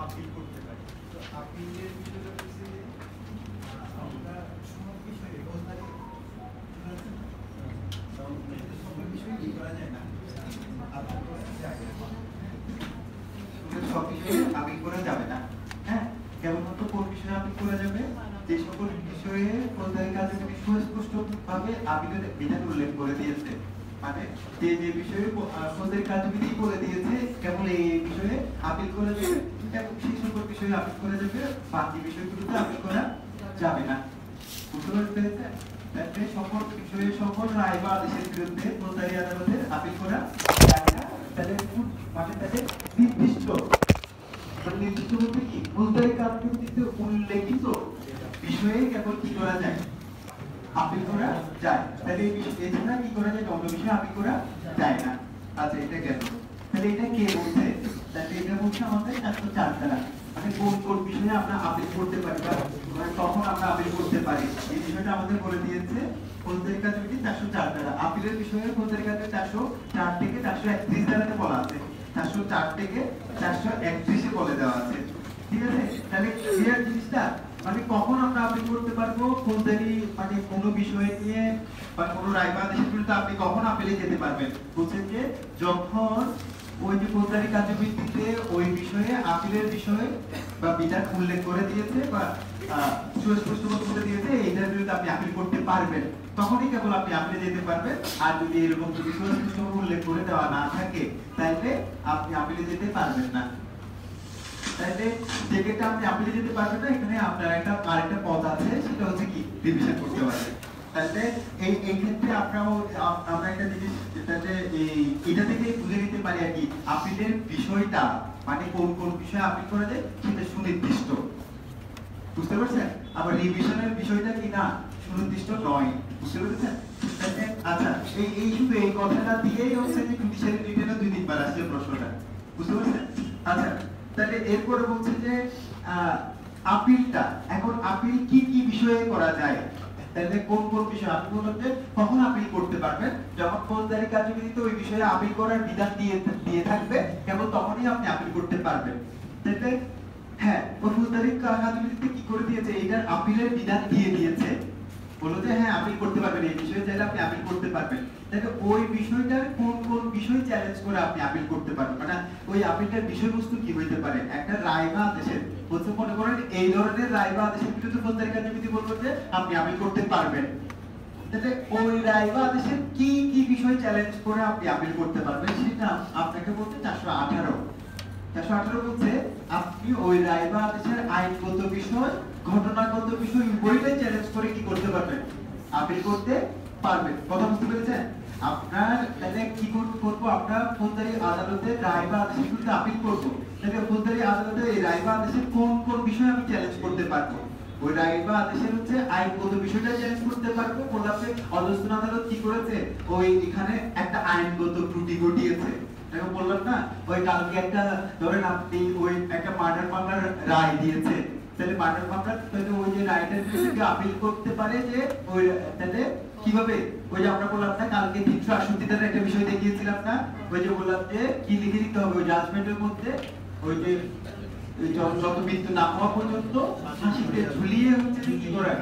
Appeal করতে পারি। তো আপিলের বিষয়টা হচ্ছে আমরা সব বিষয়ে সব বিষয়ে কি করা যায় না, সব বিষয়ে আপিল করা যাবে না। হ্যাঁ, কেবলমাত্র কোন বিষয়ে আপিল করা যাবে? যে সকল বিষয়ে ফৌজদারি কার্যবিধি সুস্পষ্ট ভাবে আপিলের বিধান উল্লেখ করে দিয়েছে, মানে যে যে বিষয়ে ফৌজদারি কার্যবিধি বলে দিয়েছে কেবল এই বিষয়ে আপিল করা যাবে এবং সেই সকল বিষয়ে আপিল করা যাবে, বাকি বিষয়গুলোতে আপিল করা যাবে না। বুঝতে পেরেছেন? তাহলে সকল বিষয়ে সকল রায় বা আদেশের বিরুদ্ধে ফৌজদারি আদালতের আপিল করা যায় না। তাহলে মানে তাদের নির্দিষ্ট নির্দিষ্ট বলতে কি ফৌজদারি কার্যবিধিতে উল্লেখিত বিষয়ে কেবল কি করা যায়? আপিল করা যায়। তাহলে এই বিষয়ে এছাড়া কি করা যায়? অন্য বিষয়ে আপিল করা যায় না। আচ্ছা, এটা গেল। তাহলে এটা কে বলছে? তাহলে এটা বলছে আমাদের 404 ধারা, মানে কোন কোন বিষয়ে আমরা আপিল করতে পারি বা কখন আমরা আপিল করতে পারি এই বিষয়টা আমাদের বলে দিয়েছে ফৌজদারি কার্যবিধি 404 ধারা। আপিলের বিষয়ে ফৌজদারি কার্যবিধি 404 থেকে 431 ধারাতে বলা আছে, 404 থেকে 431 এ বলে দেওয়া আছে। ঠিক আছে? তাহলে ক্লিয়ার জিনিসটা, মানে কখন আমরা আপিল করতে পারবো ফৌজদারি মানে কোনো বিষয় নিয়ে বা কোনো রায় বা আদেশের বিরুদ্ধে আপনি কখন আপিলে যেতে পারবেন? বলছেন যে যখন ওই যে ফৌজদারি কার্যবিধিতে ওই বিষয়ে আপিলের বিষয় বা বিধান উল্লেখ করে দিয়েছে বা সুস্পষ্টভাবে বলে দিয়েছে এইটার বিরুদ্ধে আপনি আপিল করতে পারবেন, তখনই কেবল আপনি আপিলে যেতে পারবেন। আর যদি এরকম যদি সুস্পষ্টভাবে উল্লেখ করে দেওয়া না থাকে তাহলে আপনি আপিলে যেতে পারবেন না। তাহলে যেটা আপনি আপিলে যেতে পারবেন না, এখানে আপনার আরেকটা পথ আছে, সেটা হচ্ছে কি রিভিশন করতে পারবেন। তাহলে এই ক্ষেত্রে আমরা একটা জিনিস যেটাতে এটা থেকে বুঝে নিতে পারি আর কি, আপিলের বিষয়টা মানে কোন কোন বিষয়ে আপিল করা যায় সেটা সুনির্দিষ্ট। বুঝতে পারছেন? আবার রিভিশনের বিষয়টা কি না সুনির্দিষ্ট নয়। বুঝতে পেরেছেন? আচ্ছা, এই শুধু এই কথাটা দিয়েই হচ্ছে যে জুডিশিয়ারি রিটেনে 2-3 বার আসছে প্রশ্নটা। বুঝতে পারছেন? আচ্ছা, তাহলে এরপরে বলছে যে আপিলটা এখন আপিল কি কি বিষয়ে করা যায়? তাহলে কোন কোন বিষয় আপনি বলতে কখন আপিল করতে পারবেন? যখন ফৌজদারি কার্যবিধিতে ওই বিষয়ে আপিল করার বিধান দিয়ে থাকবে, কেবল তখনই আপনি আপিল করতে পারবেন। তাহলে হ্যাঁ, ওই ফৌজদারি কার্যবিধিতে কি করে দিয়েছে? এইটার আপিলের বিধান দিয়ে দিয়েছে, বলো যে হ্যাঁ আপিল করতে পারবেন, এই বিষয়ে চাইলে আপনি আপিল করতে পারবেন। তাহলে ওই বিষয়টার কোন কোন বিষয় চ্যালেঞ্জ করে আপনি আপিল করতে পারবেন, মানে ওই আপিলটার বিষয়বস্তু কি হইতে পারে? একটা রায় বা আদেশের বলতে মনে করেন এই ধরনের রায় বা আদেশের বিরুদ্ধে ফৌজদারি কার্যবিধি বলবো যে আপনি আপিল করতে পারবেন। তাহলে ওই রায় বা আদেশের কি কি বিষয় চ্যালেঞ্জ করে আপনি আপিল করতে পারবেন সেটা আপনাকে বলতে 418 বলছে আপনি ওই রায় বা আদেশের আইনগত বিষয় ঘটনাগত বিষয় উভয়টাই চ্যালেঞ্জ করে কি করতে পারবেন? আপিল করতে পারবেন। কথা বুঝতে পেরেছেন? আপনার তাহলে কি করবো? আমরা ফৌজদারি আদালতের রায় বা আদেশের বিরুদ্ধে আপিল করবো। তাহলে ফৌজদারি আদালতের এই রায় বা আদেশের কোন কোন বিষয় আমি চ্যালেঞ্জ করতে পারবো? ওই রায় বা আদেশের হচ্ছে আইনগত বিষয়টা চ্যালেঞ্জ করতে পারবো। বলতে অধস্তন আদালত কি করেছে? ওই এখানে একটা আইনগত ত্রুটি ঘটিয়েছে। এখন বললাম না, ওই কালকে একটা ধরেন আপনি ওই একটা মার্ডার মামলার রায় দিয়েছে, তাহলে মার্ডার মামলার তাহলে ওই যে রায়টার বিরুদ্ধে আপিল করতে পারে যে ওই তাহলে কিভাবে? ওই যে আমরা বললাম না কালকে 368 ধারার একটা বিষয় দেখিয়েছিলাম না, ওই যে বললাম যে কি লিখে দিতে হবে ওই জাজমেন্টের মধ্যে, ওই যে যত মৃত্যু না হওয়া পর্যন্ত ফাঁসিতে ঝুলিয়ে হচ্ছে কি করা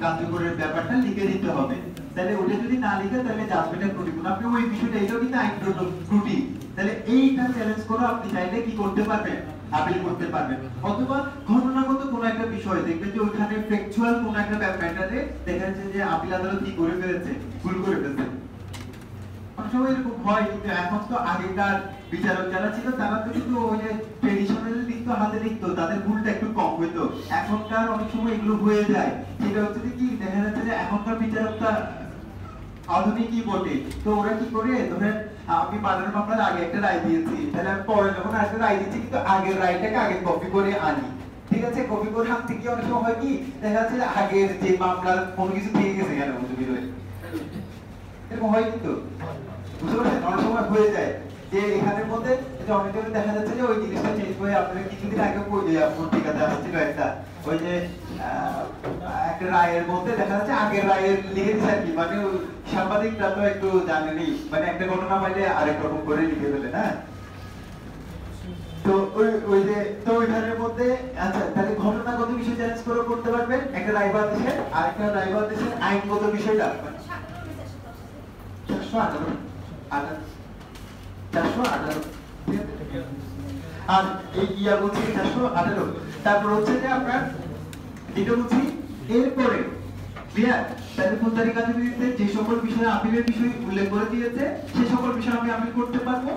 কার্যকরের ব্যাপারটা লিখে দিতে হবে। তাহলে ওটা যদি না লিখে তাহলে জাজমেন্টের ত্রুটিপূর্ণ, আপনি ওই বিষয়টা এটাও কিন্তু আইনগত ত্রুটি, তাহলে এইটা চ্যালেঞ্জ করে আপনি চাইলে কি করতে পারবেন? আপিল করতে পারবেন। অথবা ঘটনাগত কোন একটা বিষয় দেখবেন যে ওইখানে ফ্যাকচুয়াল কোন একটা ম্যাটারে দেখা যাচ্ছে যে আপিল আদালত কি করে ফেলেছে, ভুল করে ফেলেছে। অনেক সময় এরকম হয়, কিন্তু এখন তো আগেকার বিচারক যারা ছিল তারা তো কিন্তু ওই যে ট্রেডিশনাল লিখতো, হাতে লিখতো, তাদের ভুলটা একটু কম হইতো। এখনকার অনেক সময় এগুলো হয়ে যায়, সেটা হচ্ছে কি দেখা যাচ্ছে যে এখনকার বিচারকটা আধুনিকই বটে, তো ওরা কি করে ধরেন আমি মার্ডার মামলার আগে একটা রায় দিয়েছি, তাহলে আমি পরে যখন আরেকটা রায় দিচ্ছি কিন্তু আগের রায়টাকে আগে কপি করে আনি, ঠিক ঠিক আছে, কপি করে আনতে গিয়ে অনেক সময় হয় কি দেখা যাচ্ছে আগের যে মামলার কোনো কিছু থেকে গেছে কেন ভিতরে, এরকম হয় কিন্তু বুঝতে পারছেন, অনেক সময় হয়ে যায় যে এখানের মধ্যে অনেকে দেখা যাচ্ছে যে ওই জিনিসটা চেঞ্জ করে আপনার কিছুদিন আগে পত্রিকাতে আসছিল একটা ওই যে একটা রায়ের মধ্যে দেখা যাচ্ছে আগের রায়ের লিখে দিচ্ছে আর কি, মানে সাংবাদিকরা তো একটু জানেনি, মানে একটা ঘটনা পাইলে আরেক রকম করে লিখে ফেলে না। তো ওই যে তো ওইখানের মধ্যে আচ্ছা তাহলে ঘটনাগত বিষয় চ্যালেঞ্জ করে করতে পারবেন একটা রায়বাদ দেশে, আরেকটা রায়বাদ দেশের আইনগত বিষয়টা 418 আর এই ইয়া বলছি 418। তারপর হচ্ছে যে আপনার এটা বলছি এরপরে ক্লিয়ার, তাহলে ফৌজদারি কার্যবিধিতে যে সকল বিষয়ে আপিলের বিষয় উল্লেখ করে দিয়েছে সেই সকল বিষয়ে আমি আপিল করতে পারবো।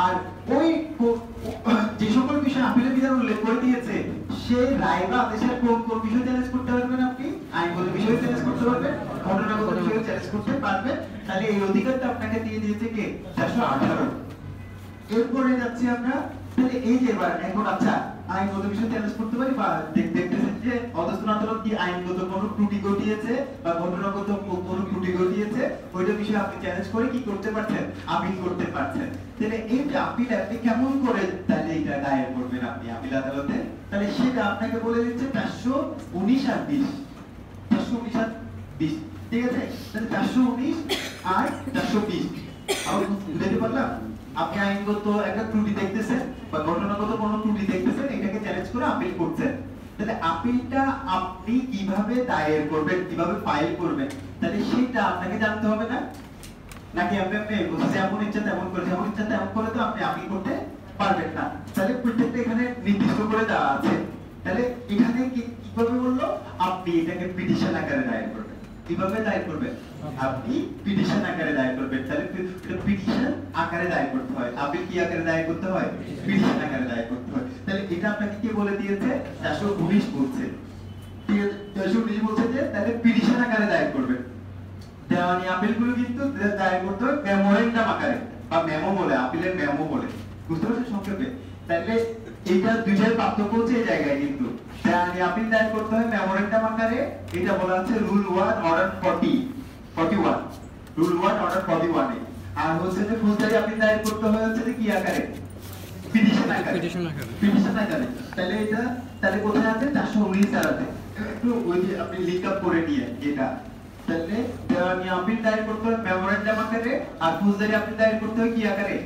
আর ওই যে সকল বিষয়ে আপিলের বিধান উল্লেখ করে দিয়েছে সেই রায় বা আদেশের কোন কোন বিষয় চ্যালেঞ্জ করতে পারবেন আপনি, আইনগত বিষয় চ্যালেঞ্জ করতে পারবেন, ঘটনাগত বিষয় চ্যালেঞ্জ করতে পারবেন। তাহলে এই অধিকারটা আপনাকে দিয়ে দিয়েছে কে 418। এরপরে যাচ্ছি আমরা, তাহলে এই যে এবার এখন আচ্ছা আইনগত বিষয় চ্যালেঞ্জ করতে পারি বা দেখতেছেন যে অধস্তন আদালত কি আইনগত কোনো ত্রুটি ঘটিয়েছে বা ঘটনাগত কোনো ত্রুটি ঘটিয়েছে ওইটা বিষয়ে আপনি চ্যালেঞ্জ করে কি করতে পারছেন, আপিল করতে পারছেন। তাহলে এই যে আপিল আপনি কেমন করে তাহলে এটা দায়ের করবেন আপনি আপিল আদালতে, তাহলে সেটা আপনাকে বলে দিচ্ছে 419 আর 20, 419 আর 20, ঠিক আছে। তাহলে 419 আর 420 আর বুঝতে পারলাম। আপনি আইনগত একটা ত্রুটি দেখতেছেন বা ঘটনাগত কোনো ত্রুটি দেখতেছেন, এটাকে চ্যালেঞ্জ করে আপিল করছেন। তাহলে আপিলটা আপনি কিভাবে দায়ের করবেন, কিভাবে ফাইল করবেন, তাহলে সেটা আপনাকে জানতে হবে না নাকি আপনি যেমন ইচ্ছা তেমন করে যেমন ইচ্ছা তেমন করে তো আপনি আপিল করতে পারবেন না। তাহলে প্রত্যেকটা এখানে নির্দিষ্ট করে দেওয়া আছে। তাহলে এখানে কিভাবে বললো আপনি এটাকে পিটিশন আকারে দায়ের করবেন। কিভাবে দায়ের করবেন, আপনি পিটিশন আকারে দায়ের করবেন। তাহলে এটা পিটিশন আকারে দায়ের করতে হয়, আপিল কি আকারে দায়ের করতে হয়, পিটিশন আকারে দায়ের করতে হয়। তাহলে এটা আপনাকে কি বলে দিয়েছে 419 বলছে, ঠিক আছে 419 বলছে যে তাহলে পিটিশন আকারে দায়ের করবেন। দেওয়ানি আপিলগুলো কিন্তু দায়ের করতে হয় মেমোরেন্ডাম আকারে বা মেমো বলে, আপিলের মেমো বলে, বুঝতে পারছেন সংক্ষেপে। তাহলে এইটা দুইটার পার্থক্য হচ্ছে এই জায়গায়, কিন্তু দেওয়ানি আপিল দায়ের করতে হয় মেমোরেন্ডাম আকারে, এটা বলা আছে রুল 1 অর্ডার 41, রুল 1 অর্ডার 41 এ। আর হচ্ছে যে ফৌজদারি আপিল দায়ের করতে হয় হচ্ছে যে কি আকারে, পিটিশন আকারে, পিটিশন আকারে। তাহলে এটা তাহলে কোথায় আছে 419 এর আছে, একটু ওই যে আপনি লিংক আপ করে নিয়ে এটা। তাহলে দেওয়ানি আপিল দায়ের করতে হয় মেমোরেন্ডাম আকারে আর ফৌজদারি আপিল দায়ের করতে হয় কি আকারে,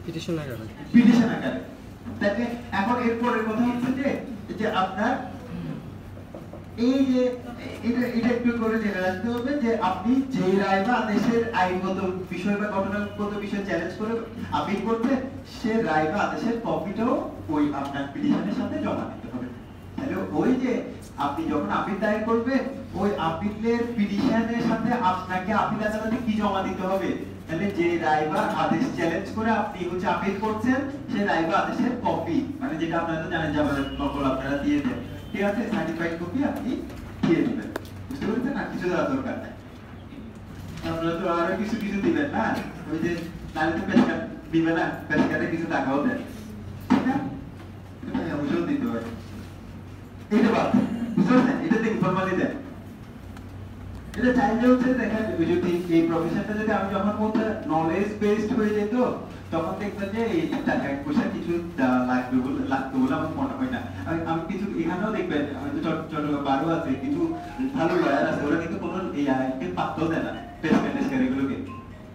পিটিশন আকারে, পিটিশন আকারে। তাহলে এখন এরপরের কথা হচ্ছে যে আপনার এই যে এটা একটু করে জেনে রাখতে হবে যে আপনি যে রায় বা আদেশের আইনগত বিষয় বা ঘটনাগত বিষয় চ্যালেঞ্জ করে আপিল করবেন, সে রায় বা আদেশের কপিটাও ওই আপনার পিটিশনের সাথে জমা দিতে হবে। তাহলে ওই যে আপনি যখন আপিল দায়ের করবেন ওই আপিলের পিটিশনের সাথে আপনাকে আপিল আদালতে কি জমা দিতে হবে, তাহলে যে রায় বা আদেশ চ্যালেঞ্জ করে আপনি হচ্ছে আপিল করছেন সেই রায় বা আদেশের কপি, মানে যেটা আপনারা তো জানেন জামানত নকল আপনারা দিয়ে দেন, ঠিক আছে, সার্টিফাইড কপি আপনি দিয়ে দিবেন। বুঝতে পেরেছেন না, কিছু দেওয়ার দরকার নাই। আপনারা তো আরো কিছু কিছু দিবেন না, ওই যে নালে তো পেশকাট দিবে না, পেশকাটে কিছু টাকাও দেন, ঠিক না, এটা অবশ্যই দিতে হবে। এটা বাদ, বুঝতে পারছেন, এটা তো ইনফরমালি দেন। এটা চাইলে হচ্ছে দেখেন যদি এই প্রফেশনটা যদি আমি যখন বলতে নলেজ বেসড হয়ে যেত তখন দেখবেন যে এই টাকা পয়সা কিছু লাগতো বলে আমার মনে হয় না। আমি কিছু এখানেও দেখবেন আমি তো চট্টগ্রাম বারো আছে, কিছু ভালো লয়ার আছে, ওরা কিন্তু কোনো এই পাত্তাও দেয় না পেশকার এগুলোকে,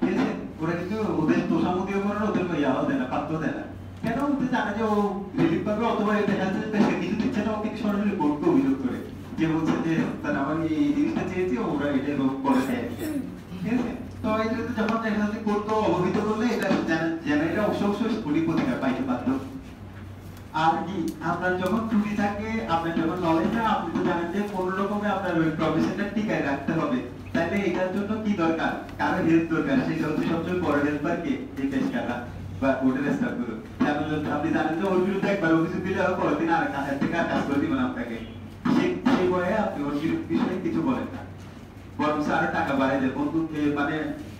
ঠিক আছে, ওরা কিন্তু ওদের তোষামতিও করে না, ওদের ইয়াও দেয় না, পাত্তাও দেয় না। কেন ওদের জানে যে ও রিলিফ পাবে অথবা দেখা যাচ্ছে পেশকা কিছু দিচ্ছে না, ও কিন্তু সরাসরি কোর্টকে অভিযোগ করে যে বলছে যে তার আমার এই জিনিসটা চেয়েছি ওরা এটা করে দেয়, ঠিক আছে। তো এটা যখন দেখা যাচ্ছে কোর্টকে অবহিত করলে এটা জানা এটা অবশ্যই স্কুলিং অধিকার পাইতে বাধ্য। আর কি আপনার যখন ত্রুটি থাকে, আপনার যখন নলেজ না, আপনি তো জানেন যে কোন রকমে আপনার ওই প্রফেশনটা টিকায় রাখতে হবে, তাহলে এটার জন্য কি দরকার, কারো হেল্প দরকার, সেটা হচ্ছে সবচেয়ে বড় হেল্পার কে, এই পেশকাররা বা কোর্টের স্টাফগুলো। আপনি জানেন যে ওর বিরুদ্ধে একবার অভিযোগ দিলে আর পরের দিন আর কাছে থেকে কাজ করে দিবেন আপনাকে, সেই বয়ে আপনি ওর বিষয়ে কিছু বলেন না, বরং আরো টাকা বাড়াই দেয়, বন্ধু মানে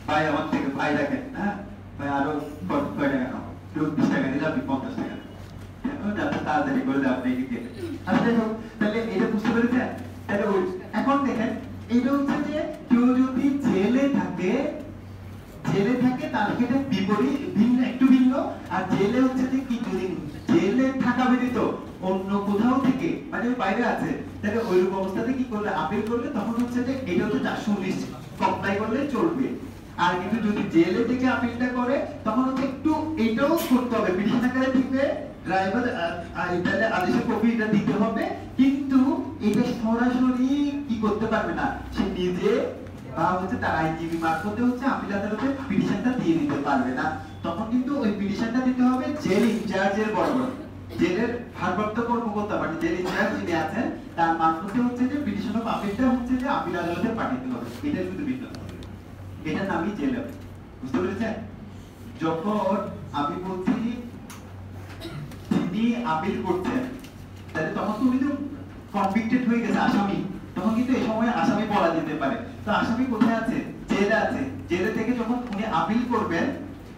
ভাই আমার থেকে ভাই রাখেন, হ্যাঁ ভাই আরো 6 টাকা নাও, 20 টাকা দিলে আপনি 50 টাকা, যাতে তাড়াতাড়ি করে দেয় আপনাকে দিয়ে। আচ্ছা যাই হোক, তাহলে এটা বুঝতে পেরেছেন? তাহলে এখন দেখেন এটা হচ্ছে যে কেউ যদি জেলে থাকে তার ক্ষেত্রে বিপরীত ভিন্ন, একটু ভিন্ন। আর জেলে হচ্ছে যে কি, যদি জেলে থাকা ব্যতীত অন্য কোথাও থেকে মানে বাইরে আছে, তাহলে ওইরকম অবস্থাতে কি করলে আপিল করলে তখন হচ্ছে যে এটা হচ্ছে 419 কমপ্লাই করলে চলবে। আর কিন্তু যদি জেলে থেকে আপিলটা করে তখন হচ্ছে একটু এটাও করতে হবে, পিটিশন আকারে দিবে ড্রাইভার তাহলে আদেশের কপি এটা দিতে হবে, কিন্তু এটা সরাসরি কি করতে পারবে না, সে নিজে বা হচ্ছে তার আইনজীবী মারফতে হচ্ছে আপিল আদালতে পিটিশনটা দিয়ে দিতে পারবে না। তখন কিন্তু ওই পিটিশনটা দিতে হবে জেল ইনচার্জের বরাবর, জেলের ভারপ্রাপ্ত কর্মকর্তা মানে জেল ইনচার্জ যিনি আছেন তার মারফতে হচ্ছে যে পিটিশন অফ আপিলটা হচ্ছে যে আপিল আদালতে পাঠাতে হবে। এটা কিন্তু ভিন্ন, এটার নামই জেল আপিল। বুঝতে পেরেছেন? যখন আমি বলছি যিনি আপিল করছেন, তাহলে তখন তুমি তো কনভিক্টেড হয়ে গেছে আসামি, তখন কিন্তু এই সময় আসামি বলা যেতে পারে। তো আসামি কোথায় আছে? জেলে আছে। জেলে থেকে যখন উনি আপিল করবেন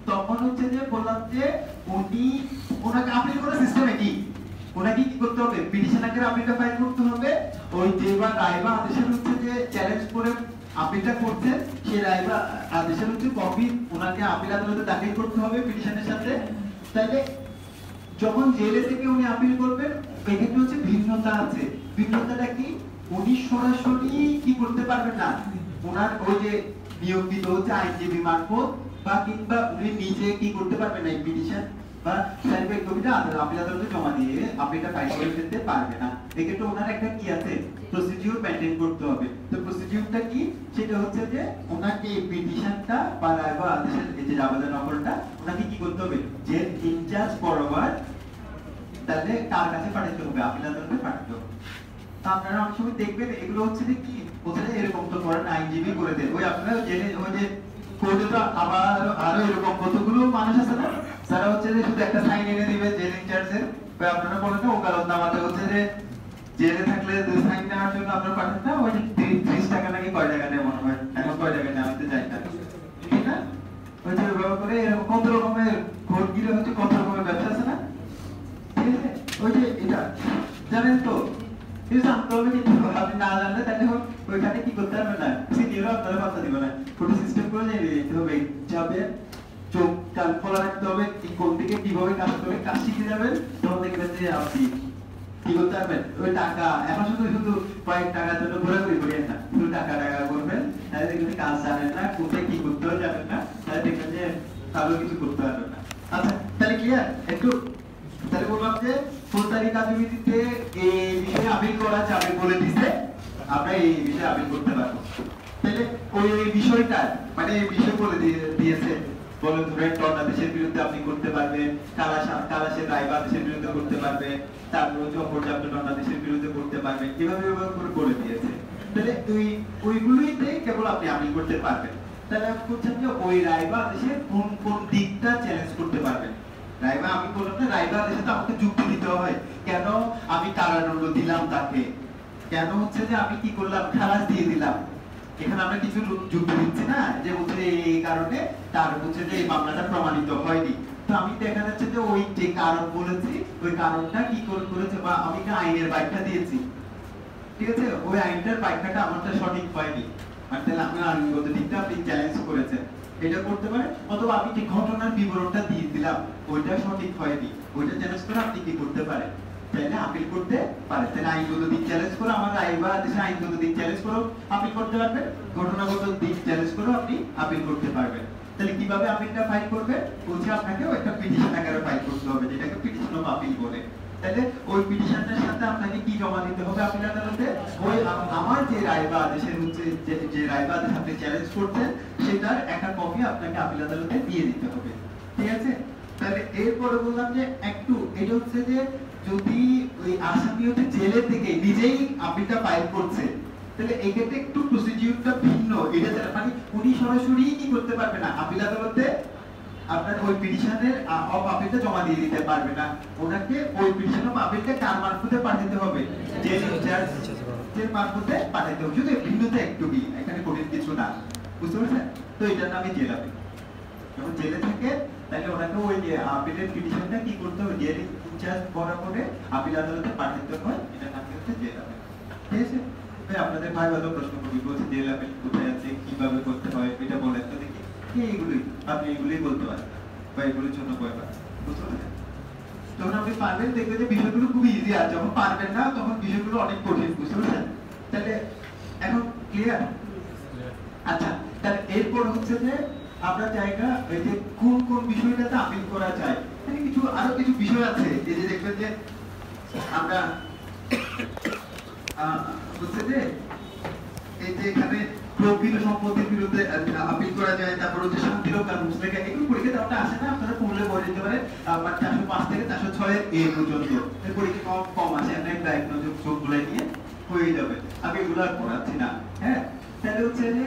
তখন হচ্ছে যে বললাম যে উনি ওনাকে আপিল করার সিস্টেমে কি, ওনাকে কি করতে হবে, পিটিশন আকারে আপিলটা ফাইল করতে হবে। ওই যে বা রায় বা আদেশের হচ্ছে যে চ্যালেঞ্জ করে আপিলটা করছেন সেই রায় বা আদেশের হচ্ছে কপি ওনাকে আপিল আদালতে দাখিল করতে হবে পিটিশনের সাথে। তাহলে যখন জেলে থেকে উনি আপিল করবেন এক্ষেত্রে হচ্ছে ভিন্নতা আছে। ভিন্নতাটা কি, উনি সরাসরি কি করতে পারবেন না, ওনার ওই যে নিয়োজিত হচ্ছে আইনজীবী মারফত বা কিংবা উনি নিজে কি করতে পারবেন না, এই পিটিশন বা সার্টিফিকেট কপিটা আপিল আদালতে জমা দিয়ে আপিলটা ফাইল করে দিতে পারবে না। এক্ষেত্রে ওনার একটা কি আছে, প্রসিডিউর মেইনটেইন করতে হবে। তো প্রসিডিউরটা কি, সেটা হচ্ছে যে ওনাকে এই পিটিশনটা বা রায় বা আদেশের এই যে আবেদন নকলটা ওনাকে কি করতে হবে, যে ইনচার্জ বরাবর তাহলে কার কাছে পাঠাতে হবে, আপিল আদালতে পাঠাতে হবে। আপনারা অনেক সময় দেখবেন এগুলো হচ্ছে যে কি বোঝা যায়, এরকম তো করেন আইনজীবী করে দেন, ওই আপনারা জেনে ওই যে কোর্টে তো আবার আরো এরকম কতগুলো মানুষ আছে না যারা হচ্ছে যে শুধু একটা সাইন এনে দিবে জেল ইনচার্জের, ওই আপনারা বলেন না ওকালতনামাতে হচ্ছে যে জেলে থাকলে সাইন নেওয়ার জন্য আপনারা পাঠান না, ওই 30 টাকা নাকি কয় টাকা নেয় মনে হয়, এখন কয় টাকা নেয় আমি তো জানি না, ঠিক না? ওই যে ব্যবহার করে এরকম কত রকমের কোর্ট গিরে হচ্ছে কত রকমের ব্যবসা আছে না, ঠিক আছে? ওই যে এটা জানেন তো, জানতে হবে, কিন্তু আপনি না জানলে তাহলে ওইখানে কি করতে হবে না, সিনিয়র আপনারা কথা দিবে না, ফটো সিস্টেম করে যেতে হবে, যাবে চোখ কান খোলা রাখতে হবে, কোন দিকে কিভাবে কাজ করে কাজ শিখে যাবেন, তখন দেখবেন যে আপনি কি করতে পারবেন। ওই টাকা এখন শুধু শুধু কয়েক টাকার জন্য ঘোরাঘুরি করেন না, শুধু টাকা টাকা করবেন, তাহলে দেখবেন কাজ জানেন না, কোথায় কি করতে হবে জানেন না, তাহলে দেখবেন যে তাহলে কিছু করতে পারবেন না। আচ্ছা তাহলে ক্লিয়ার? একটু তাহলে বললাম যে ফৌজদারি কার্যবিধিতে এই বিষয়ে আপিল করা যাবে বলে দিছে, আমরা এই বিষয়ে আপিল করতে পারবো। তাহলে ওই বিষয়টা মানে এই বিষয় বলে দিয়েছে, বলে ধরেন দণ্ডাদেশের বিরুদ্ধে আপনি করতে পারবেন, কালাশের রায় বা আদেশের বিরুদ্ধে করতে পারবেন, তারপর হচ্ছে অপর্যাপ্ত দণ্ডাদেশের বিরুদ্ধে করতে পারবেন, এভাবে করে বলে দিয়েছে। তাহলে ওইগুলোইতে কেবল আপনি আপিল করতে পারবেন। তাহলে আপনি বলছেন যে ওই রায় বা আদেশের কোন কোন দিকটা চ্যালেঞ্জ করতে পারবেন। রাইবা আমি বললাম না, রাইবা দেশে তো আমাকে যুক্তি দিতে হয়, কেন আমি কারাদণ্ড দিলাম তাকে, কেন হচ্ছে যে আমি কি করলাম, খালাস দিয়ে দিলাম, এখানে আমরা কিছু যুক্তি দিচ্ছি না, যে হচ্ছে এই কারণে তার হচ্ছে যে এই মামলাটা প্রমাণিত হয়নি। তো আমি দেখা যাচ্ছে যে ওই যে কারণ বলেছি ওই কারণটা কি করেছে, বা আমি আইনের ব্যাখ্যা দিয়েছি, ঠিক আছে, ওই আইনটার ব্যাখ্যাটা আমারটা সঠিক হয়নি, আর তাহলে আমি আইনগত দিকটা আপনি চ্যালেঞ্জ করেছেন, এটা করতে পারে। অথবা আমি যে ঘটনার বিবরণটা দিয়ে দিলাম ওইটা সঠিক হয়নি, ওইটা চ্যালেঞ্জ করে আপনি কি করতে পারেন, তাহলে আপিল করতে পারেন। তাহলে আইনগত দিক চ্যালেঞ্জ করে আমার রায়বা দেশে আইনগত দিক চ্যালেঞ্জ করে আপিল করতে পারবেন, ঘটনাগত দিক চ্যালেঞ্জ করে আপনি আপিল করতে পারবেন। তাহলে কিভাবে আপিলটা ফাইল করবে, বলছি আপনাকে একটা পিটিশন আকারে ফাইল করতে হবে, যেটাকে পিটিশন অফ আপিল বলে। তাহলে ওই পিটিশনটার সাথে আপনাকে কি জমা দিতে হবে আপিল আদালতে, ওই আমার যে রায় বা আদেশের হচ্ছে যে রায় বা আদেশ আপনি চ্যালেঞ্জ করছেন সেটার একটা কপি আপনাকে আপিল আদালতে দিয়ে দিতে হবে, ঠিক আছে? তাহলে এরপরে বললাম যে একটু এটা হচ্ছে যে যদি ওই আসামি হচ্ছে জেলে থেকে নিজেই আপিলটা ফাইল করছে, তাহলে এই ক্ষেত্রে একটু প্রসিডিউরটা ভিন্ন। এটা মানে উনি সরাসরি কি করতে পারবে না, আপিল আদালতে আপনার ওই পিটিশনের অফ আপিলটা জমা দিয়ে দিতে পারবে না, ওনাকে ওই পিটিশন অফ আপিলটা কার মারফতে পাঠাতে হবে, জেল ইনচার্জের মারফতে পাঠাতে হবে। শুধু ভিন্নতা একটু কি, এখানে কঠিন কিছু না, বুঝতে পারছেন? তো এটার নামই জেল আপিল। যখন জেলে থাকে তাহলে ওনাকে ওই আপিলের পিটিশনটা কি করতে হবে, জেল ইনচার্জ বরাবরে আপিল আদালতে পাঠাতে হয়, এটা নাম হচ্ছে জেল আপিল। ঠিক আছে, আপনাদের ভাই ভালো প্রশ্ন করি, বলছে জেল আপিল কোথায় আছে, কিভাবে করতে হয়, এটা বলেন তো দেখি। এইগুলোই আপনি এগুলোই বলতে পারেন বা এগুলোর জন্য বই পান, বুঝতে পারছেন? যখন আপনি পারবেন দেখবেন যে বিষয়গুলো খুব ইজি, আর যখন পারবেন না তখন বিষয়গুলো অনেক কঠিন, বুঝতে পারছেন? তাহলে এখন ক্লিয়ার? আচ্ছা, তাহলে এরপর হচ্ছে যে আমরা জায়গা এই যে কোন কোন বিষয়টাতে আপিল করা যায়, মানে কিছু আরো কিছু বিষয় আছে, এই যে দেখবেন যে আমরা হচ্ছে যে এই যে এখানে প্রকৃত সম্পত্তির বিরুদ্ধে আপিল করা যায়, তারপর হচ্ছে শান্তিরক্ষা মুসলেখা, এগুলো পরীক্ষাতে আপনার আসে না, আপনারা পড়লে বলে দিতে পারেন 405 থেকে 406 এর এ পর্যন্ত এর পরীক্ষা কম কম আসে, আমরা একটা এক নজর চোখ গুলাই নিয়ে হয়ে যাবে, আমি এগুলো আর পড়াচ্ছি না। হ্যাঁ, তাহলে হচ্ছে যে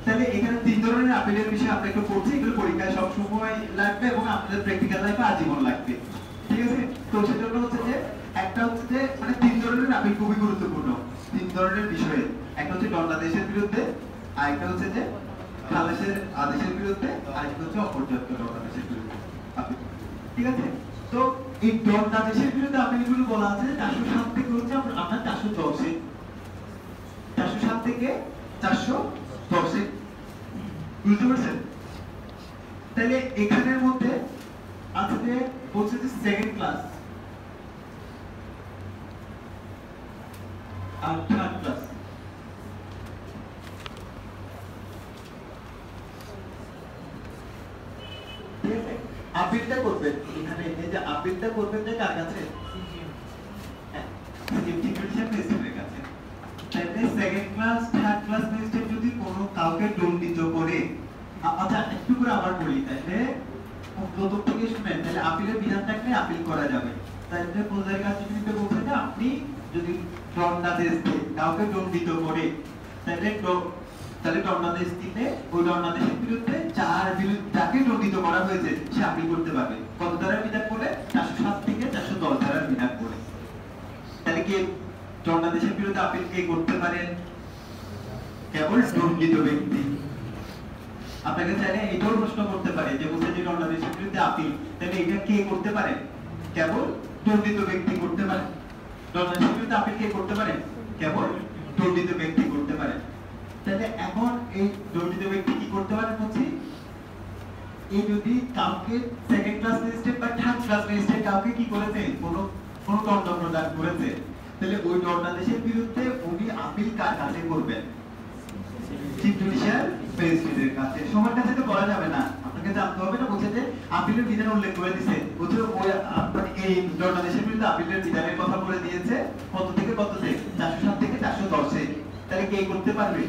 তাহলে এখানে তিন ধরনের আপিলের বিষয়ে আমরা একটু পড়ছি, এগুলো পরীক্ষায় সব সময় লাগবে এবং আপনাদের প্র্যাকটিক্যাল লাইফে আজীবন লাগবে। ঠিক আছে, তো সেজন্য হচ্ছে যে একটা হচ্ছে যে মানে তিন ধরনের আপিল খুবই গুরুত্বপূর্ণ, তিন ধরনের বিষয়ে, একটা হচ্ছে দণ্ডাদেশের বিরুদ্ধে, আরেকটা হচ্ছে যে খালাসের আদেশের বিরুদ্ধে, আরেকটা হচ্ছে অপর্যাপ্ত দণ্ডাদেশের বিরুদ্ধে আপিল। ঠিক আছে, তো এই দণ্ডাদেশের বিরুদ্ধে আপিলগুলো বলা আছে 407 থেকে হচ্ছে আপনার 410 407 থেকে 410 বুঝতে পারছেন? তাহলে এখানের মধ্যে আছে যে বলছে যে সেকেন্ড ক্লাস আর থার্ড ক্লাস। ঠিক আছে, আপিলটা করবেন এখানে, এই যে আপিলটা করবেন যে কার কাছে? ম্যাজিস্ট্রেটের কাছে। তাহলে second class third class magistrate যদি কোনো কাউকে দণ্ডিত করে, আচ্ছা একটু করে আবার বলি, তাহলে প্রথম থেকে শুনেন, তাহলে আপিলের বিধান থাকলে আপিল করা যাবে। তাহলে ফৌজদারি কার্যবিধিতে বলছে যে আপনি যদি দণ্ডাদেশ দিয়ে কাউকে দণ্ডিত করে, তাহলে দণ্ডাদেশ দিলে ওই দণ্ডাদেশের বিরুদ্ধে যাকে দণ্ডিত করা হয়েছে সে আপিল করতে পারবে। কত ধারার বিধান বলে? 407 থেকে 410 ধারার বিধান বলে। তাহলে কে দণ্ডাদেশের বিরুদ্ধে আপিল কে করতে পারেন? কেবল দণ্ডিত ব্যক্তি। আপনাকে চাইলে এটাও প্রশ্ন করতে পারে যে বলছে যে দণ্ডাদেশের বিরুদ্ধে আপিল, তাহলে এটা কে করতে পারে? কেবল দণ্ডিত ব্যক্তি করতে পারে। দণ্ডাদেশের বিরুদ্ধে আপিল কে করতে পারে? কেবল দণ্ডিত ব্যক্তি করতে পারে। তাহলে এখন এই দণ্ডিত ব্যক্তি কি করতে পারে বলছি, এই যদি কাউকে সেকেন্ড ক্লাস ম্যাজিস্ট্রেট বা থার্ড ক্লাস ম্যাজিস্ট্রেট কাউকে কি করেছে, কোন দণ্ড প্রদান করেছে, তাহলে ওই দণ্ডাদেশের বিরুদ্ধে উনি আপিল কার কাছে করবেন? চিফ জুডিশিয়াল ম্যাজিস্ট্রেটের কাছে। সবার কাছে তো করা যাবে না, আপনাকে জানতে হবে না। বলছে যে আপিলের বিধান উল্লেখ করে দিয়েছে, বলছে ওই মানে এই দণ্ডাদেশের বিরুদ্ধে আপিলের বিধানের কথা বলে দিয়েছে কত থেকে কততে? 407 থেকে 410। তাহলে কে করতে পারবে?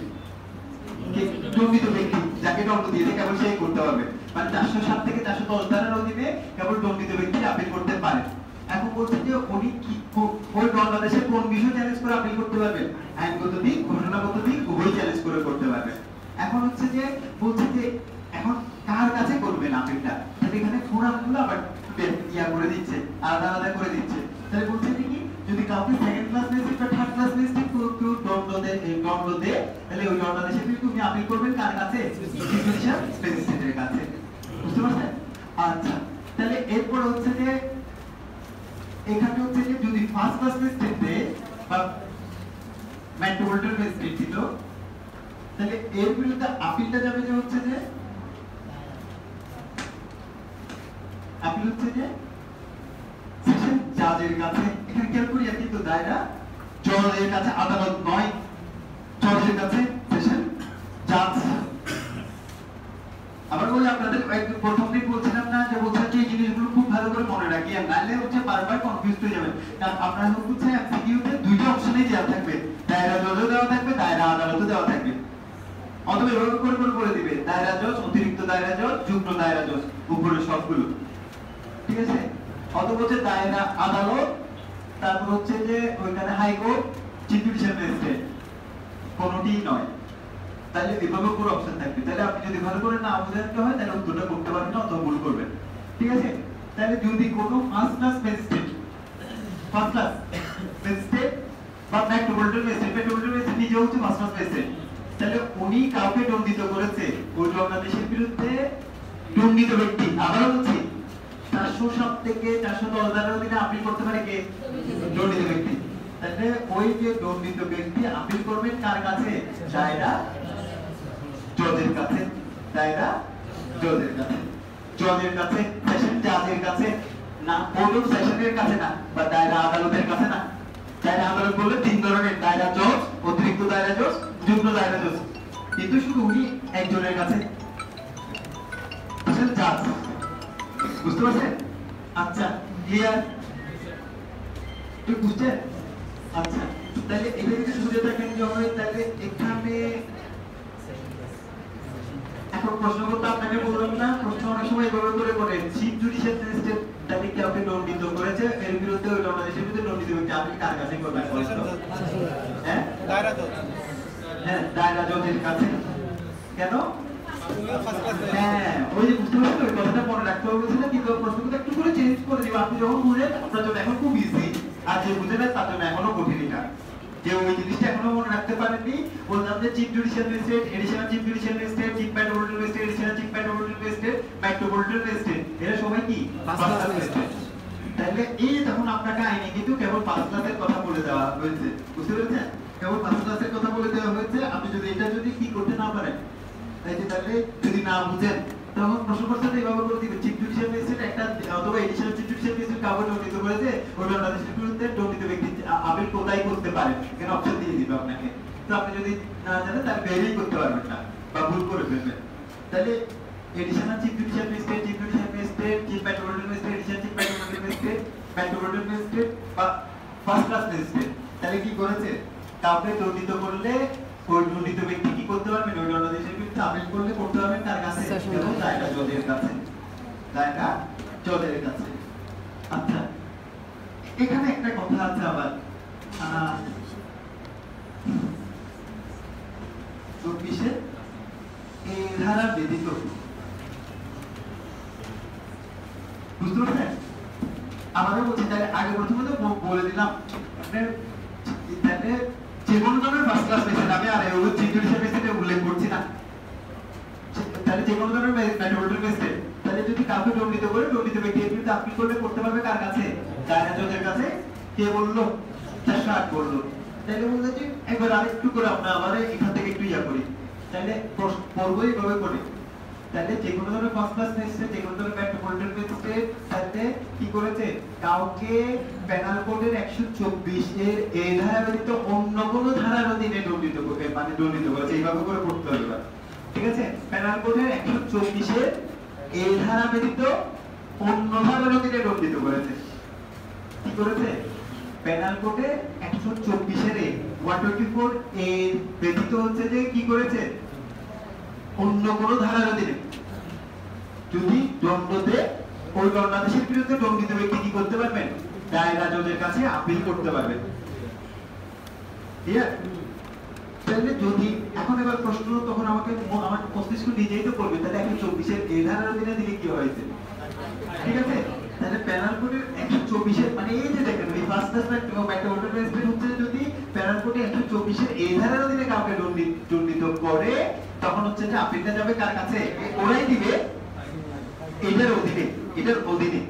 দণ্ডিত ব্যক্তি, যাকে দণ্ড দিয়েছে কেবল সেই করতে পারবে। মানে 407 থেকে 410 ধারার অধীনে কেবল দণ্ডিত ব্যক্তি আপিল করতে পারে। এখন বলছে যে উনি কি ওই দণ্ডাদেশের কোন বিষয় চ্যালেঞ্জ করে আপিল করতে পারবেন? আইনগত দিক, ঘটনাগত দিক উভয় চ্যালেঞ্জ করে করতে পারবেন। এখন হচ্ছে যে বলছে যে এখন কার কাছে করবেন আপিলটা, তাহলে এখানে ফোরামগুলো আবার ইয়া করে দিচ্ছে, আলাদা আলাদা করে দিচ্ছে। তাহলে বলছে যে কি, যদি কাউকে সেকেন্ড ক্লাস ম্যাজিস্ট্রেট বা থার্ড ক্লাস ম্যাজিস্ট্রেট কেউ দণ্ড দেয়, তাহলে ওই দণ্ডাদেশের বিরুদ্ধে আপনি আপিল করবেন কার কাছে? জুডিশিয়াল ম্যাজিস্ট্রেটের কাছে। বুঝতে পারছেন? আচ্ছা, তাহলে এরপর হচ্ছে যে এখানে হচ্ছে যে যদি ফার্স্ট ক্লাস ম্যাজিস্ট্রেট দেয় বা মেট্রোপলিটন ম্যাজিস্ট্রেট ছিল, তাহলে এর বিরুদ্ধে আপিলটা যাবে যে হচ্ছে যে আপিল হচ্ছে যে সেশন জাজের কাছে। এখানে খেয়াল করি আর কিন্তু দায়রা জজের কাছে, আদালত নয়, জজের কাছে সেশন জাজ। আবার বলি আপনাদের প্রথম দিন বলছিলাম না যে বলছেন যে এই জিনিসগুলো খুব ভালো করে মনে রাখি, আর নাইলে হচ্ছে বারবার কনফিউজ হয়ে যাবেন। কারণ আপনারা হচ্ছে এমসিকিউতে দুইটা অপশনেই দেওয়া থাকবে, দায়রা জজও দেওয়া থাকবে, দায়রা আদালতও দেওয়া থাকবে। অথবা এভাবে করে করে করে দিবে, দায়রা জজ, অতিরিক্ত দায়রা জজ, যুগ্ম দায়রা জজ, উপরে সবগুলো। ঠিক আছে, অথবা হচ্ছে দায়রা আদালত, তারপর হচ্ছে যে ওইখানে হাইকোর্ট, চিফ জুডিশিয়াল ম্যাজিস্ট্রেট, কোনোটিই নয়। তাহলে এভাবে পুরো অপশন থাকবে। তাহলে আপনি যদি ভালো করে না বুঝতে হয় তাহলে উত্তরটা করতে পারবেন না অথবা ভুল করবেন। ঠিক আছে, তাহলে যদি কোনো ফার্স্ট ক্লাস ম্যাজিস্ট্রেট বা মেট্রোপলিটন ম্যাজিস্ট্রেট নিজে হচ্ছে ফার্স্ট ক্লাস ম্যাজিস্ট্রেট, তাহলে উনি কাউকে দণ্ডিত করেছে, ওই দণ্ডাদেশের বিরুদ্ধে দণ্ডিত ব্যক্তি, আবার বলছি 407 থেকে 410 ধারার অধীনে আপিল করতে পারে কে? দণ্ডিত ব্যক্তি। তাহলে ওই যে দণ্ডিত ব্যক্তি আপিল করবেন কার কাছে? দায়রা জজের কাছে। দায়রা জজের কাছে, জজের কাছে, সেশন জাজের কাছে না, কোর্ট অফ সেশনের কাছে না, বা দায়রা আদালতের কাছে না। দায়রা আদালত বললে তিন ধরনের, দায়রা জজ, অতিরিক্ত দায়রা জজ, যুগ্ম দায়রা জজ। কিন্তু শুধু উনি একজনের কাছে, সেশন জাজ। বুঝতে পারছেন? আচ্ছা, ক্লিয়ার? তুই বুঝছেন? আচ্ছা, তাহলে এটা যদি বুঝে থাকেন যে হয়, তাহলে এখানে এখন প্রশ্ন করতে আপনাকে বললাম না, প্রশ্ন অনেক সময় এভাবে করে করে চিফ জুডিশিয়াল ম্যাজিস্ট্রেট তাকে কি আপনি দণ্ডিত করেছে, এর বিরুদ্ধে ওই বাংলাদেশের বিরুদ্ধে দণ্ডিত ব্যক্তি আপনি কার কাছে করবেন? হ্যাঁ, দায়রা জজ। হ্যাঁ, দায়রা জজের কাছে। কেন? হ্যাঁ, ওই যে বুঝতে পারছেন, ওই কথাটা মনে রাখতে হবে বলছিলাম, কিন্তু প্রশ্নটা একটু করে চেঞ্জ করে দিব। আপনি যখন বুঝেন আপনার জন্য এখন খুব ইজি, আর যে বুঝে না তার জন্য এখনো কঠিন। এটা যে ওই জিনিসটা এখনো মনে রাখতে পারেননি, বললাম যে chief judicial magistrate, additional chief judicial magistrate, chief metropolitan magistrate, additional chief metropolitan magistrate, metropolitan magistrate, এরা সবাই কি ফার্স্ট ক্লাস ম্যাজিস্ট্রেট। তাহলে এই তখন আপনাকে আইনে কিন্তু কেবল ফার্স্ট ক্লাসের কথা বলে দেওয়া হয়েছে। বুঝতে পেরেছেন? কেবল ফার্স্ট ক্লাসের কথা বলে দেওয়া হয়েছে। আপনি যদি এটা যদি কি করতে না পারেন, তাহলে যদি না বুঝেন তখন প্রশ্ন করতে এইভাবে করে দিবে, চিফ জুডিশিয়াল ম্যাজিস্ট্রেট একটা অথবা এডিশনাল চিফ জুডিশিয়াল ম্যাজিস্ট্রেট কাউকে দণ্ডিত করেছে, ওই বাংলাদেশের বিরুদ্ধে দণ্ডিত ব্যক্তি আপিল কোথায় করতে পারে, এখানে অপশন দিয়ে দিবে আপনাকে। তো আপনি যদি না জানেন তাহলে বেরিয়ে করতে পারবেন না বা ভুল করে ফেলবেন। তাহলে additional chief judicial magistrate, chief judicial magistrate, chief metropolitan magistrate, additional chief metropolitan magistrate, metropolitan magistrate বা ফার্স্ট ক্লাস ম্যাজিস্ট্রেট, তাহলে কি করেছে? কাউকে দণ্ডিত করলে ওই দণ্ডিত ব্যক্তি কি করতে পারবেন? ওই বাংলাদেশের বিরুদ্ধে আপিল করলে করতে পারবেন কার কাছে? দায়রা জজের কাছে। দায়রা জজের কাছে। আচ্ছা, এখানে একটা কথা আছে আবার, 24 এই ধারা ব্যতীত, বুঝতে পারছেন? আমাদের বলছি, তাহলে আগে প্রথমে তো বলে দিলাম, যে কোনো ধরনের ফার্স্ট ক্লাস মেজিস্ট্রেট, আমি আর চিফ জুডিশিয়াল ম্যাজিস্ট্রেট উল্লেখ করছি না, তাহলে যে কোনো ধরনের মেট্রোপলিটন ম্যাজিস্ট্রেট, তাহলে যদি কাউকে দণ্ডিত করে দণ্ডিত ব্যক্তির বিরুদ্ধে আপিল করলে করতে পারবে কার কাছে? দায়রা জজের কাছে। কে বললো? 408 বললো। তাহলে বললো যে একবার আরেকটু করে আমরা আবার এখান থেকে একটু ইয়া করি, তাহলে পড়বো এইভাবে করে। তাহলে যে কোনো ধরনের ফার্স্ট ক্লাস ম্যাজিস্ট্রেট, যে কোনো ধরনের মেট্রোপলিটন ম্যাজিস্ট্রেট, তাহলে কি করেছে? কাউকে পেনাল কোডের 124 এর এই ধারা ব্যতীত অন্য কোনো ধারার অধীনে দণ্ডিত করে, মানে দণ্ডিত করেছে, এইভাবে করে পড়তে হবে। ঠিক আছে? পেনাল কোডের 124 এর এই ধারা ব্যতীত অন্য ধারার অধীনে দণ্ডিত করেছে। কি করেছে? পেনাল কোডে 124 এর 124 এর ব্যতীত হচ্ছে যে কি করেছে? অন্য কোন ধারার অধীনে যদি দণ্ড দেয়, ওই বাংলাদেশের বিরুদ্ধে দণ্ডিত ব্যক্তি কি করতে পারবেন? দায়রা জজের কাছে আপিল করতে পারবেন। ঠিক আছে? তাহলে যদি এখন এবার প্রশ্ন, তখন আমাকে আমার মস্তিষ্ক নিজেই তো করবে, তাহলে 124 এর এই ধারার অধীনে দিলে কি হয়েছে? ঠিক আছে? তাহলে পেনাল কোডের 124 এর, মানে এই যে দেখেন এই ফার্স্ট ক্লাস মেট্রোপলিটন ম্যাজিস্ট্রেট হচ্ছে যদি পেনাল কোডে 124 এর এই ধারার অধীনে কাউকে দণ্ডিত করে, তখন হচ্ছে যে আপিলটা যাবে কার কাছে? ওরাই দিবে এটার অধীনে, এটার অধীনে,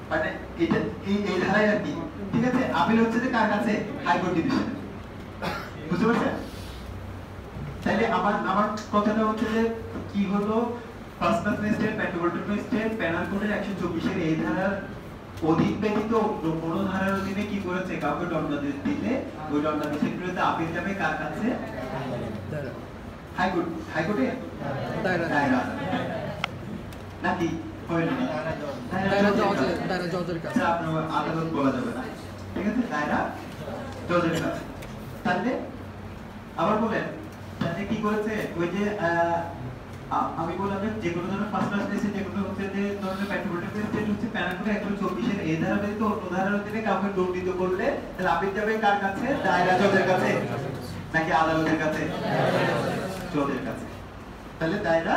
মানে এটা এই ধারায় আর কি। ঠিক আছে? আপিল হচ্ছে যে কার কাছে? হাইকোর্ট ডিভিশনে। বুঝতে পারছেন? তাহলে আমার কথাটা হচ্ছে যে কি হলো, first class magistrate, metropolitan magistrate penal কোডের 124 এর এই ধারার অধীন ব্যতীত অন্য কোনো ধারার অধীনে কি করেছে? কাউকে দণ্ডাদেশ দিলে ওই দণ্ডাদেশের বিরুদ্ধে আপিল যাবে কার কাছে? হাইকোর্ট। হাইকোর্টে দায়রা নাকি হয় না? দায়রা জজের কাছে। আপনার আদালত বলা যাবে না। ঠিক আছে? দায়রা জজের কাছে। তাহলে আবার বলেন, তাহলে কি করেছে? ওই যে আমি বললাম যে কোনো ধরনের ফার্স্ট ক্লাস ম্যাজিস্ট্রেট, যে কোনো হচ্ছে যে ধরনের মেট্রোপলিটন ম্যাজিস্ট্রেট হচ্ছে পেনাল কোড 124 এর এই ধারা ব্যতীত অন্য ধারার অধীনে কাউকে দণ্ডিত করলে তাহলে আপিল যাবে কার কাছে? দায়রা জজের কাছে নাকি আদালতের কাছে? জজের কাছে। তাহলে দায়রা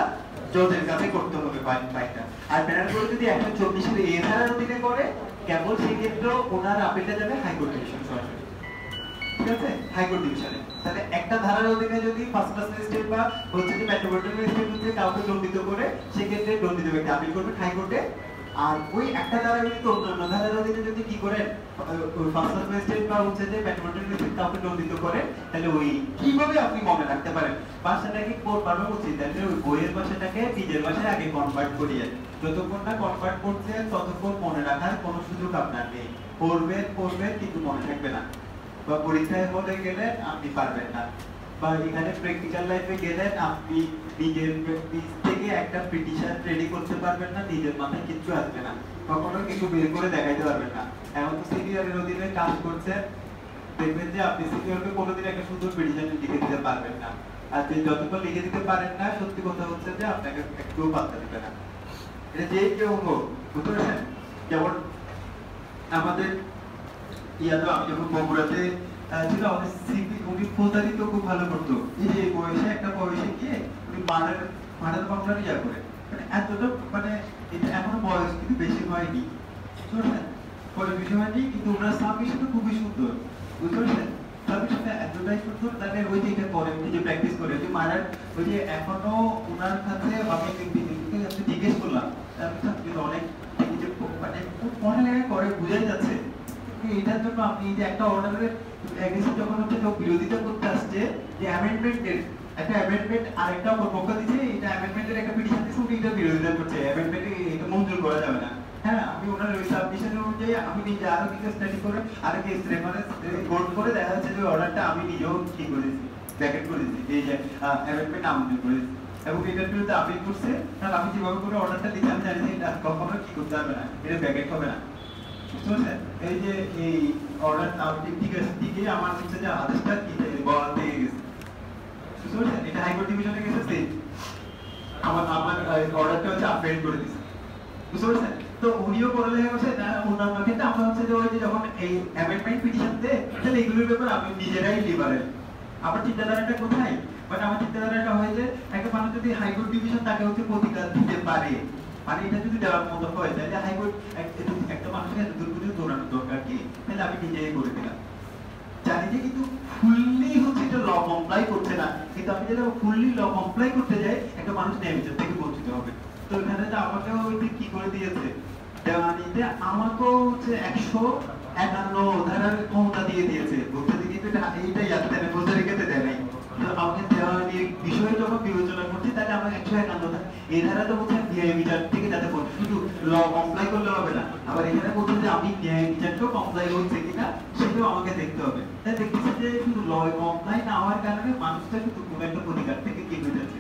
জজের কাছে করতে হবে ফাইলটা। আর পেনাল কোড যদি 124 এর এই ধারার অধীনে করে, কেবল সেই ক্ষেত্রে ওনার আপিলটা যাবে হাইকোর্ট ডিভিশন সরাসরি। ঠিক আছে? হাইকোর্ট ডিভিশনে। তাহলে একটা ধারার অধীনে যদি ফার্স্ট ক্লাস ম্যাজিস্ট্রেট বা হচ্ছে যে মেট্রোপলিটন ম্যাজিস্ট্রেট হচ্ছে কাউকে দণ্ডিত করে, সেই ক্ষেত্রে দণ্ডিত ব্যক্তি আপিল করবে হাইকোর্টে, আর ওই একটা ধারা যদি অন্যান্য ধারার অধীনে যদি কি করেন ওই ফাংশনাল ম্যাজিস্ট্রেট বা হচ্ছে যে মেট্রোপলিটন ম্যাজিস্ট্রেট কাউকে দণ্ডিত করে, তাহলে ওই কিভাবে আপনি মনে রাখতে পারেন ভাষাটাকে পড়ানো উচিত, তাহলে ওই বইয়ের ভাষাটাকে নিজের ভাষায় আগে কনভার্ট করিয়ে, যতক্ষণ না কনভার্ট করছে ততক্ষণ মনে রাখার কোনো সুযোগ আপনার নেই। পড়বেন কিন্তু মনে থাকবে না, বা পরীক্ষায় হলে গেলেন আপনি পারবেন না, বা এখানে প্র্যাকটিক্যাল লাইফে গেলেন আপনি নিজের নিজ থেকে একটা পিটিশন রেডি করতে পারবেন না, নিজের মাথায় কিচ্ছু আসবে না, কখনো কিছু বের করে দেখাইতে পারবেন না। এখন তো সিনিয়রের অধীনে কাজ করছেন, দেখবেন যে আপনি সিনিয়রকে কোনোদিন একটা সুন্দর পিটিশন লিখে দিতে পারবেন না, আর যে যতক্ষণ লিখে দিতে পারেন না সত্যি কথা হচ্ছে যে আপনাকে একটু পাত্তা দিবে না। এটা যে কেউ হোক, বুঝতে পারছেন? যেমন আমাদের ইয়াদও আমি যখন বগুড়াতে ছিল, আমাদের সিপি উনি ফৌজদারি তো খুব ভালো করতো, এই যে বয়সে একটা বয়সে গিয়ে উনি মার্ডার মামলার ইয়া করে, মানে এতটা মানে এটা এখনো বয়স কিন্তু বেশি হয়নি, বুঝতে পারছেন? বেশি হয়নি, কিন্তু ওনার সাবমিশন খুবই সুন্দর, বুঝতে পারছেন? সাবমিশনটা এতটাই সুন্দর, তাহলে ওই যে এটা করে উনি যে প্র্যাকটিস করে ওই যে মার্ডার, ওই যে এখনো ওনার কাছে আমি জিজ্ঞেস করলাম অনেক মানে পড়ালেখা করে বোঝাই যাচ্ছে এটার জন্য আপনি যে একটা অর্ডারের এগেইনস্ট যখন হচ্ছে কেউ বিরোধিতা করতে আসছে, যে অ্যামেন্ডমেন্টের একটা অ্যামেন্ডমেন্ট আরেকটা পক্ষ দিচ্ছে, এটা অ্যামেন্ডমেন্টের একটা পিটিশন দিচ্ছে, উনি এটা বিরোধিতা করছে, অ্যামেন্ডমেন্টে এটা মঞ্জুর করা যাবে না। হ্যাঁ, আমি ওনার ওই সাবমিশন অনুযায়ী আমি নিজে আরো কিছু স্টাডি করে আরো কেস রেফারেন্স কোট করে দেখা যাচ্ছে যে অর্ডারটা আমি নিজেও কি করেছি, ব্র্যাকেট করেছি, এই যে অ্যামেন্ডমেন্ট আমন্ত্রণ করেছি, এবং এটার বিরুদ্ধে আপিল করছে, কারণ আমি যেভাবে করে অর্ডারটা দিতে আমি জানি যে এটা কখনো কি করতে হবে না, এটা ব্র্যাকেট হবে না। এই যে এই অর্ডার আপনি ঠিক আছে, ঠিকই আমার হচ্ছে যে আদেশটা কি বলতে গেছে, বুঝতে পারছেন? এটা হাইকোর্ট ডিভিশনে গেছে, আমার অর্ডারটা হচ্ছে আপডেট করে দিয়েছে, বুঝতে পারছেন? তো উনিও পড়ালেখা করছে না, অন্যান্য ক্ষেত্রে আমরা হচ্ছে যে ওই যে যখন এই অ্যামেন্ডমেন্ট পিটিশন দেয়, তাহলে এগুলোর ব্যাপারে আমি নিজেরাই লিবারেল। আমার চিন্তাধারাটা কোথায়, মানে আমার চিন্তাধারাটা হয় যে একটা মানুষ যদি হাইকোর্ট ডিভিশন তাকে হচ্ছে প্রতিকার দিতে পারে, মানে এটা যদি দেওয়ার মতো হয়, তাহলে হাইকোর্ট একটা মানুষের এত দূর পর্যন্ত দৌড়ানোর দরকার কি, তাহলে আমি নিজেই করে দিলাম। জানি যে কিন্তু ফুললি হচ্ছে এটা ল কমপ্লাই করছে না, কিন্তু আমি যেটা ফুললি ল কমপ্লাই করতে যাই একটা মানুষ ন্যায় বিচার থেকে বঞ্চিত হবে। তো এখানে তো আমাকে কি করে দিয়েছে দেওয়ানিতে, আমাকেও হচ্ছে 151 ধারার ক্ষমতা দিয়ে দিয়েছে, বলতে কিন্তু এইটা ইয়াদ দেয় না, ফৌজদারি ক্ষেত্রে দেয় নাই। আমাকে দেওয়ানির বিষয়ে যখন বিবেচনা করছি, তাহলে আমার 151 এই ধারা তো বলছে ন্যায় বিচার থেকে যাতে শুধু ল কমপ্লাই করলে হবে না, আবার এখানে বলছে যে আমি ন্যায় বিচারটাও কমপ্লাই হচ্ছে কিনা সেটাও আমাকে দেখতে হবে। তাই দেখতেছি যে শুধু ল কমপ্লাই না হওয়ার কারণে মানুষটা কিন্তু কোনো একটা অধিকার থেকে কি হয়ে যাচ্ছে,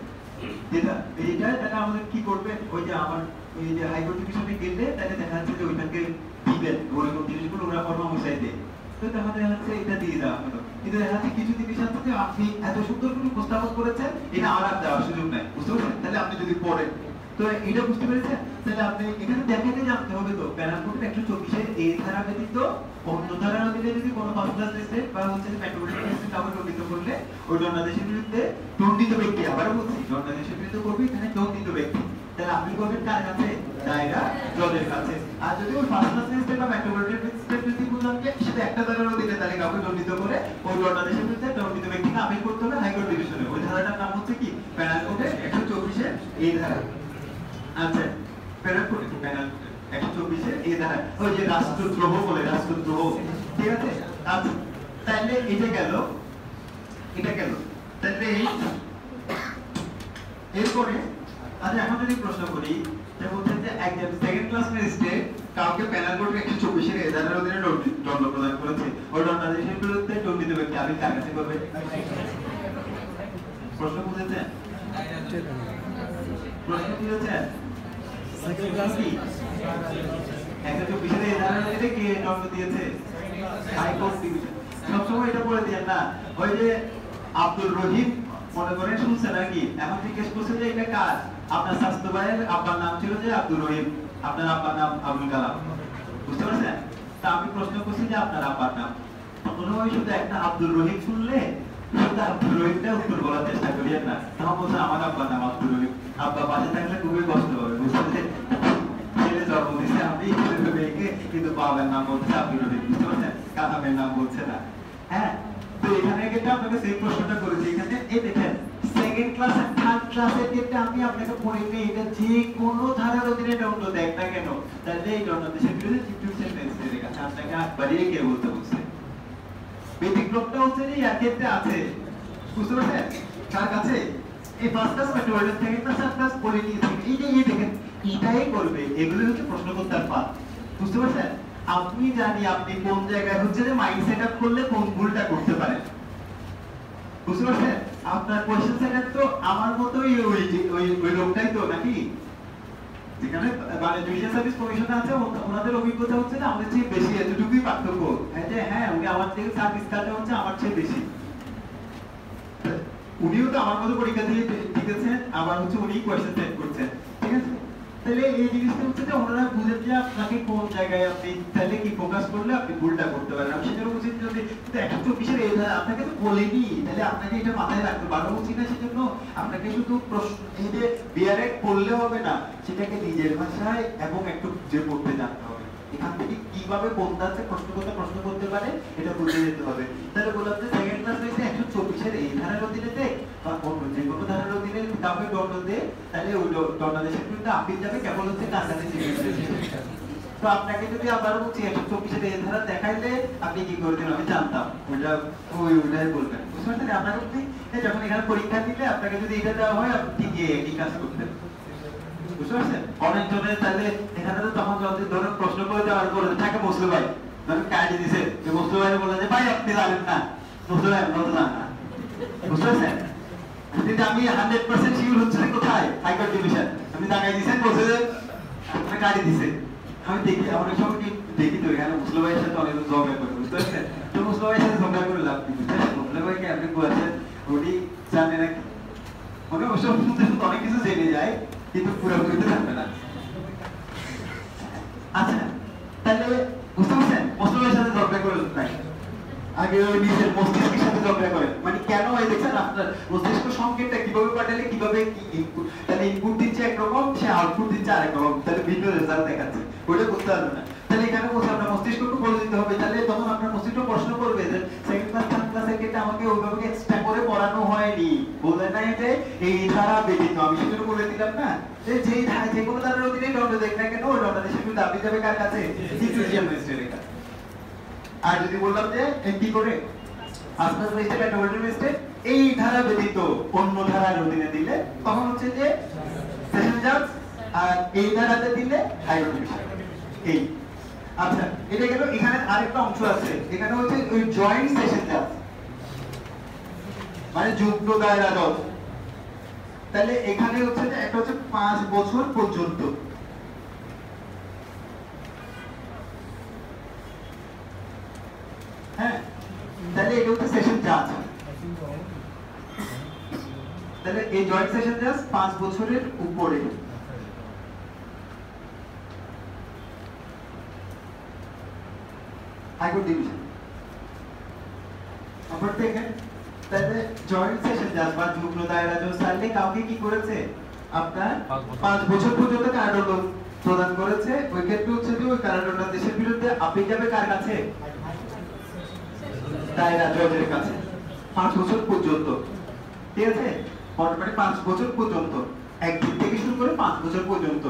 যেটা এইটা তাহলে আমাদের কি করবে, ওই যে আমার এই যে হাইকোর্ট ডিভিশনে গেলে তাহলে দেখা যাচ্ছে যে ওইটাকে দিবেন, ওরকম জিনিসগুলো ওরা কর্মমশাই দেয়, তো তাহলে দেখা যাচ্ছে এটা দিয়ে দেওয়া হলো। কিন্তু দেখা যাচ্ছে কিছু জিনিস আছে আপনি এত সুন্দর করে উপস্থাপন করেছেন, এটা আর দেওয়ার সুযোগ নাই, বুঝতে পারছেন? তাহলে আপনি যদি পড়েন তো এটা বুঝতে পেরেছেন, তাহলে আপনি এখানে দেখাতে জানতে হবে তো প্যানেল কোডের 124 এই ধারা ব্যতীত অন্য ধারার অধীনে যদি কোনো ফার্স্ট ক্লাস টেস্টে বা হচ্ছে যে মেট্রোপলিটন টেস্টে কাউকে দণ্ডিত করলে ওই দণ্ডাদেশের বিরুদ্ধে দণ্ডিত ব্যক্তি, আবারও বলছি দণ্ডাদেশের বিরুদ্ধে করবে, এখানে দণ্ডিত ব্যক্তি, তাহলে আপনি করবেন কার কাছে, দায়রা জজের কাছে। আর যদি ওই ফার্স্ট ক্লাস টেস্টে বা মেট্রোপলিটন টেস্টে যদি বুঝলাম যে সেটা একটা ধারার অধীনে, তাহলে কাউকে দণ্ডিত করে ওই দণ্ডাদেশের বিরুদ্ধে দণ্ডিত ব্যক্তিকে আপিল করতে হবে হাইকোর্ট ডিভিশনে। ওই ধারাটার নাম হচ্ছে কি, প্যানেল কোডের 124 এই ধারা। আচ্ছা, প্যানেল কোড 124 এই ধারা, ওই যে রাষ্ট্রদ্রোহ বলে, রাষ্ট্রদ্রোহ, ঠিক আছে? আচ্ছা, তাহলে এটা গেল, তাহলে এরপরে আচ্ছা এখন যদি প্রশ্ন করি যে বলছেন যে একজন সেকেন্ড ক্লাস ম্যাজিস্ট্রেট কাউকে প্যানেল কোড 124 এর ধারার অধীনে দণ্ড প্রদান করেছে, ওই দণ্ডাদেশের বিরুদ্ধে দণ্ডিত ব্যক্তি আপিল কার কাছে করবে? প্রশ্ন বুঝেছেন? প্রশ্ন কি হচ্ছে? সেকেন্ড ক্লাস কি 124 এর ধারার অধীনে কে দণ্ড দিয়েছে? High court division. সবসময় এটা বলে দেন না, ওই যে আব্দুল রহিম মনে করেন শুনছে নাকি, এখন জিজ্ঞেস করছে যে এটা কাজ, আপনার স্বাস্থ্য ভাইয়ের আব্বার নাম ছিল যে আব্দুল রহিম, আপনার আব্বার নাম আব্দুল কালাম, বুঝতে পারছেন? তা আমি প্রশ্ন করছি যে আপনার আব্বার নাম, কোনো শুধু একটা আব্দুল রহিম শুনলে শুধু আব্দুল রহিমটা উত্তর বলার চেষ্টা করিয়েন না, তখন বলছে আমার আব্বার নাম আব্দুল রহিম, আব্বা পাশে থাকলে খুবই কষ্ট হবে, বুঝতে পারছেন? ছেলে জন্ম দিচ্ছে আপনি মেয়েকে, কিন্তু বাবার নাম বলছে আব্দুল রহিম, বুঝতে পারছেন? কালামের নাম বলছে না। হ্যাঁ, তো এখানে কিন্তু আপনাকে সেই প্রশ্নটা করেছি, এখানে এই দেখেন সেকেন্ড ক্লাস আর থার্ড ক্লাসের ক্ষেত্রে আমি আপনাকে পড়ে দিই এটা যে কোনো ধারার অধীনে দণ্ড দেখ না কেন তাহলে এই দণ্ডাদেশের বিরুদ্ধে চিফ জুডিশিয়াল ম্যাজিস্ট্রেটের কাছে আপনাকে বাড়িয়ে কে বলতে বলছে। ব্যতিক্রমটা হচ্ছে যে এর ক্ষেত্রে আছে, বুঝতে পারছেন? কার কাছে? এই first class metropolitan second class third class পড়ে নিয়েছেন, এই যে এই দেখেন এটাই করবে, এগুলো হচ্ছে প্রশ্নকর্তার পাঠ, বুঝতে পারছেন? আপনি জানি আপনি কোন জায়গায় হচ্ছে যে মাইন্ড সেট আপ করলে কোন ভুলটা করতে পারেন, বুঝতে পারছেন? আপনার কোশ্চেন সেটার তো আমার মতোই ওই লোকটাই তো নাকি, যেখানে মানে জুডিশিয়াল সার্ভিস কমিশন আছে ওনাদের অভিজ্ঞতা হচ্ছে না আমাদের চেয়ে বেশি, এতটুকুই পার্থক্য, যে হ্যাঁ উনি আমার থেকে সার্ভিস কাটা হচ্ছে আমার চেয়ে বেশি, উনিও তো আমার মতো পরীক্ষা দিয়ে লিখেছেন, আবার হচ্ছে উনি কোশ্চেন সেট করছেন, ঠিক আছে? তাহলে এই জিনিসটা হচ্ছে যে ওনারা বুঝেন যে আপনাকে কোন জায়গায় আপনি তাহলে কি ফোকাস করলে আপনি ভুলটা করতে পারেন। আমি সেজন্য বলছি যদি 124 এর আপনাকে তো বলেনি, তাহলে আপনাকে এটা মাথায় রাখতে পারা উচিত না, সেজন্য আপনাকে শুধু প্রশ্ন এই যে বিআরএ পড়লে হবে না, সেটাকে নিজের ভাষায় এবং একটু বুঝে পড়তে জানতে হবে, এখান থেকে কিভাবে কোন ধাঁচে প্রশ্ন করতে পারে এটা বুঝে যেতে হবে। তাহলে বললাম যে সেকেন্ড ক্লাস হয়েছে 124 এর এই ধারার অধীনে দেখ বা অন্য যে কোনো ধারার অধীনে কাউকে দণ্ড দে, তাহলে ওই দণ্ডাদেশের বিরুদ্ধে আপিল যাবে কেবল হচ্ছে কার কাছে। তো আপনাকে যদি আবার বলছি 124 এর এই ধারা দেখাইলে আপনি কি করতেন আমি জানতাম, ওইটাই বলবেন, বুঝতে পারছেন? আপনাকে যদি যখন এখানে পরীক্ষা দিলে আপনাকে যদি এটা দেওয়া হয় আপনি ঠিকই একই কাজ করতেন, বুঝতে পারছেন? অনেকজনের তাহলে এখানে তো তখন যদি ধরুন প্রশ্ন করে দেওয়ার পরে থাকে মুসলিম ভাই ধরুন কার্ড দিছে, যে মুসলিম ভাই বলে যে ভাই আপনি জানেন না, মুসলিম ভাই আমরা তো জানেন না, বুঝতে পারছেন? কিন্তু আমি 100% শিওর হচ্ছে কোথায় হাইকোর্ট ডিভিশন, আপনি জায়গায় দিয়েছেন বলছে যে আপনি কার্ড দিছে, আমি দেখি অনেক সময় কি দেখি তো এখানে মুসলিম ভাইয়ের সাথে অনেক ঝগড়া করে, বুঝতে পারছেন? তো মুসলিম ভাইয়ের সাথে ঝগড়া করে লাভ কি, বুঝতে পারছেন? মুসলিম ভাইকে আপনি বলেছেন উনি জানে নাকি, উনি ওসব অনেক কিছু জেনে যায় কিন্তু পুরোপুরি জানবে না। আচ্ছা তাহলে বুঝতে পারছেন মুসলিমের সাথে ঝগড়া করে নাই, আগে ওই নিজের মস্তিষ্কের সাথে ঝগড়া করেন, মানে কেন হয় দেখছেন? আপনার মস্তিষ্ক সংকেতটা কিভাবে পাঠালে কিভাবে ইনপুট, তাহলে ইনপুট দিচ্ছে একরকম সে আউটপুট দিচ্ছে আরেক রকম, তাহলে ভিন্ন রেজাল্ট দেখাচ্ছে, ওইটা করতে পারবে না। তাহলে এখানে বলছে আপনার মস্তিষ্ককে বলে দিতে হবে, তাহলে তখন আপনার মস্তিষ্ক প্রশ্ন করবে যে সেকেন্ড ক্লাস থার্ড ক্লাসের ক্ষেত্রে আমাকে ওইভাবে এক্সট্রা করে পড়ানো হয়নি, বলে নাই যে এই ধারা ব্যতীত, আমি সেটা বলে দিলাম না যে যেই ধারা যে কোনো ধারার অধীনে দণ্ড দেখ না কেন ওই দণ্ডাদেশের বিরুদ্ধে আপনি যাবে কার কাছে? জুডিশিয়াল ম্যাজিস্ট্রেটের কাছে। আর যদি বললাম যে কি করে আসমাস ম্যাজিস্ট্রেট মেট্রোপলিটন ম্যাজিস্ট্রেট এই ধারা ব্যতীত অন্য ধারার অধীনে দিলে তখন হচ্ছে যে সেশন জাজ, আর এই ধারাতে দিলে হাইকোর্ট ডিভিশন। এই আচ্ছা এটা গেল, এখানে আরেকটা অংশ আছে, এখানে হচ্ছে ওই জয়েন্ট সেশন জাজ মানে যুগ্ম দায়রা জজ, তাহলে এখানে হচ্ছে যে একটা হচ্ছে 5 বছর পর্যন্ত, হ্যাঁ তাহলে এটা হচ্ছে সেশন জাজ, তাহলে এই জয়েন্ট সেশন জাজ 5 বছরের উপরে, হাইকোর্ট ডিভিশন। আবার দেখেন তাহলে জয়েন্ট সেশন জাজ বা যুগ্ম দায়রা জজ চাইলে কাউকে কি করেছে আপনার 5 বছর পর্যন্ত কারাদণ্ড প্রদান করেছে, ওই ক্ষেত্রে হচ্ছে যে ওই কারাদণ্ড দেশের বিরুদ্ধে আপিল যাবে কার কাছে? দায়রা জজের কাছে 5 বছর পর্যন্ত, ঠিক আছে? মানে 5 বছর পর্যন্ত, একদিন থেকে শুরু করে 5 বছর পর্যন্ত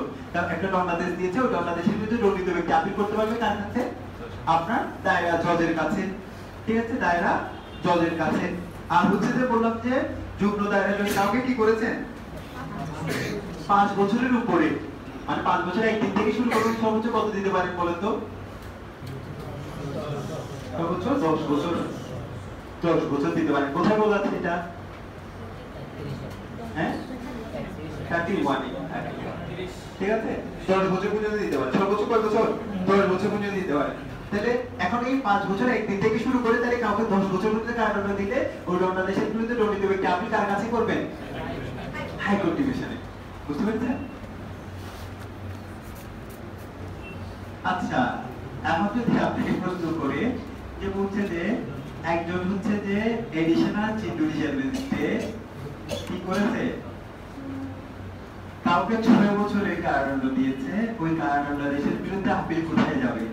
একটা দণ্ডাদেশ দিয়েছে, ওই দণ্ডাদেশের বিরুদ্ধে দণ্ডিত ব্যক্তি আপিল করতে পারবে কার কাছে? আপনার দায়রা জজের কাছে, ঠিক আছে? দায়রা জজের কাছে। আর হচ্ছে যে বললাম যে যুগ্ম দায়রা জজ কাউকে কি করেছেন 5 বছরের উপরে, মানে 5 বছর একদিন থেকে শুরু করে সর্বোচ্চ কত দিতে পারেন বলেন তো? সর্বোচ্চ 10 বছর, 10 বছর দিতে পারেন। কোথায় বলা আছে এটা? হ্যাঁ 31, ঠিক আছে? 10 বছর পর্যন্ত দিতে পারেন, সর্বোচ্চ কত বছর? 10 বছর পর্যন্ত দিতে পারেন। তাহলে এখন এই 5 বছর একদিন থেকে শুরু করে তাহলে কাউকে 10 বছর পর্যন্ত কারাদণ্ড দিলে ওই দণ্ডাদেশের বিরুদ্ধে দণ্ডিত ব্যক্তি আপনি কার কাছে করবেন? হাইকোর্ট ডিভিশনে, বুঝতে পেরেছেন? আচ্ছা এখন যদি আপনাকে প্রশ্ন করে যে বলছে যে একজন হচ্ছে যে এডিশনাল চিফ জুডিশিয়াল ম্যাজিস্ট্রেট কি করেছে কাউকে 6 বছরের কারাদণ্ড দিয়েছে, ওই কারাদণ্ডাদেশের বিরুদ্ধে আপিল কোথায় যাবে?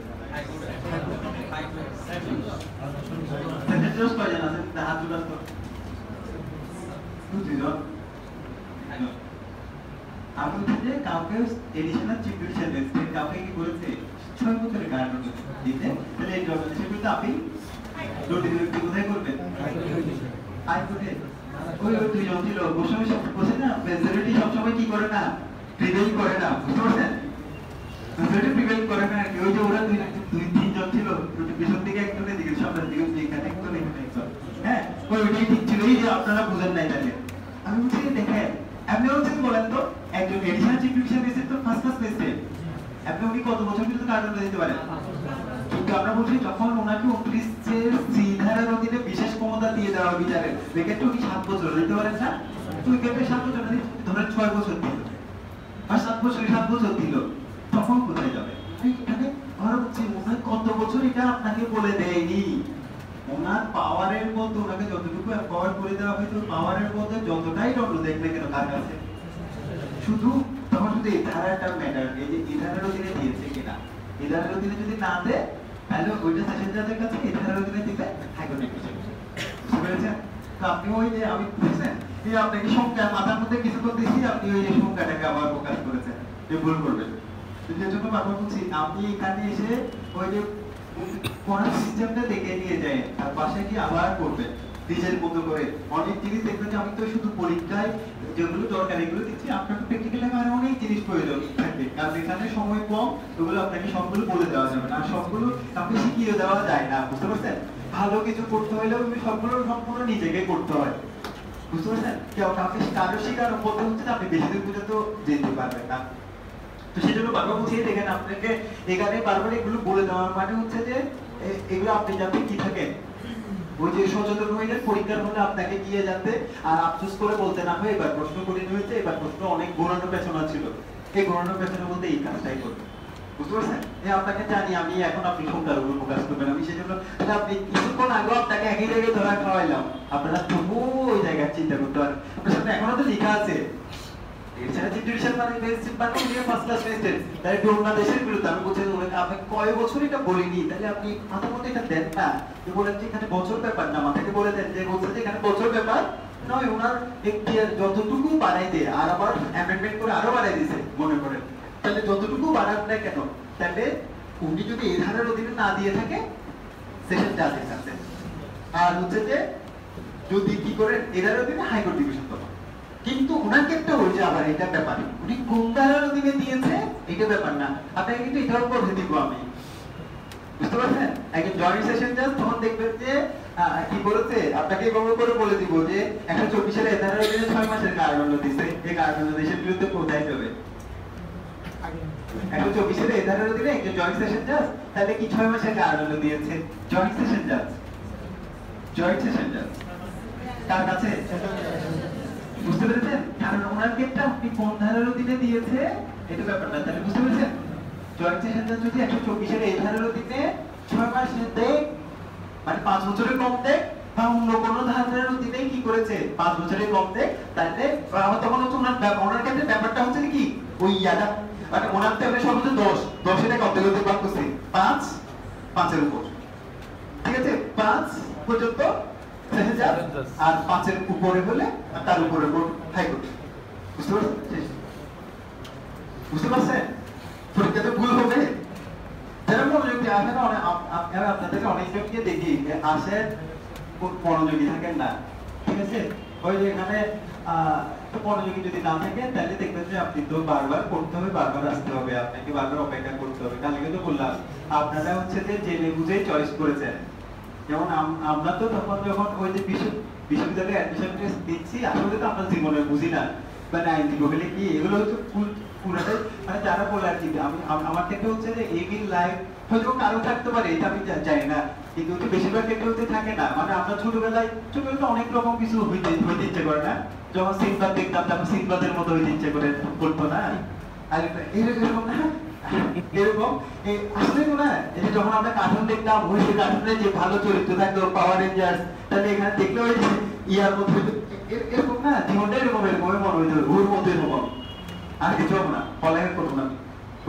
হাত আমি বলছি যে কাউকে এডিশনাল চিফ জুডিশিয়াল ম্যাজিস্ট্রেট কাউকে কি করেছে 6 বছরের কারাদণ্ড দিতে, তাহলে এই জবাবদিহির বিরুদ্ধে আপিল নোটিশ ব্যক্তি কোথায় করবেন? হাইকোর্টে। ওই দুইজন ছিল বসে বসে না, মেজরিটি সবসময় কি করে না, প্রিভেইল করে না, বুঝতে পারছেন? মেজরিটি প্রিভেইল করে না, ওই যে ওরা দুই তিনজন ছিল, পিছন দিকে একজন, এদিকে সামনের দিকে এখানে একজন, এখানে একজন, হ্যাঁ ওইটাই ঠিক ছিল। এই যে আপনারা বুঝেন নাই তাহলে আমি বলছি দেখেন, আপনি হচ্ছে বলেন তো একজন এডিশনাল চিফ জুডিশিয়াল ম্যাজিস্ট্রেট তো ফার্স্ট ক্লাস ম্যাজিস্ট্রেট, আপনি উনি কত বছর পর্যন্ত কারাদণ্ড দিতে পারেন? কিন্তু আমরা বলছি যখন ওনাকে 29 ধারার অধীনে বিশেষ ক্ষমতা দিয়ে দেওয়া বিচারে সেক্ষেত্রে উনি 7 বছর দিতে পারেন না, তুই কেটে 7 বছর ধরেন 6 বছর দিল আর 7 বছর দিল, তখন কোথায় যাবে? এখানে আমরা বলছি ওনার কত বছর এটা আপনাকে বলে দেয়নি, ওনার পাওয়ারের মধ্যে ওনাকে যতটুকু পাওয়ার করে দেওয়া হয়তো পাওয়ারের মধ্যে যতটাই দণ্ড দেখবে কেন কার কাছে, শুধু তখন শুধু এই ধারাটা ম্যাটার, এই যে এই ধারার অধীনে দিয়েছে কিনা, এই ধারার অধীনে যদি না দেয় তাহলে ওইটা সেশন জাজের কাছে, এই ধারার অধীনে দিলে হাইকোর্টে বুঝতে পেরেছেন? তো আপনি ওই যে আমি বুঝছেন এই আপনাকে সংখ্যা মাথার মধ্যে কিছুক্ষণ দিচ্ছি, আপনি ওই যে সংখ্যাটাকে আবার প্রকাশ করেছেন যে ভুল করবেন। যে জন্য বারবার বলছি আপনি এখানে এসে ওই যে পড়ার সিস্টেমটা দেখে নিয়ে যায় আর বাসায় গিয়ে আবার করবেন নিজের মতো করে। অনেক জিনিস দেখবেন যে আমি তো শুধু পরীক্ষায় যেগুলো দরকার এগুলো দিচ্ছি, আপনার প্র্যাকটিক্যালি আমার অনেক জিনিস প্রয়োজন থাকবে, কারণ এখানে সময় কম, ওগুলো আপনাকে সবগুলো বলে দেওয়া যাবে না, সবগুলো আপনি শিখিয়ে দেওয়া যায় না, বুঝতে পারছেন? ভালো কিছু করতে হলে সবগুলো সম্পূর্ণ নিজেকে করতে হয়, বুঝতে পারছেন? কেউ আপনি কারো শিকার বলতে হচ্ছে না, আপনি বেশি দিন পর্যন্ত যেতে পারবেন না। তো সেই জন্য বারবার বলছি দেখেন আপনাকে এখানে বারবার এগুলো বলে দেওয়ার মানে হচ্ছে যে এগুলো আপনি যাতে কি থাকেন, ওই যে সচেতন হইলে পরীক্ষার হলে আপনাকে গিয়ে যাতে আর আফসোস করে বলতে না হয় এবার প্রশ্ন কঠিন হয়েছে, এবার প্রশ্ন অনেক ঘোরানো পেছনা ছিল, এই ঘোরানো পেছনে বলতে এই কাজটাই করবে, বুঝতে পারছেন? আপনাকে জানি আমি এখন আপনি সংখ্যার উপর ফোকাস করবেন, আমি সেই জন্য আপনি কিছুক্ষণ আগে আপনাকে একই জায়গায় ধরা খাওয়াইলাম, আপনারা তবু ওই জায়গায় চিন্তা করতে পারেন। আপনার সামনে এখনো তো লেখা আছে আপনি কয় বছর এটা বলিনি, তাহলে আপনি মাথার মধ্যে এটা দেন না, বলেন যে এখানে বছর ব্যাপার না, মাথাকে বলে দেন যে বলছে যে এখানে বছর ব্যাপার নয়, ওনার যতটুকু বাড়াই দেয় আর আবার অ্যামেন্ডমেন্ট করে আরো বাড়াই দিয়েছে মনে করেন, তাহলে যতটুকু বাড়ান না কেন, তাহলে উনি যদি এই ধারার অধীনে না দিয়ে থাকে সেশন জাজের কাছে, আর হচ্ছে যে যদি কি করেন এই ধারার অধীনে হাইকোর্ট ডিভিশন পাবেন, কিন্তু ওনাকে একটা ওই যে আবার এটা ব্যাপার উনি কোন ধারার অধীনে দিয়েছে এটা ব্যাপার না, আপনাকে কিন্তু এটাও করে দিব আমি, বুঝতে পারছেন? একজন জয়েন্ট সেশন জাজ তখন দেখবেন যে কি করেছে আপনাকে এভাবে করে বলে দিব যে 124 এর ধারার অধীনে 6 মাসের কারাদণ্ড দিয়েছে, এই কারাদণ্ড দেশের বিরুদ্ধে কোথায় যাবে? 124 এর ধারার অধীনে একজন জয়েন্ট সেশন জাজ তাহলে কি 6 মাসের কারাদণ্ড দিয়েছে? জয়েন্ট সেশন জাজ তার কাছে, বুঝতে পেরেছেন? কারণ ওনার ক্ষেত্রে আপনি কোন ধারার অধীনে দিয়েছে এটা ব্যাপার না, তাহলে বুঝতে পেরেছেন? জয়েন্ট সেশন জাজ যদি 124 এর এই ধারার অধীনে 6 মাস দেয় মানে 5 বছরের কম দেয় বা অন্য কোনো ধারার অধীনে কি করেছে 5 বছরের কম দেয়, তাহলে তখন হচ্ছে ওনার ক্ষেত্রে ব্যাপারটা হচ্ছে কি ওই ইয়াটা মানে ওনার তো সর্বোচ্চ 10 এটা কত হতে পারতেছে 5 এর উপর, ঠিক আছে? 5 পর্যন্ত আর 5 এর উপরে হলে তার উপরে হাইকোর্ট, বুঝতে পারছেন? বুঝতে পারছেন? পরীক্ষাতে ভুল হবে, যারা মনোযোগী আসেন আপনাদেরকে অনেকজনকে দেখি আসে মনোযোগী থাকেন না, ঠিক আছে? ওই যে এখানে মনোযোগী যদি না থাকেন তাহলে দেখবেন যে আপনি তো বারবার করতে হবে, বারবার আসতে হবে, আপনাকে বারবার অপেক্ষা করতে হবে। কালকে তো বললাম আপনারা হচ্ছে যে জেনে বুঝে চয়েস করেছেন, যেমন আমরা তো তখন যখন ওই যে বিশ্ববিদ্যালয়ে অ্যাডমিশন টেস্ট দিচ্ছি আসলে তো আমরা জীবনে বুঝি না মানে আইন দিব বলে কি এগুলো হচ্ছে পুরোটাই মানে যারা বলে আর কি আমার ক্ষেত্রে হচ্ছে যে এম ইন লাইফ হয়তো কারো থাকতে পারে এটা আমি জানি না, কিন্তু বেশিরভাগ ক্ষেত্রে হচ্ছে থাকে না, মানে আমরা ছোটবেলায় অনেক রকম কিছু হইতে ইচ্ছে করে না, যখন সিনবাদ দেখতাম তখন সিনবাদের মতো হইতে ইচ্ছে করে করতো না, আর এরকম না এরকম আসলে না এই যে যখন আমরা কার্টুন দেখতাম ওই যে কার্টুনে যে ভালো চরিত্র থাকতো পাওয়ার রেঞ্জার্স, তাহলে এখানে দেখলে ওই যে ইয়ার মধ্যে এরকম না জীবনটা এরকম মনে হইতো ওর মতো এরকম আর কিছু হবে না, পড়ালেখা করবো না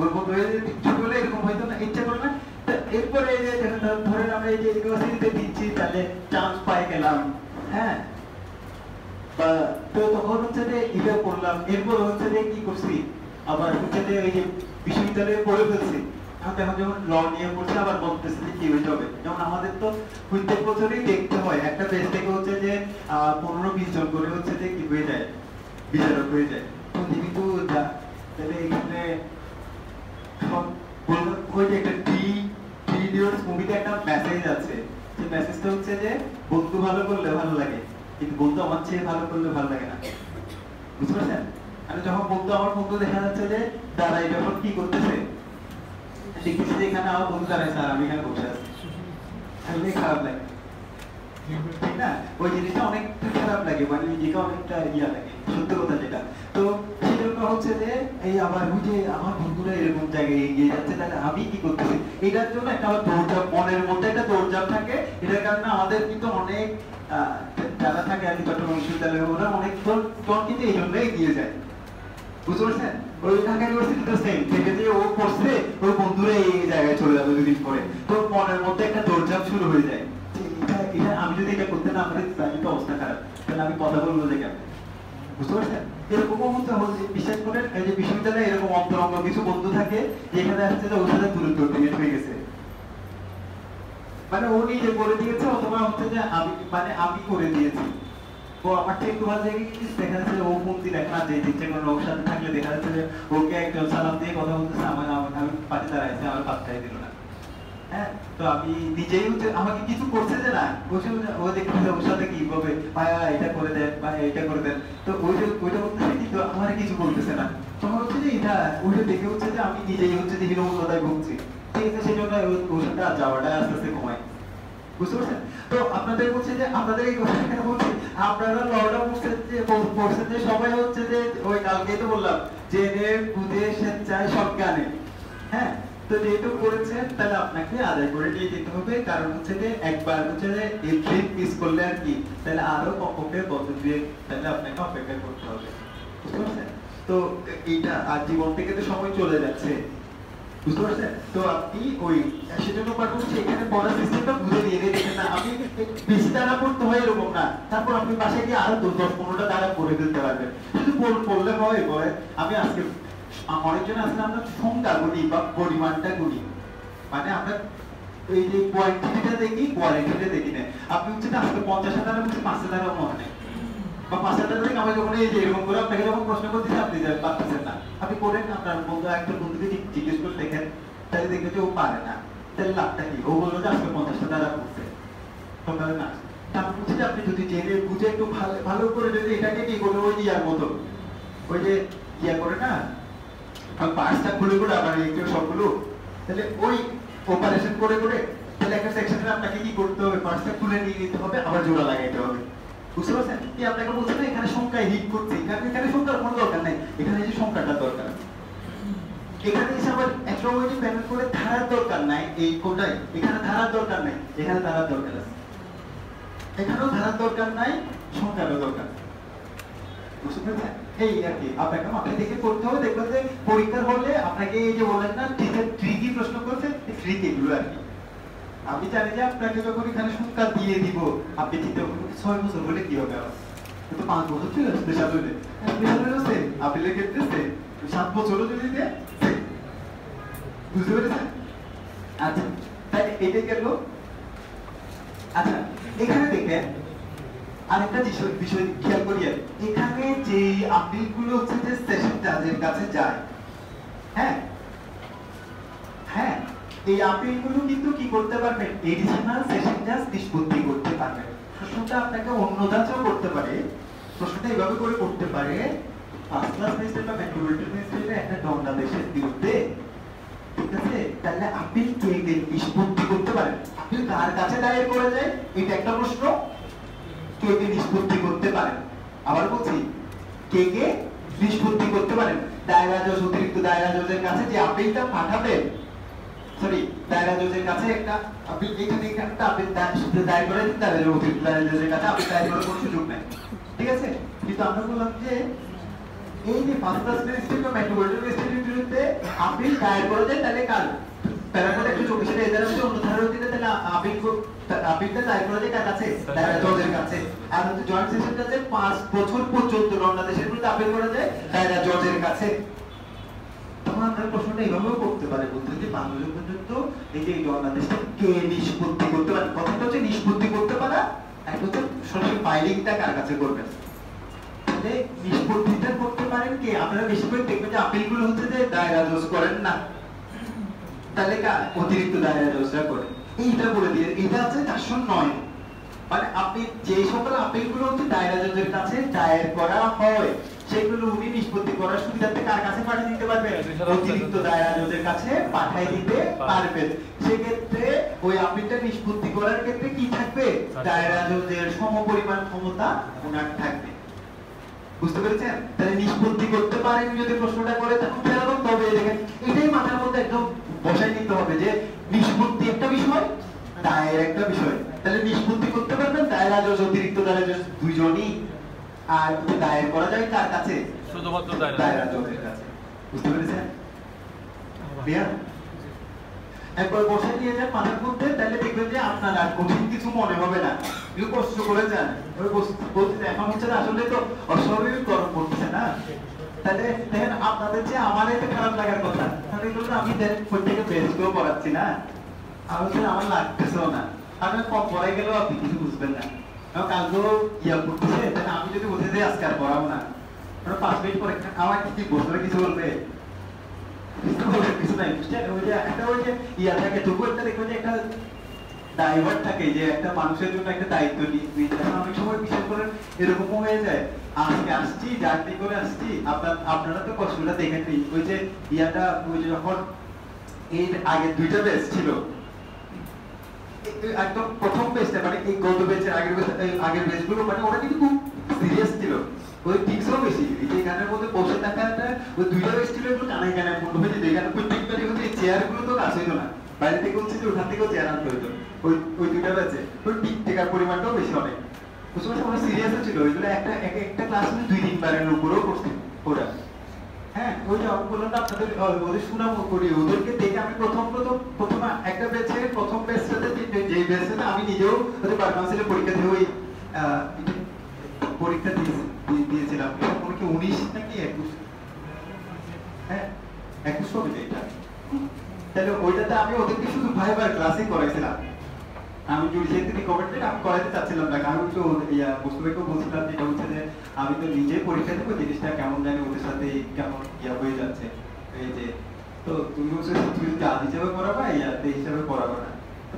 ওর মতো ছোটবেলায় এরকম হইতো না, ইচ্ছা করে না। এরপরে এই যে ধরেন আমরা এই যে ইউনিভার্সিটিতে দিচ্ছি তাহলে চান্স পাই গেলাম, হ্যাঁ বা তো তখন হচ্ছে যে এটা করলাম, এরপর হচ্ছে যে কি করছি, আবার হচ্ছে যে এই যে বিশ্ববিদ্যালয়ে পড়ে ফেলছি, এখন যখন ল নিয়ে পড়ছি আবার বলতেছি যে কি হইতে হবে। যেমন আমাদের তো প্রত্যেক বছরই দেখতে হয় একটা পেজ থেকে হচ্ছে যে 15-20 জন করে হচ্ছে যে কি হয়ে যায়, বিচারক হয়ে যায়। তো কিন্তু তাহলে এখানে ওই যে একটা থ্রি ইডিয়টস মুভিতে একটা মেসেজ আছে, সেই মেসেজটা হচ্ছে যে বন্ধু ভালো করলে ভালো লাগে, কিন্তু বন্ধু আমার চেয়ে ভালো করলে ভালো লাগে না। বুঝতে পারছেন? আমি যখন বন্ধু আমার বন্ধু দেখা যাচ্ছে যে দাঁড়াই, যখন কি করতেছে দেখতেছি যে এখানে আমার বন্ধু দাঁড়াইছে আর আমি এখানে বসে আছি, তাহলে খারাপ লাগে, ঠিক না? ওই জিনিসটা অনেক খারাপ লাগে, মানে নিজেকে অনেকটা ইয়া লাগে, সত্য কথা যেটা। তো সেজন্য হচ্ছে যে এই আবার ওই যে আমার বন্ধুরা এরকম জায়গায় এগিয়ে যাচ্ছে, তাহলে আমি কি করতেছি, এটার জন্য একটা আমার দৌড়ঝাঁপ, মনের মধ্যে একটা দৌড়ঝাঁপ থাকে। এটার কারণে আমাদের কিন্তু অনেক যারা থাকে আর কি চট্টগ্রাম বিশ্ববিদ্যালয়ে, ওরা অনেকজন কিন্তু এই জন্য এগিয়ে যায়। বুঝতে পারছেন? ওই ঢাকা ইউনিভার্সিটিতে সেম, থেকে যে ও পড়ছে ওর বন্ধুরা এই জায়গায় চলে যাবে দুদিন পরে, তো মনের মধ্যে একটা দৌড়ঝাঁপ শুরু হয়ে যায়। এটা আমি যদি এটা করতে না পারি তাহলে তো অবস্থা খারাপ, তাহলে আমি কথা বলবো যে কেন? বুঝতে পারছেন? এরকমও হতে হচ্ছে, বিশ্বাস করেন এই যে বিশ্ববিদ্যালয়ে এরকম অন্তরঙ্গ কিছু বন্ধু থাকে যেখানে আসছে যে ওর সাথে দূরত্ব ক্রিয়েট হয়ে গেছে, মানে ও নিজে করে দিয়েছে অথবা হচ্ছে যে আমি করে দিয়েছি। তো আমার ঠিক তোমার জায়গায় দেখা যাচ্ছে ও ফোন দিলে এখন আর যেতে ইচ্ছে করে, ওর সাথে থাকলে দেখা যাচ্ছে যে ওকে একজন সালাম দিয়ে কথা বলতেছে, আমি পাশে দাঁড়াইছে, আমার পাত্তাই দিল না। হ্যাঁ, তো আমি নিজেই হচ্ছে আমাকে কিছু করছে যে না, ও দেখতেছে ওর সাথে কি হবে, ভাইয়া এটা করে দেন, ভাইয়া এটা করে দেন, তো ওইটা বলতেছে কিন্তু আমার কিছু বলতেছে না। তখন হচ্ছে যে এটা ওইটা দেখে হচ্ছে যে আমি নিজেই হচ্ছে যে হীনমন্যতায় ভুগছি, ঠিক আছে? সেই জন্য ওর সাথে আর যাওয়াটা আস্তে আস্তে কমায়। বুঝতে পারছেন? তো আপনাদের বলছে যে আপনাদের এই কথাটা বলছি, আপনারা লটা পড়ছেন যে সবাই হচ্ছে যে ওই কালকেই তো বললাম যে বুঝে স্বেচ্ছায় সব জ্ঞানে। হ্যাঁ, তো যেহেতু করেছেন তাহলে আপনাকে আদায় করে নিয়ে যেতে হবে, কারণ হচ্ছে যে একবার হচ্ছে যে এই ট্রিপ মিস করলে আর কি, তাহলে আরো কমপক্ষে বছর দিয়ে তাহলে আপনাকে অপেক্ষা করতে হবে। বুঝতে পারছেন? তো এইটা আর জীবন থেকে তো সময় চলে যাচ্ছে, বুঝতে পারছেন? তো আপনি ওই সেজন্য পারবো এখানে পড়ার সিস্টেমটা বুঝে দিয়ে দেখেন না, আপনি বেশি দ্বারা পড়তে হয় এরকম না, তারপর আপনি বাসায় গিয়ে আরো 10-15টা দ্বারা পড়ে ফেলতে পারবেন, শুধু পড়লে হয় বলে। আমি আজকে অনেকজন আসলে আমরা সংখ্যা গুণি বা পরিমাণটা গুণি, মানে আমরা এই যে কোয়ান্টিটিটা দেখি, কোয়ালিটিটা দেখি না। আপনি হচ্ছে আজকে 50 দ্বারা বলছি 5 দ্বারা মনে নেই, বা 5 দ্বারা দেখে আমরা যখন এই যে এরকম করে আপনাকে যখন প্রশ্ন করতেছি আপনি পারতেছেন না, আপনি করেন আপনার বন্ধু একটা বন্ধুকে জিজ্ঞেস করে দেখেন, তাহলে দেখবেন যে ও পারে না, তাহলে লাভটা কি? ও বললো যে আজকে 50 দ্বারা করছে, তোমরা না। তারপর হচ্ছে যে আপনি যদি জেনে বুঝে একটু ভালো করে যদি এটাকে কি করে ওই ইয়ার মতো, ওই যে ইয়া করে না পার্সটা খুলে করে আবার একটু সবগুলো, তাহলে ওই অপারেশন করে করে তাহলে একটা সেকশনে আপনাকে কি করতে হবে, পার্সটা খুলে নিয়ে নিতে হবে, আবার জোড়া লাগাইতে হবে। বুঝতে পারছেন? কি আপনাকে বলছে না এখানে সংখ্যায় হিট করছে, এখানে সংখ্যার কোনো দরকার নাই, এখানে যে সংখ্যাটা দরকার। এখানে এসে আবার একটা ওই যে প্যানেল করে ধারার দরকার নাই, এই কোটায় এখানে ধারার দরকার নাই, এখানে ধারার দরকার আছে, এখানেও ধারার দরকার নাই, সংখ্যারও দরকার। বুঝতে পেরেছেন? এই আর কি আপনাকে মাথায় দেখে করতে হবে। দেখবেন যে পরীক্ষার হলে আপনাকে এই যে বলেন না টিচার ট্রিকি প্রশ্ন করছে, ট্রিক এগুলো আর কি। আমি জানি যে আপনাকে যখন এখানে সংখ্যা দিয়ে দিব আপনি চিন্তা করবেন 6 বছর হলে কি হবে, আবার তো 5 বছর চলে আসবে সামনে, আপেলের ক্ষেত্রে 7 বছরও যদি দেয়। বুঝতে পেরেছেন? আচ্ছা, তাই এটাই গেল। আচ্ছা, এখানে দেখবেন আরেকটা বিষয় খেয়াল করি, এখানে যে আপিলগুলো হচ্ছে যে সেশন জাজের কাছে যায়, হ্যাঁ হ্যাঁ, এই আপিলগুলো কিন্তু কি করতে পারবেন, এডিশনাল সেশন জাজ নিষ্পত্তি করতে পারবেন। প্রশ্নটা আপনাকে অন্য ধাঁচেও করতে পারে, প্রশ্নটা এভাবে করে করতে পারে, ফার্স্ট ক্লাস ম্যাজিস্ট্রেট বা মেট্রোপলিটন ম্যাজিস্ট্রেটের একটা দণ্ডাদেশের বিরুদ্ধে, ঠিক আছে, তাহলে আপিল কে নিষ্পত্তি করতে পারেন, আপিল কার কাছে দায়ের করা যায় এটা একটা প্রশ্ন, কে কে নিষ্পত্তি করতে পারেন। আবার বলছি, কে কে নিষ্পত্তি করতে পারেন। দায়রা জজ, অতিরিক্ত দায়রা জজের কাছে যে আপিলটা পাঠাবেন, সরি দায়রা জজের কাছে একটা আপিল, এখানে একটা আপিল দায়ের করে দিন, দায়রা জজ অতিরিক্ত দায়রা জজের কাছে আপিল দায়ের করার কোনো সুযোগ নাই, ঠিক আছে? কিন্তু আমরা বললাম যে এই যে ফার্স্ট ক্লাস ম্যাজিস্ট্রেট বা মেট্রোপলিটন ম্যাজিস্ট্রেটের বিরুদ্ধে আপিল দায়ের করা যায়, তাহলে কার প্যারাগ্রাফ 124 এর এদের মধ্যে অন্য ধারার দিতে তাহলে আপিলটা দায়ের করা যায় কার কাছে? দায়রা জজের কাছে। আর হচ্ছে জয়েন্ট সেশনটা যে 5 বছর পর্যন্ত রমনাদেশের বিরুদ্ধে আপিল করা যায় দায়রা জজের কাছে। তখন আপনার প্রশ্নটা এইভাবেও করতে পারে, বলতে যে 5 বছর পর্যন্ত এই যে রমনাদেশটা কে নিষ্পত্তি করতে পারে, কথাটা হচ্ছে নিষ্পত্তি করতে পারা, একটা হচ্ছে সরাসরি ফাইলিংটা কার কাছে করবেন। তাহলে নিষ্পত্তিটা করতে পারেন কে? আপনারা বেশি করে দেখবেন যে আপিলগুলো হচ্ছে যে দায়রা জজ করেন না, তাহলে অতিরিক্ত দায়রা জজরা করে। এইটা বলে দিয়ে এটা আছে 409, মানে আপনি যে সকল আপিলগুলো হচ্ছে দায়রা জজের কাছে দায়ের করা হয় সেগুলো উনি নিষ্পত্তি করার সুবিধার্থে কার কাছে পাঠিয়ে দিতে পারবেন? অতিরিক্ত দায়রা জজের কাছে পাঠিয়ে দিতে পারবেন। সেক্ষেত্রে ওই আপিলটা নিষ্পত্তি করার ক্ষেত্রে কি থাকবে? দায়রা জজের সমপরিমাণ ক্ষমতা ওনার থাকবে। বুঝতে পেরেছেন? তাহলে নিষ্পত্তি করতে পারেন যদি প্রশ্নটা করে তখন এরকম, তবে দেখেন এটাই মাথার মধ্যে একদম বসাই নিতে হবে যে নিষ্পত্তি একটা বিষয়, দায়ের একটা বিষয়। তাহলে নিষ্পত্তি করতে পারবেন দায়রা জজ, অতিরিক্ত দায়রা জজ দুইজনই। আর দায়ের করা যায় কার কাছে? শুধুমাত্র দায়রা জজের কাছে। বুঝতে পেরেছেন? ক্লিয়ার? একবার বসাই দিয়ে যান মাথার মধ্যে, তাহলে দেখবেন যে আপনার আর কঠিন কিছু মনে হবে না। একটু কষ্ট করে যান। ওই বলতে এখন হচ্ছে না, আসলে তো অস্বাভাবিক গরম পড়তেছে না, তাহলে দেখেন আপনাদের যে আমার এতে খারাপ লাগার কথা, তাহলে এগুলো আমি প্রত্যেকে বেশ করে পড়াচ্ছি না, আর হচ্ছে আমার লাগতেছেও না। আমি কম পড়াই গেলেও আপনি কিছু বুঝবেন না। কালকেও ইয়া পড়তেছে, তাহলে আমি যদি বলতে যাই আজকে আর পড়াবো না, 5 মিনিট পরে আমার কি বসবে কিছু বলবে? কিছু নাই, বুঝছেন? ওই যে একটা ওই যে ইয়া থাকে, তবু একটা দেখবেন যে একটা ড্রাইভার থাকে যে একটা মানুষের জন্য একটা দায়িত্ব নিয়ে অনেক সময় বিশেষ করে এরকম হয়ে যায়, আজকে আসছি জার্নি করে আসছি, আপনারা তো কষ্টটা দেখেন নি। ওই যে ইয়াটা ওই যে যখন এর আগে 2টা ব্যাচ ছিল, একদম প্রথম ব্যাচটা মানে এই গত ব্যাচের আগের ব্যাচগুলো মানে ওরা কিন্তু খুব সিরিয়াস ছিল, ওই টিক্সও বেশি। এই যে গানের মধ্যে বসে থাকাটা ওই 2টা ব্যাচ ছিল একটু কানায় কানায় পূর্ণ হয়ে যেত। এখানে প্রত্যেকবারই হচ্ছে এই চেয়ারগুলো তো কাজ হইতো না, বাইরে থেকে হচ্ছে যে ওখান থেকেও চেয়ার আনতে হইতো। ওই 2টা ব্যাচে ওই টিক টেকার পরিমাণটাও বেশি অনেক। বুঝতে পারছি ওরা সিরিয়াসও ছিল, ওইগুলো একটা ক্লাস 2-3 বারের উপরেও করছে ওরা। হ্যাঁ, ওই যে আমি বললাম না আপনাদের ওদের সুনাম করি, ওদেরকে দেখে আমি প্রথম একটা ব্যাচে প্রথম ব্যাচটাতে যে ব্যাচটাতে আমি নিজেও ওদের বার কাউন্সিলে পরীক্ষা দিয়ে ওই পরীক্ষা দিয়েছিলাম। মনে কি 19 নাকি 21? হ্যাঁ 21 হবে এটা। তাহলে ওইটাতে আমি ওদেরকে শুধু ভাইবার ক্লাসই করাইছিলাম। আমি জুডিশিয়ারি রিকমেন্ডেড আমি করাইতে চাচ্ছিলাম না, কারণ হচ্ছে মুস্তফাকেও বলছিলাম যেটা হচ্ছে যে আমি তো নিজে পরীক্ষা দেবো, জিনিসটা কেমন জানি ওদের সাথে কেমন হয়ে যাচ্ছে। এই যে তো তুমি হচ্ছে তুমি কাজ হিসেবে পড়াবা, ইয়াতে হিসেবে পড়াবা না।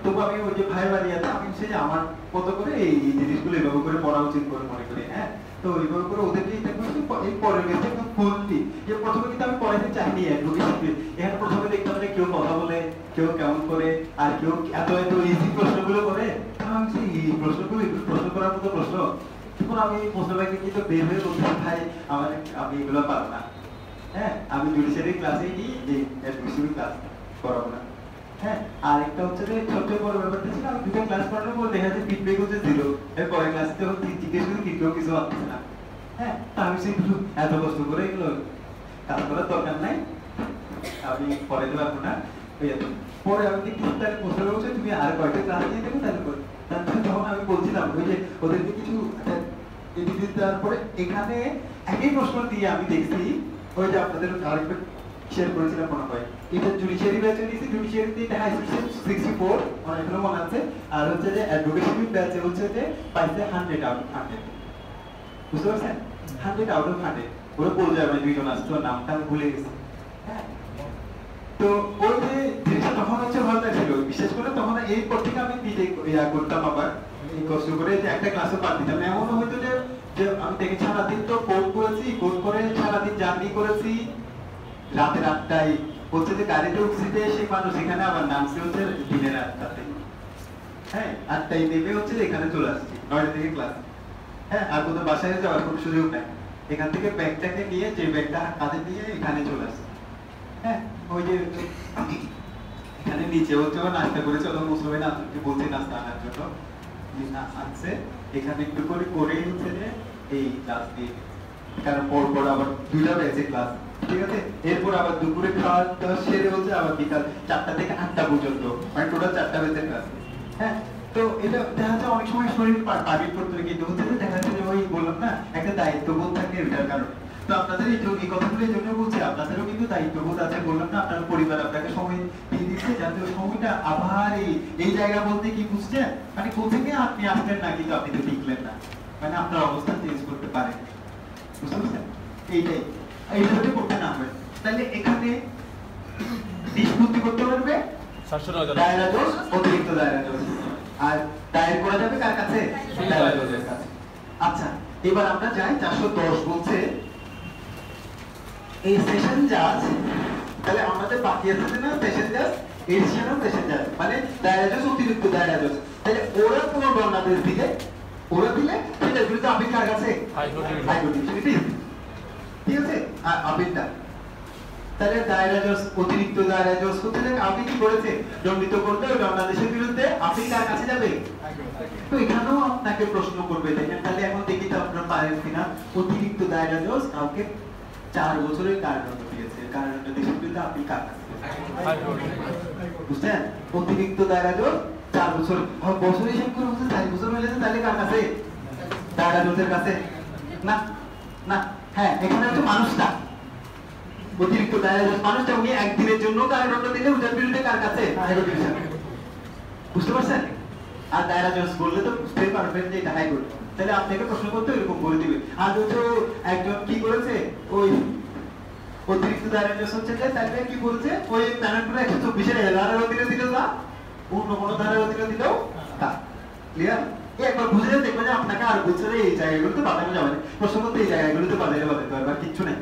তবু আমি ওই যে ভাইবার ইয়াতে আমি হচ্ছে যে আমার কত করে এই জিনিসগুলো এভাবে করে পড়া উচিত করে মনে করি। হ্যাঁ, তো এইভাবে করে ওদেরকে এই পরের গেছে একদম ফুললি যে প্রথমে কিন্তু আমি পড়াইতে চাইনি অ্যাডভোকেসি। এখানে প্রথমে দেখতাম যে কেউ কথা বলে, কেউ কেমন করে, আর কেউ এত ইজি প্রশ্নগুলো করে। আমি এই প্রশ্নগুলো প্রশ্ন করার মতো প্রশ্ন, তখন আমি প্রশ্নটাকে কিন্তু বের হয়ে বলতে ভাই আমি এগুলো পারবো না। হ্যাঁ, আমি জুডিশিয়ারি ক্লাসেই নিই, যে অ্যাডভোকেসি ক্লাস করাবো না। হ্যাঁ, আর একটা হচ্ছে যে সবচেয়ে বড় ব্যাপারটা ছিল আমি 2টা ক্লাস করানোর পর দেখা যাচ্ছে ফিডব্যাক হচ্ছে 0। এর পরের ক্লাসে যখন জিজ্ঞেস করি কিন্তু কিছু আসছে না। হ্যাঁ, তা আমি সেগুলো এত কষ্ট করে এগুলো কাজ করার দরকার নাই, আমি পড়াইতে পারবো না। পরে আমি দেখি তাহলে প্রশ্ন হচ্ছে তুমি আর কয়েকটা ক্লাস দিয়ে দেবো, তাহলে করে তখন আমি বলছিলাম ওই যে ওদেরকে কিছু এডিট দেওয়ার পরে এখানে একই প্রশ্ন দিয়ে আমি দেখছি ওই যে আপনাদের আরেকবার শেয়ার করেছিলাম মনে হয়, এটা জুডিশিয়ারি ব্যাচে দিয়েছি, জুডিশিয়ারিতে এটা হাই 64 আমার এখনো মনে আছে, আর হচ্ছে যে অ্যাডভোকেসি ব্যাচে হচ্ছে যে পাইছে 100 আউট অফ 100। বুঝতে পারছেন? 100 আউট অফ 100 ওরা বলে যাবে দুইজন আসতো, নামটা আমি ভুলে গেছি। হ্যাঁ, তো ওই যে জিনিসটা তখন হচ্ছে ভালো লাগছিল, বিশেষ করে তখন এরপর থেকে আমি নিজে করতাম আবার এই কষ্ট করে যে একটা ক্লাসে পার দিতাম। এমনও হয়তো যে আমি দেখি সারাদিন তো কোর্ট করেছি, কোর্ট করে সারাদিন জার্নি করেছি, রাতের 8টায় হচ্ছে যে গাড়িতে উঠছি, সেই মানুষ এখানে আবার নামছে হচ্ছে দিনের 8টাতে। হ্যাঁ, 8টায় নেমে হচ্ছে এখানে চলে আসছি, 9টা থেকে ক্লাস। হ্যাঁ, আর কোথাও বাসায় যাওয়ার কোনো সুযোগ নাই, এখান থেকে ব্যাগটাকে নিয়ে যে ব্যাগটা কাঁধে নিয়ে এখানে চলে আসছি। হ্যাঁ, ওই যে এখানে নিচে হচ্ছে নাস্তা করেছে, অত মুসলমান আপনাকে বলছি নাস্তা আনার জন্য আনছে, এখানে একটু করে করেই হচ্ছে যে এই ক্লাস দিয়ে, কারণ পর আবার 2টা ব্যাচে ক্লাস। ঠিক আছে? এরপর আবার দুপুরে খাওয়া দাওয়া সেরে হচ্ছে আবার বিকাল 4টা থেকে 8টা পর্যন্ত, মানে টোটাল 4টা বেজে ক্লাস। হ্যাঁ, তো এটা দেখা যাচ্ছে অনেক সময় শরীর পারমিট করতে হয়, কিন্তু হচ্ছে যে দেখা যাচ্ছে যে ওই বললাম না একটা দায়িত্ববোধ থাকে এটার কারণে। তো আপনাদের এই কথাগুলো এই জন্য বলছি, আপনাদেরও কিন্তু দায়িত্ববোধ আছে, বললাম না আপনার পরিবার আপনাকে সময় দিয়ে দিচ্ছে, যাতে ওই সময়টা আবার এই জায়গা বলতে কি বুঝছেন, মানে কোথেকে আপনি আসলেন না কিন্তু আপনি তো টিকলেন না, মানে আপনার অবস্থা চেঞ্জ করতে পারেন, বুঝতে পারছেন? এইটাই এইভাবে করতে না হয়, তাহলে এখানে নিষ্পত্তি করতে পারবে দায়রা জজ, অতিরিক্ত দায়রা জজ, আর দায়ের করা যাবে কার কাছে? দায়রা জজের কাছে। আচ্ছা, এবার আমরা যাই 410 বলছে এই সেশন জাজ, তাহলে আমাদের বাকি আছে না সেশন জাজ, এডিশনাল সেশন জাজ, মানে দায়রা জজ, অতিরিক্ত দায়রা জজ, তাহলে ওরা কোন দণ্ডাদেশ দিলে, ওরা দিলে সেটা বিরুদ্ধে আপিল কার কাছে? হাইকোর্ট, ঠিক আছে? আর আপিলটা তাহলে দায়রা জজ, অতিরিক্ত দায়রা জজ হচ্ছে যে আপনি কি করেছে, দণ্ডিত করতে ওই দণ্ডাদেশের বিরুদ্ধে আপিল কার কাছে যাবে? তো এখানেও আপনাকে প্রশ্ন করবে, দেখেন তাহলে এখন দেখি তো আপনারা পারেন কিনা। অতিরিক্ত দায়রা জজ কাউকে 4 বছরের কারাদণ্ড দিয়েছে, কারাদণ্ডের বিরুদ্ধে আপিল কার কাছে? বুঝছেন? অতিরিক্ত দায়রা জজ 4 বছর, বছর হিসাব করে হচ্ছে 4 বছর হয়ে গেছে, তাহলে কার কাছে? দায়রা জজের কাছে না, না, হ্যাঁ এখানে হচ্ছে মানুষটা, অতিরিক্ত দায়রা জজ মানুষটা, উনি একদিনের জন্য কারাদণ্ড দিলে ওটার বিরুদ্ধে কার কাছে? হাইকোর্ট ডিভিশন, বুঝতে পারছেন? আর দায়রা জজ বললে তো বুঝতেই পারবেন যে এটা হাইকোর্ট, তাহলে আপনাকে প্রশ্ন করতে এরকম করে দিবে। আর হচ্ছে একজন কি করেছে, ওই অতিরিক্ত দায়রা জজ হচ্ছে যে তাহলে কি বলছে, ওই প্যানেলগুলো 124 ধারার অধীনে দিল না, অন্য কোনো ধারার অধীনে দিলেও তা ক্লিয়ার। একবার বুঝে দেখবেন যে আপনাকে আর বলছে যে এই জায়গাগুলোতে বাঁধানো যাবে না, প্রশ্ন করতে এই জায়গাগুলোতে বাঁধাতে পারবে, আর কিচ্ছু নেই,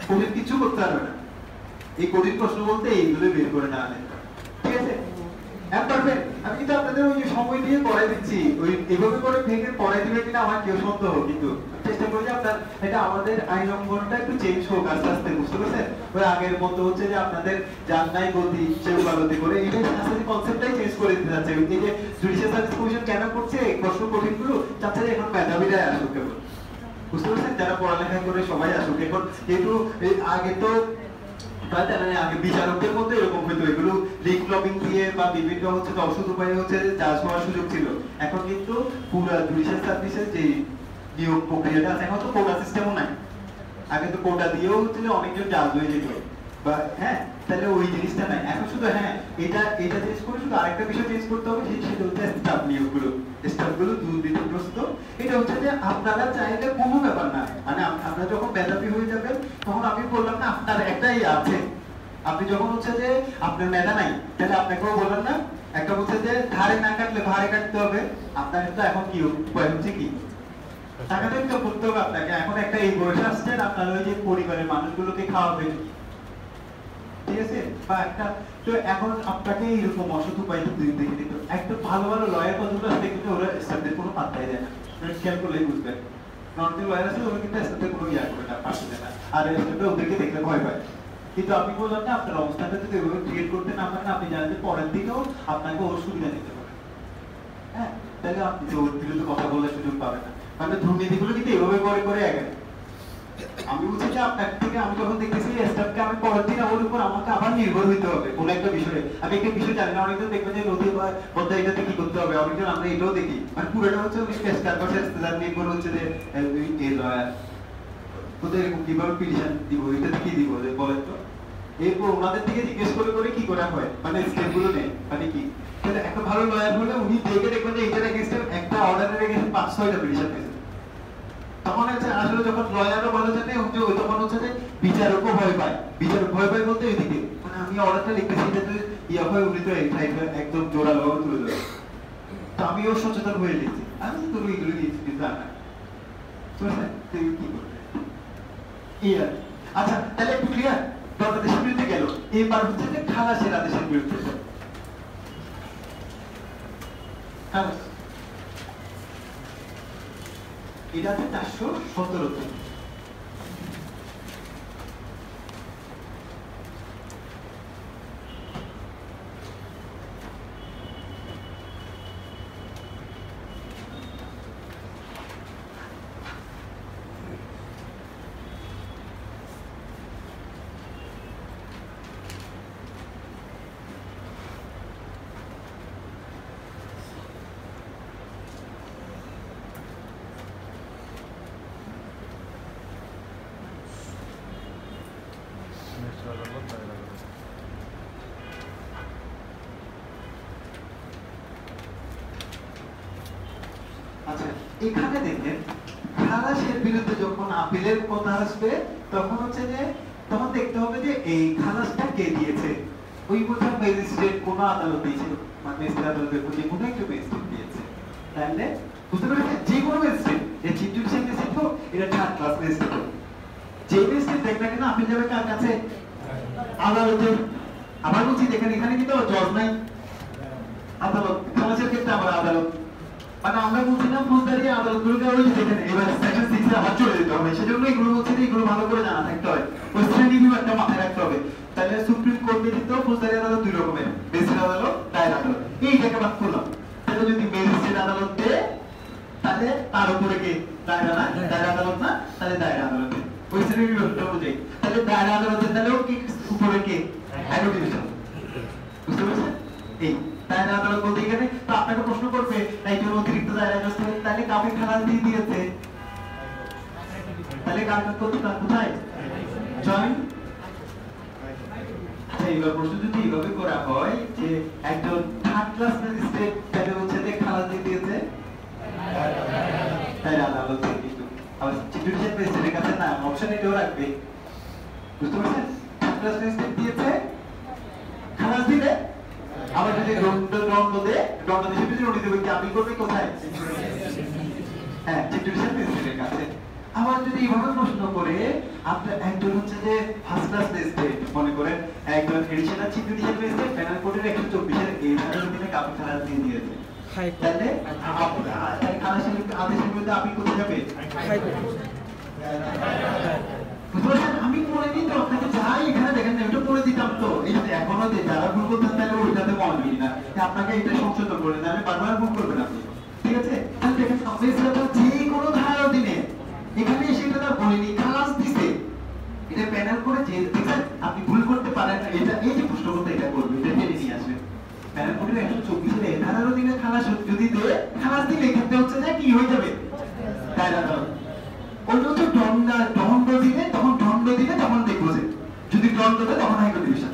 কোডির কিছু করতে পারবে না। এই কোডির প্রশ্ন বলতে এইগুলো বের করে না আনে, ঠিক আছে? আমি কিন্তু আপনাদের ওই সময় দিয়ে পড়াই দিচ্ছি, ওই এভাবে করে ভেঙে পড়াই দিবে কিনা আমার কেউ সন্দেহ, কিন্তু চেষ্টা করি যে আপনার এটা আমাদের আইন অঙ্গনটা একটু চেঞ্জ হোক আস্তে আস্তে, বুঝতে পারছেন? ওই আগের মতো হচ্ছে যে আপনাদের জান্নাই গতি সেও গতি করে এটা আস্তে আস্তে কনসেপ্টটাই চেঞ্জ করে দিতে যাচ্ছে। এই যে জুডিশিয়াল সার্ভিস কমিশন কেন করছে প্রশ্ন কঠিনগুলো, চাচ্ছে যে এখন মেধাবীরাই আসুক কেবল, বুঝতে পারছেন? যারা পড়ালেখা করে সবাই আসুক এখন, যেহেতু আগে তো আগে বিচারকদের মধ্যে এরকম হইতো, এগুলো লিক লবিং দিয়ে বা বিভিন্ন হচ্ছে অসৎ উপায়ে হচ্ছে জাজ হওয়ার সুযোগ ছিল। এখন কিন্তু পুরো জুডিশিয়াল সার্ভিসের যে নিয়োগ প্রক্রিয়াটা আছে, এখন তো কোটা সিস্টেমও নাই, আগে তো কোটা দিয়েও হচ্ছে অনেকজন জাজ হয়ে যেত, বা হ্যাঁ তাহলে ওই জিনিসটা নাই এখন। শুধু হ্যাঁ এটা চেঞ্জ করে শুধু আরেকটা বিষয় চেঞ্জ করতে হবে, সেটা হচ্ছে স্টাফ নিয়োগগুলো, স্টাফগুলো দুর্নীতিগ্রস্ত। এটা হচ্ছে যে আপনারা চাইলে কোনো ব্যাপার না, মানে আপনারা যখন মেধাবী হয়ে যাবেন তখন আমি বললাম না আপনার একটাই আছে, আপনি যখন হচ্ছে যে আপনার মেধা নাই তাহলে আপনাকেও বললাম না, একটা হচ্ছে যে ধারে না কাটলে ভারে কাটতে হবে, আপনার তো এখন কি উপায় হচ্ছে কি টাকা তো করতে হবে আপনাকে। এখন একটা এই বয়সে আসছেন, আপনার ওই যে পরিবারের মানুষগুলোকে খাওয়াবেন, ঠিক আছে? বা একটা তো এখন আপনাকে এইরকম অসৎ উপায় দেখে দিত, একটা ভালো ভালো লয়ার পর্যন্ত আসলে কিন্তু ওরা স্টাফদের কোনো পাত্তাই দেয় না, খেয়াল করলেই বুঝবেন। নর্মাল লয়ার আছে ওরা কিন্তু স্টাফদের কোনো ইয়া করে না, পাত্তা দেয় না, আর স্টাফরা ওদেরকে দেখলে ভয় পায়। কিন্তু আপনি বললাম না আপনার অবস্থানটা যদি এভাবে ক্রিয়েট করতে না পারেন, আপনি জানেন যে পরের দিকেও আপনাকে ওর সুবিধা নিতে পারেন, হ্যাঁ তাহলে আপনি ওর বিরুদ্ধে কথা বলার সুযোগ পাবেন না। মানে দুর্নীতিগুলো কিন্তু এভাবে করে করে আগে আমি বলছি যে আপনার থেকে আমি যখন দেখতেছি স্টাফকে আমি পরের দিন ওর উপর আমাকে আবার নির্ভর হইতে হবে কোনো একটা বিষয়ে। আমি একটা বিষয় জানি না, অনেকজন দেখবেন যে নদী বা পদ্মা এটাতে কি করতে হবে, অনেকজন আমরা এটাও দেখি, মানে পুরোটা হচ্ছে স্টাফ পাশে নির্ভর হচ্ছে যে তোদের এরকম কিভাবে পিটিশন দিব, এটাতে কি দিব বলেন তো। এরপর ওনাদের থেকে জিজ্ঞেস করে করে কি করা হয়, মানে স্টেপ গুলো নেই, মানে কি একটা ভালো লয়ার হলে উনি দেখে দেখবেন যে এটার এগেইনস্টে একটা অর্ডারের এগেইনস্টে 5-6টা পিটিশন দিয়েছে। তখন হচ্ছে আসলে যখন লয়ারও বলে জানে তখন হচ্ছে যে বিচারকও ভয় পায়, বিচারক ভয় পায় বলতে এদিকে মানে আমি অর্ডারটা লিখতেছি যাতে ইয়া হয়, উনি তো একদম জোরালো ভাবে তুলে দেবে। তো আমিও সচেতন হয়ে লিখছি, আমি তো এগুলো দিয়েছি কিন্তু না কি করবে ইয়া। আচ্ছা তাহলে একটু ক্লিয়ার, বাংলাদেশের বিরুদ্ধে গেল, এবার হচ্ছে যে খালাসের আদেশের বিরুদ্ধে খালাস, এটা আছে 417। এখানে দেখেন খালাসের বিরুদ্ধে যখন আপিলের কথা আসবে তখন হচ্ছে যে তখন দেখতে হবে যে এই খালাসটা কে দিয়েছে। ওই বোঝা ম্যাজিস্ট্রেট কোন আদালত দিয়েছে, মানে ম্যাজিস্ট্রেট আদালতের যে কোনো একটা ম্যাজিস্ট্রেট দিয়েছে। তাহলে বুঝতে পারছেন যে কোনো ম্যাজিস্ট্রেট, এই চিফ জুডিশিয়াল ম্যাজিস্ট্রেট হোক, এটা থার্ড ক্লাস ম্যাজিস্ট্রেট হোক, যে ম্যাজিস্ট্রেট দেখ না কেন আপিল যাবে কার কাছে? আদালতে। আবার বলছি দেখেন এখানে কিন্তু জজ নাই, আদালত। খালাসের ক্ষেত্রে আবার আদালত, মানে আমরা বলছিলাম ফৌজদারি আদালতগুলোকে ওই যে দেখেন এবার সেকশন 6 এ আবার চলে যেতে হবে, সেজন্য এগুলো বলছি যে এগুলো ভালো করে জানা থাকতে হয়, ওই শ্রেণী বিভাগটা মাথায় রাখতে হবে। তাহলে সুপ্রিম কোর্ট ব্যতীত ফৌজদারি আদালত দুই রকমের, ম্যাজিস্ট্রেট আদালত, দায়ের আদালত। এইটাকে বাদ করলাম। তাহলে যদি ম্যাজিস্ট্রেট আদালত দেয় তাহলে তার উপরে কে? দায়ের আদালত না, তাহলে দায়ের আদালতে ওই শ্রেণী বিভাগটা অনুযায়ী। তাহলে দায়ের আদালতে তাহলেও কি উপরে কে? High court division. বুঝতে পারছেন? এই দায়ের আদালত বলতে এখানে তো আপনাকে প্রশ্ন করবে একজন অতিরিক্ত দায়রা জজ থেকে, তাহলে কাউকে খালাস দিয়ে দিয়েছে, তাহলে কার কোথায়? জয়েন্ট। আচ্ছা, এইবার প্রশ্ন যদি এইভাবে করা হয় যে একজন থার্ড ক্লাস ম্যাজিস্ট্রেট তাহলে হচ্ছে যে খালাস দিয়ে দিয়েছে দায়ের আদালত থেকে, কিন্তু আবার চিফ জুডিশিয়াল ম্যাজিস্ট্রেটের কাছে না, অপশন এটাও রাখবে। বুঝতে পারছেন? থার্ড ক্লাস ম্যাজিস্ট্রেট দিয়েছে, খালাস দিলে আবার যদি দণ্ড হিসেবে নোটিশ দেবে, কি আপিল করবে কোথায়? হ্যাঁ, চিফ জুডিশিয়াল ম্যাজিস্ট্রেটের কাছে। আবার যদি এইভাবে প্রশ্ন করে আপনার একজন হচ্ছে যে ফার্স্ট ক্লাস ম্যাজিস্ট্রেট, মনে করেন একজন additional chief judicial magistrate panel কোর্টের 124 এর এই ধারার অধীনে কাউকে খালাস দিয়ে দিয়েছে, তাহলে খালাসের আদেশের বিরুদ্ধে আপিল করতে যাবে বুঝতে পারছেন? আমি পড়ে দিই তো আপনাকে, যাই এখানে দেখেন না এটা পড়ে দিতাম তো, এই যে এখনো যে যারা ভুল করতেন তাহলে ওইটাতে মনে দিই না, আপনাকে এটা সংশোধন করে দেন, আমি বারবার ভুল করবেন আপনি, ঠিক আছে? তাহলে দেখেন যে কোনো ধারার অধীনে এখানে এসে এটা বলিনি, খালাস দিছে, এটা প্যানেল করে যে দেখেন আপনি ভুল করতে পারেন না, এটা এই যে প্রশ্ন করতে এটা করবে, এটা টেনে নিয়ে আসবে। প্যানেল কোডের 124 এর ধারার অধীনে খালাস যদি দেয়, খালাস দিলে ক্ষেত্রে হচ্ছে যে কি হয়ে যাবে? দায়ের আদালত। ওই হচ্ছে দণ্ড দিলে, তখন দণ্ড দিলে তখন দেখবো যে যদি দণ্ড দেয় তখন high court division.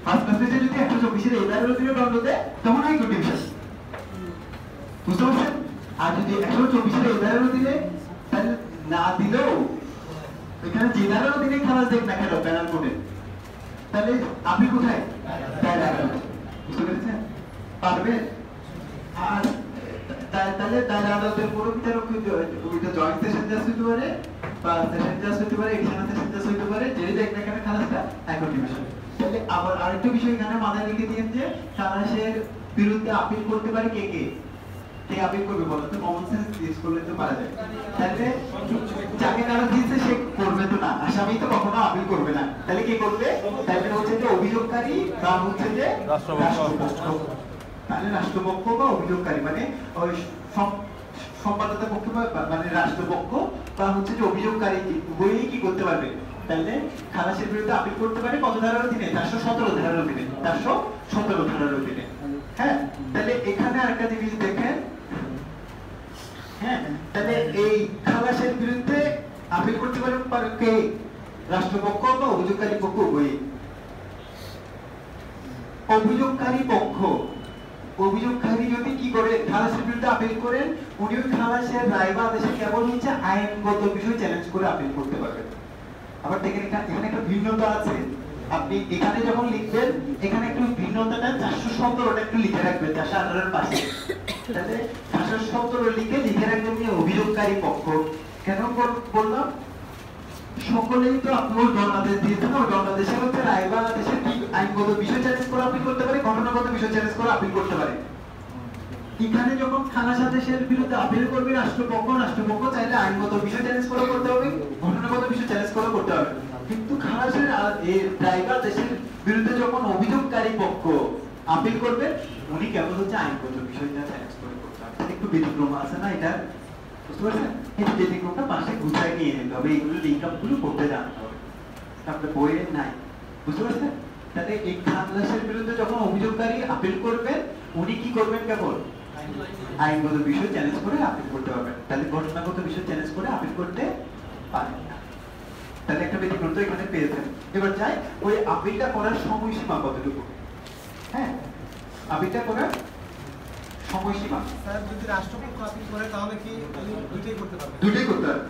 First class magistrate যদি 124 এর ধারার অধীনে দণ্ড দেয় তখন হাইকোর্ট ডিভিশন। বুঝতে পারছেন? আর যদি 124 এর ধারার অধীনে তাহলে না দিলেও এখানে যে ধারার অধীনে খালাস দেখ না কেন প্যানেল কোডে, তাহলে আপনি কোথায়? দায়ের আদালত। বুঝতে পেরেছেন? পারবে? আর তাহলে দায়ের আদালতের পুরো বিচারক ওইটা জয়েন্ট সেশন জাজ হইতে পারে, বা সেশন জাজ হইতে পারে, এডিশনাল সেশন জাজ হইতে পারে, যেটা দেখ না কেন খালাসটা হাইকোর্ট ডিভিশন। তাহলে আবার আরেকটা বিষয় এখানে মাথায় রেখে দিয়েন যে খালাসের বিরুদ্ধে আপিল করতে পারে কে কে? কে আপিল করবে বলো তো? কমন সেন্স ইউজ করলে তো পারা যায়। তাহলে যাকে কারো দিয়েছে সে করবে তো না, আসামি তো কখনো আপিল করবে না, তাহলে কে করবে? তাহলে হচ্ছে যে অভিযোগকারী বা হচ্ছে যে রাষ্ট্রপক্ষ। তাহলে রাষ্ট্রপক্ষ বা অভিযোগকারী মানে ওই সম্পাদতা পক্ষ মানে রাষ্ট্রপক্ষ বা হচ্ছে যে অভিযোগকারী উভয়ই কি করতে পারবে? তাহলে খালাসের বিরুদ্ধে আপিল করতে পারে কত ধারার অধীনে? 417 ধারার অধীনে। 417 ধারার অধীনে। হ্যাঁ, তাহলে এখানে আরেকটা জিনিস দেখেন। হ্যাঁ, তাহলে এই খালাসের বিরুদ্ধে আপিল করতে পারে কে? রাষ্ট্রপক্ষ বা অভিযোগকারী পক্ষ উভয়ই। অভিযোগকারী যদি কি করে খালাসের বিরুদ্ধে আপিল করেন, উনি ওই খালাসের রায় বা আদেশে কেবল হচ্ছে আইনগত বিষয় চ্যালেঞ্জ করে আপিল করতে পারবেন। আবার দেখেন এখানে একটা ভিন্নতা আছে, আপনি এখানে যখন লিখবেন এখানে একটু ভিন্নতাটা 417টা একটু লিখে রাখবেন 418 এর পাশে। তাহলে 417 লিখে রাখবেন যে অভিযোগকারী পক্ষ। কেন বললাম? সকলেই তো আপনি ওই দণ্ডাদেশ দিয়েছেন, ওই দণ্ডাদেশে হচ্ছে রায় বা আদেশে কি আইনগত বিষয় চ্যালেঞ্জ করে আপিল করতে পারে, ঘটনাগত বিষয় চ্যালেঞ্জ করে আপিল করতে পারে। এখানে যখন খালাস আদেশের বিরুদ্ধে আপিল করবে রাষ্ট্রপক্ষ চাইলে আইনগত বিষয় চ্যালেঞ্জ করে করতে হবে, ঘটনাগত বিষয় চ্যালেঞ্জ করে করতে হবে। কিন্তু খালাসের রায় বা আদেশের বিরুদ্ধে যখন অভিযোগকারী পক্ষ আপিল করবে, উনি কেবল হচ্ছে আইনগত বিষয়টা চ্যালেঞ্জ করে করতে হবে। একটু ব্যতিক্রম আছে না এটা? বুঝতে পারছেন? এই ব্যতিক্রমটা পাশে গুছাই নিয়ে যেতে হবে, এইগুলো লিঙ্ক আপ গুলো করতে জানতে হবে, আপনার বইয়ে নাই। বুঝতে পারছেন? তাহলে এই খালাসের বিরুদ্ধে যখন অভিযোগকারী আপিল করবেন, উনি কি করবেন? কেবল আইনগত বিষয় চ্যালেঞ্জ করে আপিল করতে পারবেন, তাহলে ঘটনাগত বিষয় চ্যালেঞ্জ করে আপিল করতে পারেন না। তাহলে একটা ব্যতিক্রম তো এখানে পেয়েছেন। এবার যাই ওই আপিলটা করার সময়সীমা কতটুকু। হ্যাঁ, আপিলটা করার সময়সীমা। স্যার যদি রাষ্ট্রপক্ষ আপিল করে তাহলে কি দুইটাই করতে পারবে? দুইটাই করতে পারবে।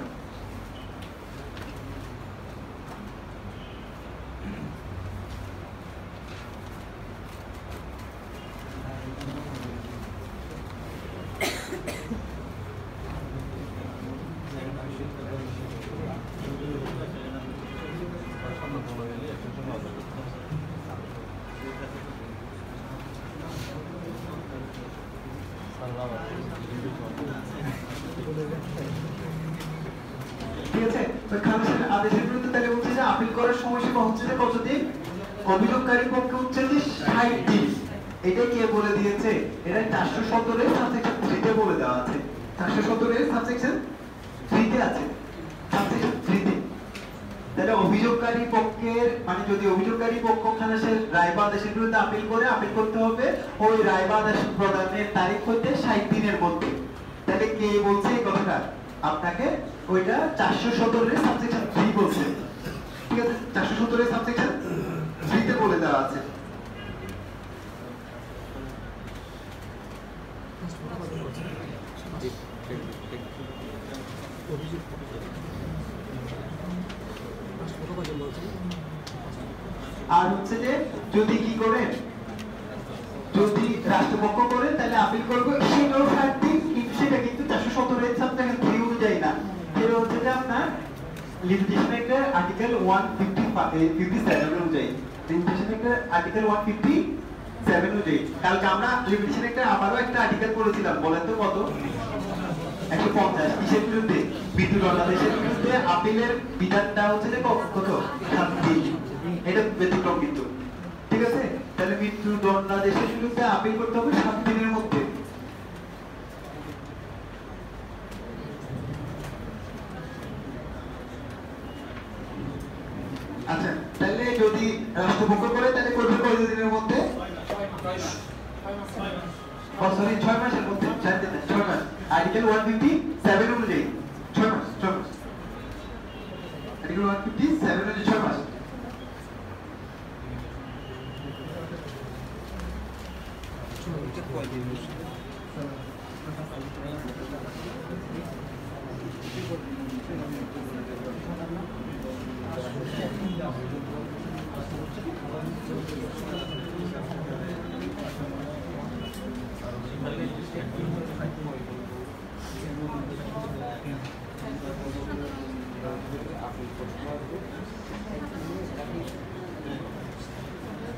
ঠিক আছে, তো খালাসের আদেশের বিরুদ্ধে তাহলে বলছে যে আপিল করার সময়সীমা হচ্ছে যে কতদিন? অভিযোগকারী পক্ষে হচ্ছে যে 60 দিন। এটা কে বলে দিয়েছে? এটা 417 এর সাবসেকশন 3 তে বলে দেওয়া আছে। 417 এর সাবসেকশন 3 তে আছে, সাবসেকশন 3 তে। তাহলে অভিযোগকারী পক্ষের মানে যদি অভিযোগকারী পক্ষ খালাসের রায় বা আদেশের বিরুদ্ধে আপিল করে, আপিল করতে হবে ওই রায় বা আদেশ প্রদানের তারিখ হতে 60 দিনের মধ্যে। তাহলে কে বলছে এই কথাটা? আপনাকে ওইটা 417 এর সাবসেকশন 3 বলছে। ঠিক আছে, 417 এর সাবসেকশন 3 তে বলে দেওয়া আছে। আর হচ্ছে যে যদি কি করে, যদি রাষ্ট্রপক্ষ করে তাহলে আপিল করবে সেটাও 60 দিন, কিন্তু সেটা কিন্তু 417 এর সাবসেকশন 3 অনুযায়ী না। এটা হচ্ছে যে আপনার লিমিটেশন অ্যাক্টের আর্টিকেল 157 অনুযায়ী। লিমিটেশন অ্যাক্টের আর্টিকেল 157 অনুযায়ী। কালকে আমরা লিমিটেশন অ্যাক্টে আবারও একটা আর্টিকেল পড়েছিলাম, বলেন তো কত? 150। কিসের বিরুদ্ধে? বিদ্যুৎ দণ্ডাদেশের বিরুদ্ধে আপিলের বিধানটা হচ্ছে যে কত? 7 দিন। এটা ব্যতিক্রম কিন্তু। ঠিক আছে, তাহলে মৃত্যু দণ্ডাদেশের বিরুদ্ধে আপিল করতে হবে 7 দিনের মধ্যে। আচ্ছা, তাহলে যদি রাষ্ট্রপক্ষ করে তাহলে করবে কত দিনের মধ্যে? 6 মাসের মধ্যে। 6 মাস আর্টিকেল 157 অনুযায়ী 6 মাস। আর্টিকেল 157 অনুযায়ী 6 মাস।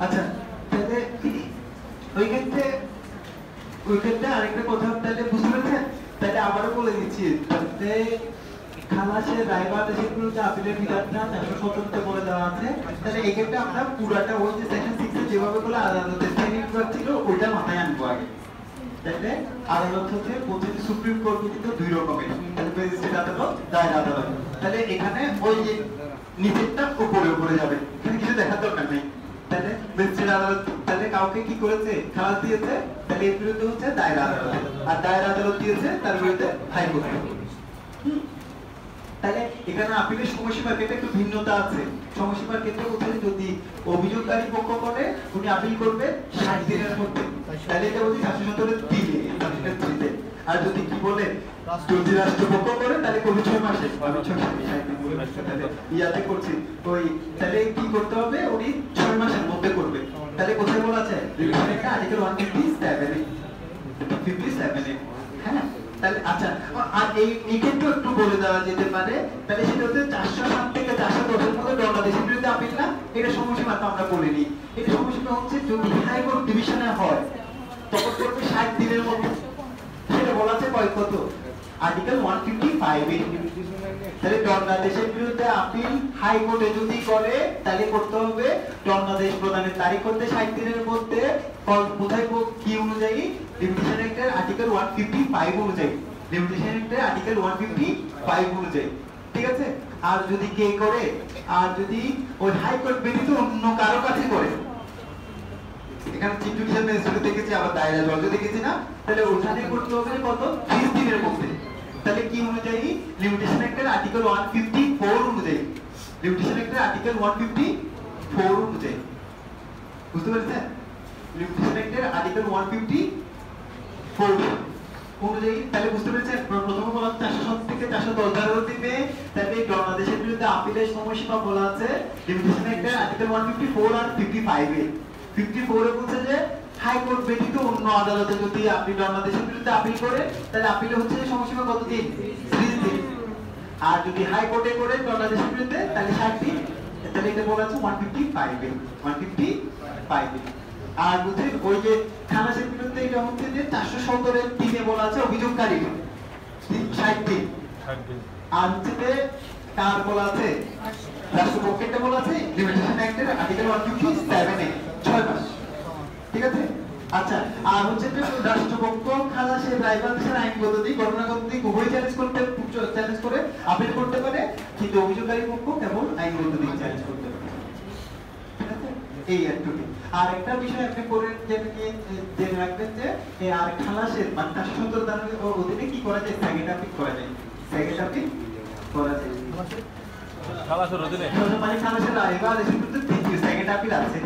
আচ্ছা, তাহলে ওই ক্ষেত্রে আরেকটা কথা তাহলে বুঝতে পেরেছেন? তাহলে আবারও বলে দিচ্ছি, তাহলে খালাসের রায় বা আদেশের বিরুদ্ধে আপিলের বিধানটা 417 বলে দেওয়া আছে। তাহলে এই ক্ষেত্রে আমরা পুরাটা ওই যে সেকশন 6 এ যেভাবে বলে আদালতের শ্রেণী বিভাগ ছিল ওইটা মাথায় আনবো আগে। তাহলে আদালত হচ্ছে প্রতিটি সুপ্রিম কোর্ট কিন্তু দুই রকমের, তাহলে ম্যাজিস্ট্রেট আদালত, দায়রা আদালত। তাহলে এখানে ওই যে নিচেরটা উপরে যাবে, এখানে কিছু দেখার দরকার নেই। তাহলে ম্যাজিস্ট্রেট আদালত তাহলে কাউকে কি করেছে? খালাস দিয়েছে, তাহলে এর বিরুদ্ধে হচ্ছে দায়রা আদালত। আর দায়রা আদালত দিয়েছে তার বিরুদ্ধে হাইকোর্ট। তাহলে এখানে আপিলের সময়সীমার ক্ষেত্রে একটু ভিন্নতা আছে। সময়সীমার ক্ষেত্রে হচ্ছে যদি অভিযোগকারী পক্ষ করে উনি আপিল করবে 60 দিনের মধ্যে, তাহলে এটা বলছি 417 দিনে। আর যদি কি বলে যদি রাষ্ট্রপক্ষ করে তাহলে করবে 6 মাসে। আমি 6 মাসে ইয়াতে করছি ওই, তাহলে কি করতে হবে? উনি 6 মাসের মধ্যে করবে। তাহলে কোথায় বলা আছে? আর্টিকেল 157 এ। হ্যাঁ, তাহলে আচ্ছা, আর এই ক্ষেত্রে একটু বলে দেওয়া যেতে পারে। তাহলে সেটা হচ্ছে 407 থেকে 410 এর মধ্যে দণ্ডাদেশের বিরুদ্ধে আপিল না, এটা সময়সীমা তো আমরা বলিনি। এটা সময়সীমা হচ্ছে যদি হাইকোর্ট ডিভিশনে হয় তখন করবে 60 দিনের মধ্যে। সেটা বলা আছে কত? আর্টিকেল 155 এ। তাহলে দণ্ডাদেশের বিরুদ্ধে আপিল হাইকোর্টে যদি করে তাহলে করতে হবে দণ্ডাদেশ প্রদানের তারিখ হতে 60 দিনের মধ্যে। কোথায় কি অনুযায়ী? লিমিটেশন অ্যাক্টের আর্টিকেল 155 অনুযায়ী। লিমিটেশন অ্যাক্টের আর্টিকেল 155 অনুযায়ী। ঠিক আছে, আর যদি কে করে, আর যদি ওই হাইকোর্ট ব্যতীত অন্য কারো কাছে করে, এখানে চিফ জুডিশিয়াল ম্যাজিস্ট্রেট দেখেছি, আবার দায়রা জজ দেখেছি না, তাহলে ওখানে করতে হবে কত? 30 দিনের মধ্যে। তাহলে কি অনুযায়ী? লিমিটেশন অ্যাক্টের আর্টিকেল 154 অনুযায়ী। লিমিটেশন অ্যাক্টের আর্টিকেল 154 অনুযায়ী। বুঝতে পেরেছেন? লিমিটেশন অ্যাক্টের আর্টিকেল 154 4 অনুযায়ী তাহলে বুঝতে পেরেছেন প্রথমে বলা 407 থেকে 410 ধারার অধীনে তাহলে এই বাংলাদেশের বিরুদ্ধে আপিলের সময়সীমা বলা আছে লিমিটেশন একটা আর্টিকেল 154 আর 55 এ 54 এ বলছে যে হাইকোর্ট ব্যতীত অন্য আদালতে যদি আপনি বাংলাদেশের বিরুদ্ধে আপিল করে তাহলে আপিলে হচ্ছে সময়সীমা কত দিন 30 দিন আর যদি হাইকোর্টে করে বাংলাদেশের বিরুদ্ধে তাহলে 60 দিন তাহলে এটা বলা আছে 155 এ 155 এ আর বুঝছেন ওই যে খালাসের বিরুদ্ধে এটা হচ্ছে যে 417 এর 3 এ বলা আছে অভিযোগকারী 60 দিন আর হচ্ছে যে কার বলা আছে রাষ্ট্রপক্ষেরটা বলা আছে লিমিটেশন অ্যাক্টের আর্টিকেল 157 এ 6 মাস ঠিক আছে আচ্ছা আর হচ্ছে যে রাষ্ট্রপক্ষ খালাসের রায়বাংশের আইনগত দিক ঘটনাগত দিক উভয় চ্যালেঞ্জ করে আপিল করতে পারে কিন্তু অভিযোগকারী পক্ষ কেবল আইনগত দিক চ্যালেঞ্জ করতে পারে ঠিক আছে এই একটুটি আর একটা বিষয় আপনি করে জেনে রাখবেন যে আর খালাসের মানে 417 ধারার অধীনে কি করা যায় সেকেন্ড আপিল করা যায় সেকেন্ড আপিল করা যায় খালাসের অধীনে মানে খালাসের রায় বা দেশের বিরুদ্ধে তৃতীয় সেকেন্ড আপিল আছে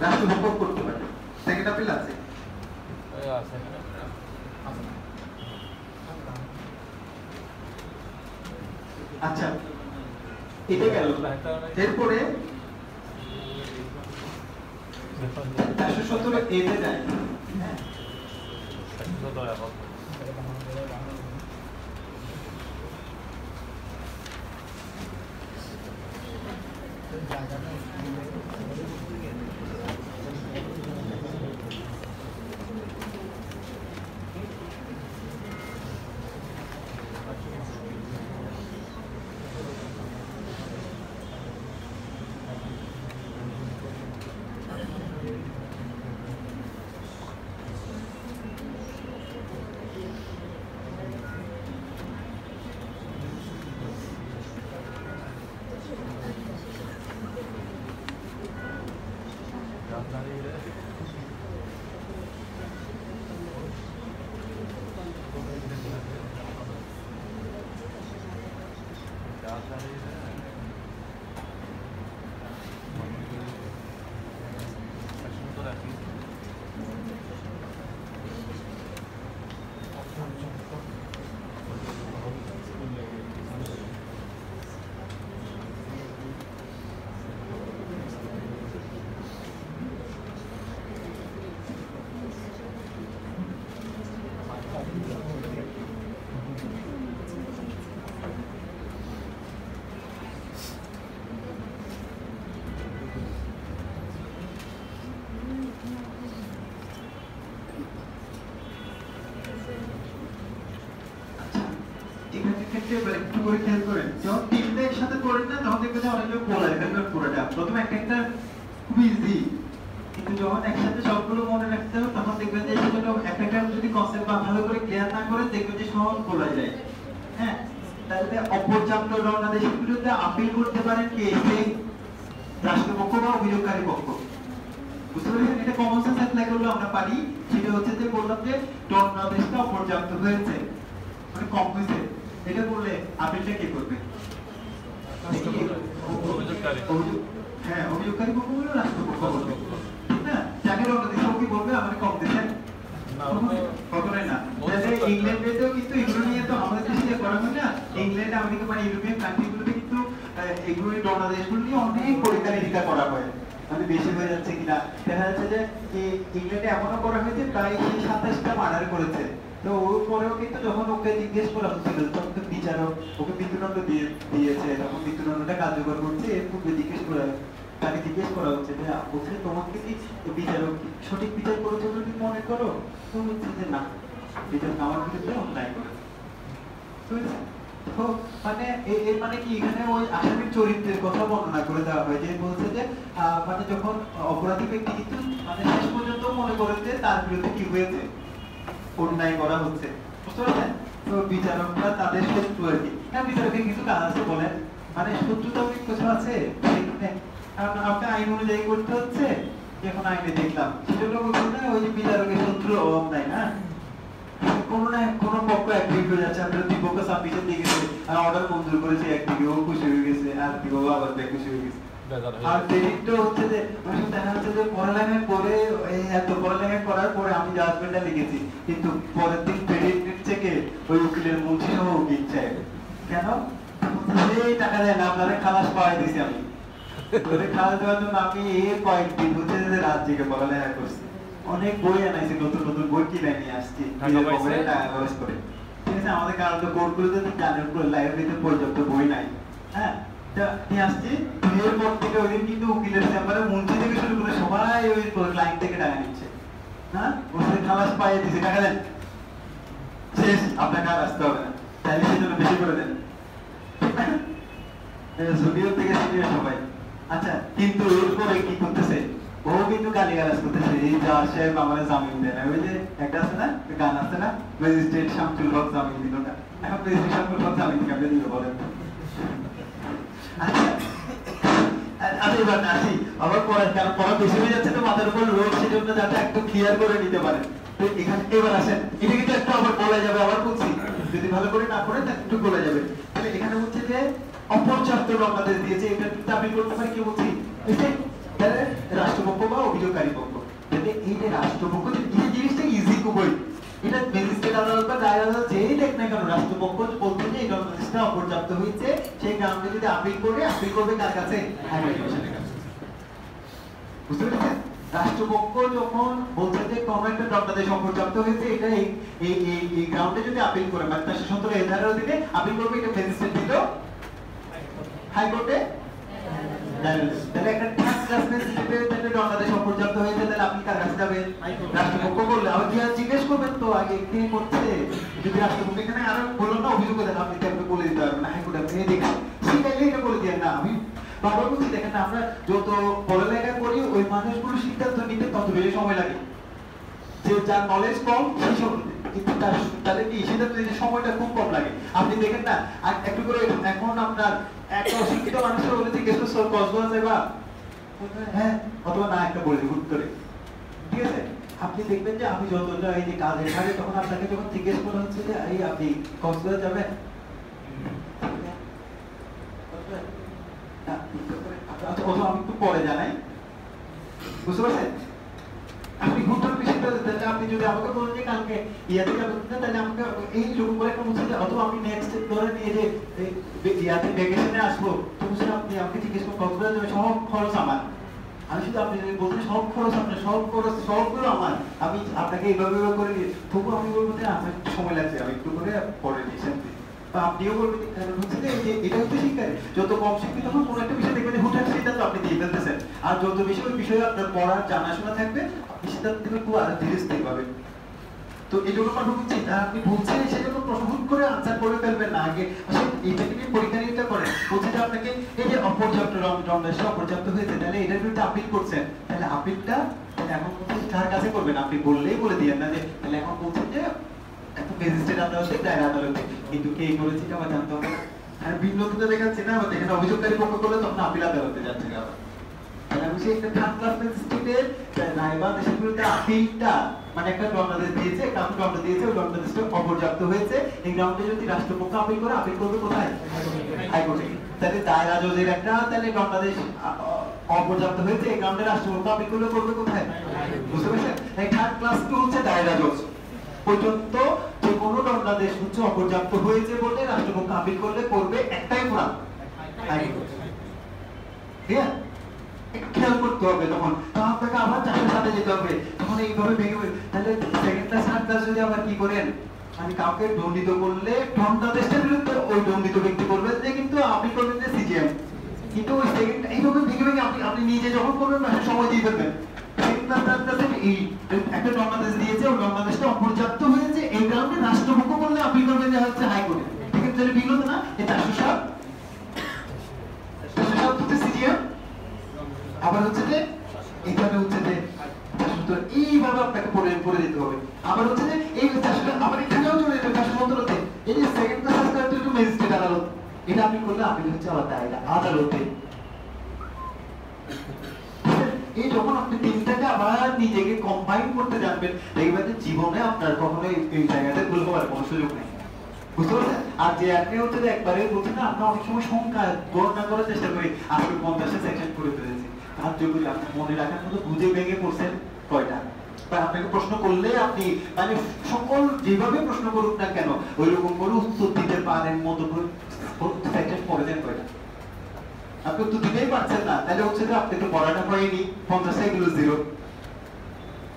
রাষ্ট্রপক্ষ করতে পারে সেকেন্ড আপিল আছে আচ্ছা এটা গেল এরপরে 417 এতে যায় একটু করে খেয়াল করেন যখন তিনটা একসাথে করেন না তখন দেখবেন যে অনেক লোক বলে পুরোটা প্রথমে একটা খুব ইজি কিন্তু যখন একসাথে সবগুলো মনে রাখতে হবে তখন দেখবেন যে সেটা একটা যদি কনসেপ্ট বা ভালো করে ক্লিয়ার না করে দেখবেন যে সহজ বলা যায় হ্যাঁ তাহলে অপর্যাপ্ত বাংলাদেশের বিরুদ্ধে আপিল করতে পারেন কে সেই রাষ্ট্রপক্ষ বা অভিযোগকারী পক্ষ বুঝতে পেরেছেন এটা কমন সেন্স অ্যাপ্লাই করলে আমরা পারি সেটা হচ্ছে যে বললাম যে বাংলাদেশটা অপর্যাপ্ত হয়েছে মানে কম হয়েছে এটা বললে আপিলটা কে করবে হ্যাঁ অভিযোগকারী পক্ষ বলবে রাষ্ট্রপক্ষ বলবে ঠিক না যাকে বাংলাদেশ কি বলবে আমাদের কম দিচ্ছেন কখনোই না ইংল্যান্ডেতেও কিন্তু এগুলো নিয়ে তো আমাদের দেশে করা হয় না ইংল্যান্ড আমেরিকা মানে ইউরোপিয়ান কান্ট্রিগুলোতে কিন্তু এগুলো বাংলাদেশগুলো নিয়ে অনেক পরীক্ষা নিরীক্ষা করা হয় মানে বেশি হয়ে যাচ্ছে কিনা দেখা যাচ্ছে যে ইংল্যান্ডে এমনও করা হয়েছে প্রায় 27টা মার্ডার করেছে তো ওর পরেও কিন্তু যখন ওকে জিজ্ঞেস করা হচ্ছিল তখন তো বিচারক ওকে মৃত্যুদণ্ড দিয়েছে তখন মৃত্যুদণ্ডটা কার্যকর করছে এর পূর্বে তাকে জিজ্ঞেস করা হচ্ছে যে বলছে তোমাকে কি বিচারক সঠিক বিচার করেছে বলে তুমি মনে করো তো বলছে যে না বিচারক আমার বিরুদ্ধে অন্যায় করেছে তো মানে এর মানে কি এখানে ওই আসামির চরিত্রের কথা বর্ণনা করে দেওয়া হয় যে বলছে যে মানে যখন অপরাধী ব্যক্তি কিন্তু মানে শেষ পর্যন্ত মনে করেন যে তার বিরুদ্ধে কি হয়েছে অন্যায় করা হচ্ছে বুঝতে পারছেন তো বিচারকরা তাদের শত্রু আর কি হ্যাঁ বিচারকের কিছু কাজ আছে বলেন মানে শত্রুতা কিছু আছে আপনি আইন অনুযায়ী করতে হচ্ছে এখন আইনে দেখলাম সেটা বলছে না ওই যে বিচারকের শত্রু অভাব নাই না কোনো না কোনো পক্ষ একদিক হয়ে যাচ্ছে আপনার দুই পক্ষ সাবমিশন দিয়ে গেছে আর অর্ডার মঞ্জুর করেছে একদিকে ও খুশি হয়ে গেছে আর দিকে ও আবার খুশি হয়ে গেছে বেজার হয়ে আর গেছে। ক্রেডিটটা হচ্ছে যে মানে দেখা যাচ্ছে যে পড়ালেখা করে এই এত পড়ালেখা করার পরে আমি জাজমেন্টটা লিখেছি, কিন্তু পরের দিন ক্রেডিট থেকে ওই উকিলের মুন্সি সহ উকিল চাই। কেন? এই টাকা দেয় না, আপনারা খালাস পাওয়াই দিছি আমি। ওদের খালাস দেওয়ার জন্য আমি এই কয়েকদিন হচ্ছে যে রাত জেগে পড়ালেখা করছি, অনেক বই আনাইছি, নতুন নতুন বই কিনে নিয়ে আসছি টাকা পাইছে? টাকা খরচ করে। ঠিক আছে, আমাদের কারণ তো কোর্টগুলোতে তো জানেন লাইব্রেরিতে পর্যাপ্ত বই নাই। হ্যাঁ, নিয়ে আসছি। এরপর থেকে ওই দিন কিন্তু উকিলের চেম্বারে মুন্সি থেকে শুরু করে সবাই ওই ক্লায়েন্ট থেকে টাকা নিচ্ছে। হ্যাঁ, ওদের খালাস পাইয়ে দিছে, টাকা দেন, শেষ, আপনাকে আর আসতে হবে না, তাইলে সেই জন্য বেশি করে দেন। জুনিয়র থেকে সিনিয়র সবাই। আচ্ছা, কিন্তু এরপরে কি করতেছে, ও কিন্তু গালিগালাজ করতেছে, এই জাজ সাহেব আমার জামিন দেয় না। ওই যে একটা আছে না, গান আছে না, ম্যাজিস্ট্রেট শামসুল হক জামিন দিল না, এখন ম্যাজিস্ট্রেট শামসুল হক জামিন কেমনে দিল বলেন? আচ্ছা, আচ্ছা, এবার আসি আবার পড়ার, কারণ পড়া বেশি হয়ে যাচ্ছে তো মাথার উপর লোড, সেজন্য যাতে একটু ক্লিয়ার করে নিতে পারেন। তো এখানে এবার আসেন, এটা কিন্তু একটু আবার বলা যাবে, আবার বলছি যদি ভালো করে না পড়েন তাহলে একটু বলা যাবে। তাহলে এখানে হচ্ছে যে অপর্যাপ্ত রক্ষাদেশ দিয়েছে, এটা দাবি করতে পারে কি বলছি, তাহলে রাষ্ট্রপক্ষ বা অভিযোগকারী পক্ষ, যাতে এই যে রাষ্ট্রপক্ষ, এই জিনিসটা ইজি খুবই, এটা ম্যাজিস্ট্রেট আদালত বা দায়ের আদালত যেই দেখ না কেন, রাষ্ট্রপক্ষ বলতে যে এই রক্ষাদেশটা অপর্যাপ্ত হয়েছে, সেই কারণে যদি আপিল করে, আপিল করবে কার কাছে? হাইকোর্ট ডিভিশনের কাছে। বুঝতে পেরেছেন? রাষ্ট্রপক্ষ যখন বলছে যে কোন একটা দণ্ডাদেশ অপর্যাপ্ত হয়েছে, এটা এই গ্রাউন্ডে যদি আপিল করে, মানে 417 এর ধারার অধীনে আপিল করবে, এটা ম্যাজিস্ট্রেট দিল হাইকোর্টে। তাহলে একটা থার্ড ক্লাস ম্যাজিস্ট্রেটের একটা দণ্ডাদেশ অপর্যাপ্ত হয়েছে, তাহলে আপনি কার কাছে যাবেন? রাষ্ট্রপক্ষ করলে আবার কি আর জিজ্ঞেস করবেন তো আগে কে করছে? যদি রাষ্ট্রপক্ষ এখানে আরো বলুন না, অভিযোগ দেন, আপনি কি বলে দিতে পারবেন না, হাইকোর্টে আপনি দেখেন, শিখাইলে এটা বলে দিয়ে না। আমি বারবার বলছি, দেখেন না, আমরা যত পড়ালেখা করি ওই মানুষগুলো সিদ্ধান্ত নিতে তত বেশি সময় লাগে, যে যার নলেজ কম সেই সব, কিন্তু তাহলে কি সিদ্ধান্ত নিতে সময়টা খুব কম লাগে। আপনি দেখেন না, আর একটু করে এখন আপনার একটা অশিক্ষিত মানুষের বলে জিজ্ঞেস করছে কসবাস যাবা, হ্যাঁ অথবা না একটা বলে হুট করে, ঠিক আছে? আপনি দেখবেন যে আমি যতটা এই যে কাজে থাকে, তখন আপনাকে যখন জিজ্ঞেস করা হচ্ছে যে এই আপনি কক্সবাজার যাবেন, অথবা আমি একটু পরে জানাই, বুঝতে পারছেন? আপনি হুটহাট বিষয়টা, তাহলে আপনি যদি আমাকে বলেন যে কালকে ইয়াতে যাবেন, তাহলে আমাকে এই রকম করে একটা বলছে, অথবা আমি নেক্সট ধরে নিয়ে যে ইয়াতে ভ্যাকেশনে আসবো, তো বুঝলেন আপনি আমাকে জিজ্ঞেস করুন কক্সবাজার যাবে, সব খরচ আমার। আমি শুধু আপনি যদি বলতেন সব খরচ আপনার, সব খরচ সবগুলো আমার, আমি আপনাকে এইভাবে করে দিই, তবু আমি বলবো যে আমার একটু সময় লাগছে, আমি একটু করে পরে নিয়েছেন। আপনিও বলবেন, কারণ হচ্ছে যে এটা হচ্ছে শিক্ষার, যত কম শিক্ষিত হন কোনো একটা বিষয় দেখবেন হুটহাট সিদ্ধান্ত আপনি দিয়ে ফেলতেছেন, আর যত বেশি ওই বিষয়ে আপনার পড়ার জানাশোনা থাকবে, আপনি সিদ্ধান্ত দেবেন খুব আরো ধীরে স্থির পাবেন। তো এই জন্য কথা বলছি, আপনি বলছেন সেজন্য প্রশ্ন হুট করে আনসার করে ফেলবেন না, আগে আসলে এইটাকে নিয়ে পরীক্ষা নিতে করেন। বলছে যে আপনাকে এই যে অপর্যাপ্ত দণ্ডাদেশ অপর্যাপ্ত হয়েছে, তাহলে এটার বিরুদ্ধে আপিল করছেন, তাহলে আপিলটা এখন কার কাছে করবেন? আপনি বললেই বলে দিয়েন না যে, তাহলে এখন বলছেন যে একটা ম্যাজিস্ট্রেট আদালতে, দায়ের আদালতে, কিন্তু কে করেছে এটা আমার জানতে হবে না। আর ভিন্নতা দেখাচ্ছে না, আবার দেখেন অভিযোগকারী পক্ষ করলে তখন আপিল আদালতে যাচ্ছে আবার। তাহলে আমি সেই একটা থার্ড ক্লাস ম্যাজিস্ট্রেটের রায় বা দেশের বিরুদ্ধে আপিলটা, মানে একটা দণ্ডাদেশ দিয়েছে, কাউকে দণ্ড দিয়েছে, ওই দণ্ডাদেশটা অপর্যাপ্ত হয়েছে, এই গ্রাউন্ডে যদি রাষ্ট্রপক্ষ আপিল করে, আপিল করবে কোথায়? হাইকোর্টে। তাহলে দায়রা জজের একটা, তাহলে দণ্ডাদেশ অপর্যাপ্ত হয়েছে, এই গ্রাউন্ডে রাষ্ট্রপক্ষ আপিল করলে করবে কোথায়? বুঝতে পারছেন? এই থার্ড ক্লাস টু হচ্ছে দায়রা জজ পর্যন্ত যে কোনো দণ্ডাদেশ হচ্ছে অপর্যাপ্ত হয়েছে বলে রাষ্ট্রপক্ষ আপিল করলে করবে একটাই ফোরাম, হাইকোর্ট। ঠিক আছে? খেয়াল করতে হবে, তখন আপনাকে আবার 407 যেতে হবে, তখন এইভাবে ভেঙে, তাহলে সেকেন্ড ক্লাস থার্ড ক্লাস যদি আবার কি করেন, মানে কাউকে দণ্ডিত করলে দণ্ডাদেশের বিরুদ্ধে ওই দণ্ডিত ব্যক্তি করবেন যে, কিন্তু আপনি করবেন যে সিজিএম, কিন্তু ওই সেকেন্ড এইভাবে ভেঙে ভেঙে আপনি নিজে যখন করবেন মাসে সময় দিয়ে ফেলবেন। একটা দণ্ডাদেশ দিয়েছে, ওই দণ্ডাদেশটা অপর্যাপ্ত হয়েছে, এই কারণে রাষ্ট্রপক্ষ করলে আপিল করবেন যে হচ্ছে হাইকোর্টে, ঠিক আছে? তাহলে বিল হতো না এই 407 হচ্ছে সিজিএম, আবার হচ্ছে যে এখানে হচ্ছে যে এইভাবে আপনাকে পড়ে দিতে হবে, আবার হচ্ছে যে এই আবার এখানেও চলে যেতে 417তে, এই যে সেকেন্ড ক্লাস একটু ম্যাজিস্ট্রেট আদালত, এটা আপনি করলে আপিল হচ্ছে আবার দায়রা আদালতে। এই যখন আপনি তিনটাকে আবার নিজেকে কম্বাইন করতে জানবেন, দেখবেন যে জীবনে আপনার কখনো এই জায়গাতে ভুল হওয়ার কোনো সুযোগ নেই। বুঝতে পারছেন? আর যে আপনি হচ্ছে যে একবারে বলছেন না, আমরা অনেক সময় সংখ্যা গণনা করার চেষ্টা করি, আজকে 50 সেকশন করে ফেলেছি। কার্যকরী আপনি মনে রাখার মতো বুঝে ভেঙে পড়ছেন কয়টা? বা আপনাকে প্রশ্ন করলে আপনি মানে সকল যেভাবে প্রশ্ন করুক না কেন ওই রকম করে উত্তর দিতে পারেন মতো সেকশন পড়ে দেন কয়টা? আপনি উত্তর দিতেই পারছেন না, তাহলে হচ্ছে যে আপনাকে পড়াটা হয়নি, 50 এগুলো জিরো।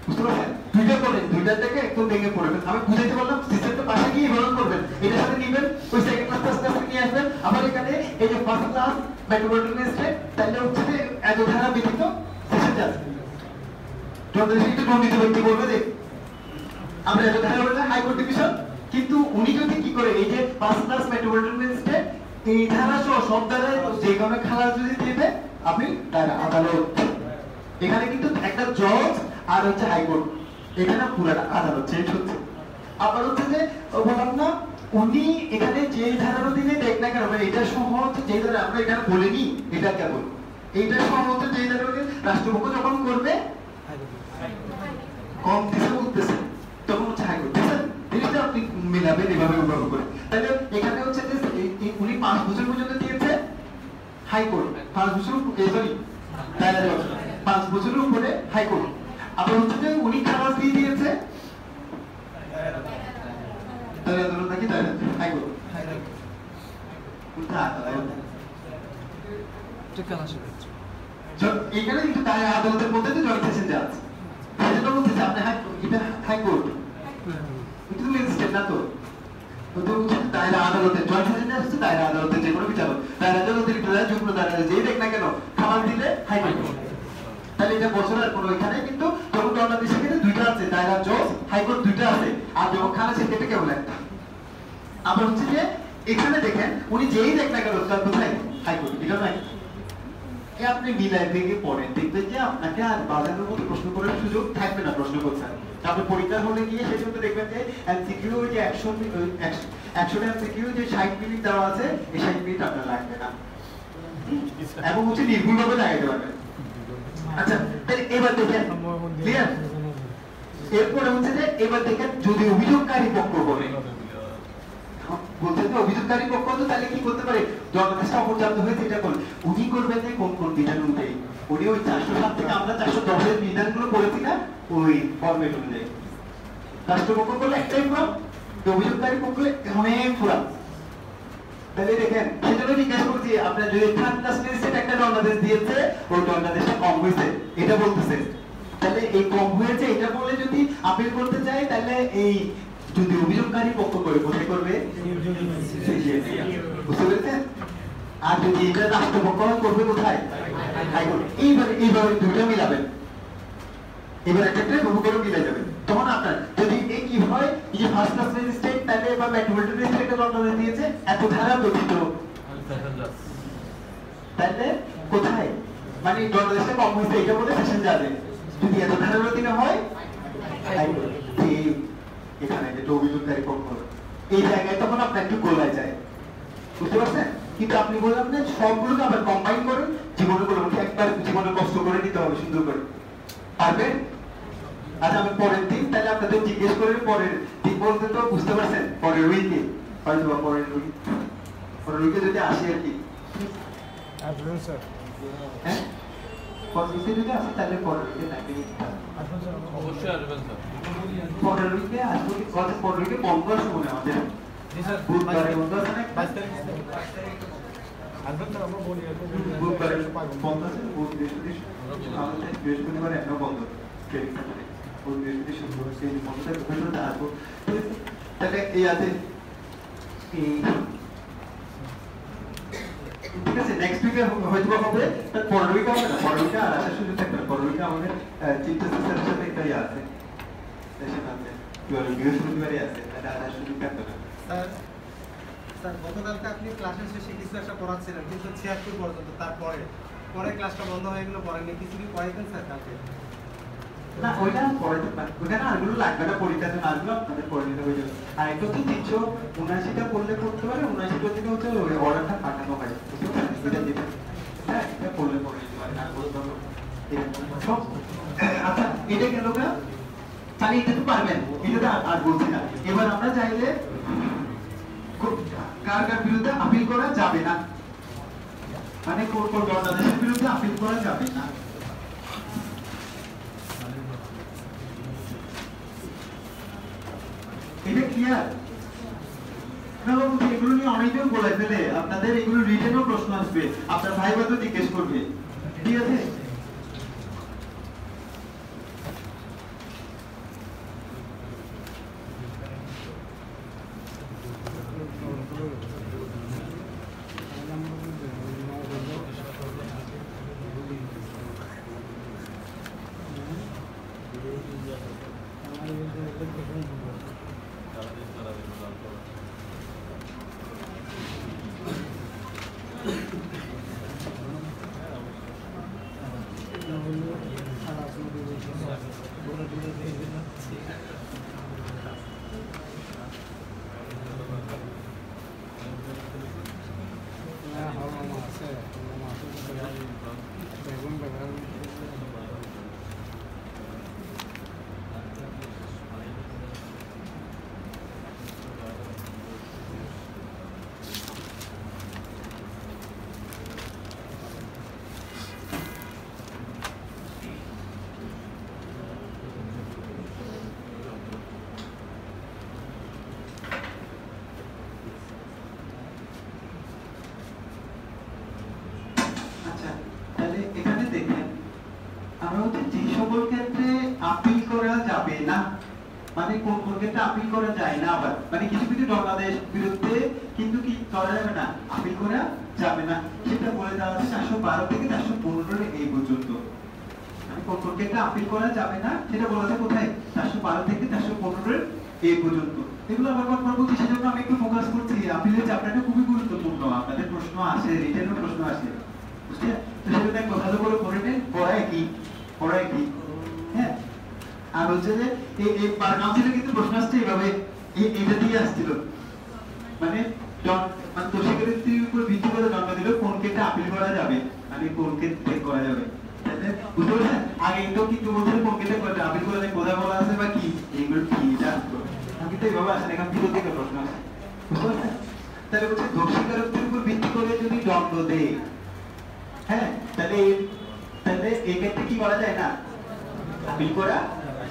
বুঝতে পারছেন? দুইটা করেন, দুইটার থেকে একদম ভেঙে পড়বেন। আমি বুঝাইতে পারলাম, সিস্টেমটা পাশে গিয়ে ব্যবহার করবেন, এটার সাথে নিবেন, ওই সেকেন্ড ক্লাস ফার্স্ট ক্লাসে নিয়ে আসবেন। আবার এখানে এই যে ফার্স্ট ক্লাস মেট্রোপলিটন তাহলে হচ্ছে যে এত ধারা ব্যতীত সেশন যাচ্ছে। যখন একটু গণিত ব্যক্তি বলবে যে আমরা এত ধারা বললে হাইকোর্ট ডিভিশন, কিন্তু উনি যদি কি করে এই যে ফার্স্ট ক্লাস মেট্রোপলিটন এই ধারা সহ সব ধারায় যে কোনো খেলা যদি দিবে আপনি তার আদালত। এখানে কিন্তু একটা জজ আর হচ্ছে হাইকোর্ট, এখানে পুরাটা আদালত চেঞ্জ হচ্ছে। আবার হচ্ছে যে বললাম না, উনি এখানে যে ধারার দিনে দেখ না কেন, এটা সহ হচ্ছে যে ধারা আমরা এখানে বলিনি, এটা কেবল এইটা সহ হচ্ছে যে ধারা রাষ্ট্রপক্ষ যখন করবে কম দিতে বলতেছে তখন হচ্ছে হাইকোর্ট। বুঝছেন? জিনিসটা আপনি মিলাবেন এভাবে ব্যবহার করে। তাহলে এখানে হচ্ছে যে উনি 5 বছর পর্যন্ত দিয়েছে হাইকোর্ট, 5 বছর সরি 5 বছরের উপরে হাইকোর্ট। আবার হচ্ছে যে উনি খালাস দিয়ে দিয়েছে নাকি হাইকোর্ট। এখানে কিন্তু তাই আদালতের মধ্যে তো জয়েন্ট সেশন যাচ্ছে, সেটা বলতেছে আপনি হাইকোর্ট কিন্তু ম্যাজিস্ট্রেট না তো, দায়রা আদালতের জয়েন্ট সেশনে আসছে, দায়রা আদালতের যে কোনো বিচারক, দায়রা আদালতের যুগ্ম দায়রা যেই দেখ না কেন খালাস দিলে হাইকোর্ট। তাহলে এটা বছরের কোনো এখানে কিন্তু যখন বাংলাদেশে কিন্তু দুইটা আছে, দায়রা জজ হাইকোর্ট দুইটা আছে, আর যখন খালাস সেক্ষেত্রে কেবল একটা। আবার হচ্ছে যে এখানে দেখেন উনি যেই দেখ না কেন তার কোথায় হাইকোর্ট, এটা নাই। আপনি মিলাই ভেঙে পড়েন, দেখবেন যে আপনাকে আর বাজারের মতো প্রশ্ন করার সুযোগ থাকবে না। প্রশ্ন করছেন আপনি পরীক্ষার হলে গিয়ে সেই জন্য দেখবেন যে এমসিকিউ যে 100 এমসিকিউ যে 60 মিনিট দেওয়া আছে, এই 60 মিনিট আপনার লাগবে না, এবং হচ্ছে নির্ভুলভাবে লাগাইতে পারবেন। আচ্ছা, তাহলে এবার দেখেন ক্লিয়ার। এরপরে হচ্ছে যে এবার দেখেন যদি অভিযোগকারী পক্ষ বলে, বলতে যে অভিযোগকারী পক্ষ তো তাহলে কি করতে পারে, জনদেশটা অপর্যাপ্ত হয়েছে এটা বল, উনি করবেন যে কোন কোন বিধান অনুযায়ী। উনি ওই 407 থেকে আমরা 410 এর বিধানগুলো করেছি না, ওই ফরম্যাট অনুযায়ী। রাষ্ট্রপক্ষ করলে একটাই ফর্ম, অভিযোগকারী পক্ষ অনেক ফর্ম। তাহলে দেখেন সেজন্য জিজ্ঞাসা করছি, আপনার যদি থার্ড ক্লাস ম্যাজিস্ট্রেট একটা দণ্ডাদেশ দিয়েছে, ওই দণ্ডাদেশটা কম হয়েছে এটা বলতেছে, তাহলে এই কম হয়েছে এটা বলে যদি আপিল করতে চাই, তাহলে এই যদি অভিযোগকারী পক্ষ করে কোথায় করবে, বুঝতে পেরেছেন? আর যদি এটা রাষ্ট্রপক্ষ করবে কোথায়, হাইকোর্ট। এইভাবে দুটো মিলাবেন, এবার একটা বহু করে মিলে যাবে। তখন আপনার যদি এই কি হয়, এই যে ফার্স্ট ক্লাস ম্যাজিস্ট্রেট তাহলে বা মেট্রোপলিটন ম্যাজিস্ট্রেট দণ্ডাদেশ দিয়েছে এত ধারা ব্যতীত, তাহলে কোথায় মানে দণ্ডাদেশটা কম হয়েছে এটা বলে সেশন যাবে। যদি এত ধারা ব্যতীত হয় হাইকোর্ট। এখানে যেটা অভিযোগকারী পক্ষ, এই জায়গায় তখন আপনার একটু গোলায় যায়, বুঝতে পারছেন? কিন্তু আপনি বললাম না সবগুলোকে আবার কম্বাইন করেন, জীবনে কোনো একবার জীবনে কষ্ট করে নিতে হবে সুন্দর করে, পারবেন? আচ্ছা আমি পরের দিন তাহলে আপনাদের জিজ্ঞেস করে পরের দিন বলতে তো বুঝতে পারছেন, পরের উইকে হয়তো বা পরের উইকে যদি আসি আর কি, হ্যাঁ পরের উইকে যদি আসি তাহলে পরের উইকে নাকি অবশ্যই আসবেন স্যার। পরের উইকে আসবো, পরের উইকে বন্ধ আসবো না আমাদের বুধবারে বন্ধ আছে না, 22 তারিখ বুধবারে বন্ধ আছে, বুধ বৃহস্পতিবার এখনো বন্ধ, তাহলে এই আছে ঠিক আছে। নেক্সট উইকে হয়তো হবে, তার পরের উইকে হবে না, পরের উইকে আর আসার সুযোগ থাকবে না। পরের উইকে আমাদের চিফ জাস্টিসের সাথে এটাই আছে, সেশন আছে, বৃহস্পতিবারই আছে, তাহলে আসার সুযোগ থাকবে না। স্যার গতকালকে আপনি ক্লাসের শেষে কিছু একটা পড়াচ্ছিলেন কিন্তু 76 পর্যন্ত, তারপরে পরে ক্লাসটা বন্ধ হয়ে গেল, পড়েননি, কিছু কি পড়াইতেন স্যার কালকে? না ওইটা পড়াইতে পারেন, ওইখানে আরগুলো লাগবে না, পরীক্ষাতে আরগুলো আপনাদের পড়ে নিতে হয়ে যাবে। আর একটা হচ্ছে 379টা পড়লে পড়তে পারে, 79টা থেকে হচ্ছে ওই অর্ডারটা পাঠানো হয়, বুঝতে পারেন? এটা দিতে হ্যাঁ, এটা পড়লে পড়ে নিতে পারেন, আর বলতে হবে সব। আচ্ছা এটা গেল না, তাহলে এটা তো পারবেন, এটা তো আর বলছি না। এবার আমরা চাইলে কার কার বিরুদ্ধে আপিল করা যাবে না, মানে কোন কোন দণ্ডাদেশের বিরুদ্ধে আপিল করা যাবে না। এটা ক্লিয়ার? না বাবু, এগুলো নিয়ে অনেকজন বলে ফেলে, আপনাদের এগুলো রিটেনও প্রশ্ন আসবে, আপনার ভাইবা তো জিজ্ঞেস করবে, ঠিক আছে? আচ্ছা, তাহলে এখানে দেখেন আমরা হচ্ছে যে সকল ক্ষেত্রে আপিল করা যাবে না, মানে কোন কোন ক্ষেত্রে আপিল করা যায় না, আবার মানে কিছু কিছু দণ্ডাদেশ বিরুদ্ধে কিন্তু কি করা যাবে না, আপিল করা যাবে না, সেটা বলে দেওয়া আছে 412 থেকে 415 এই পর্যন্ত। মানে কোন কোন ক্ষেত্রে আপিল করা যাবে না সেটা বলা আছে কোথায়, 412 থেকে 415 এই পর্যন্ত। এগুলো আবার কনফার্ম করছি, সেজন্য আমি একটু ফোকাস করছি। আপিলের চ্যাপ্টারটা খুবই গুরুত্বপূর্ণ, আপনাদের প্রশ্ন আসে, রিটেনও প্রশ্ন আসে, বুঝছেন? তো সেজন্য এক কথা করে পড়ে নেন, পড়ায় কি, হ্যাঁ। আর হচ্ছে যে এই বার কাউন্সিলে কিন্তু প্রশ্ন আসছে এইভাবে, এটা দিয়ে আসছিল, মানে দোষীদের উপর ভিত্তি করে দণ্ড দিল, কোন ক্ষেত্রে আপিল করা যাবে, মানে কোন ক্ষেত্রে করা যাবে, বুঝতে পারছেন? আগে তো কিন্তু বলছিল কোন ক্ষেত্রে আপিল করা যায়, কোথায় বলা আছে বা কি, এইগুলো কি আমি তো এইভাবে আসেন, এখান বিরোধ থেকে প্রশ্ন আসে, বুঝতে পারছেন? তাহলে বলছে দোষীদের উপর ভিত্তি করে যদি দণ্ড দেয়, হ্যাঁ, তাহলে এই ক্ষেত্রে কি করা যায় না, আপিল করা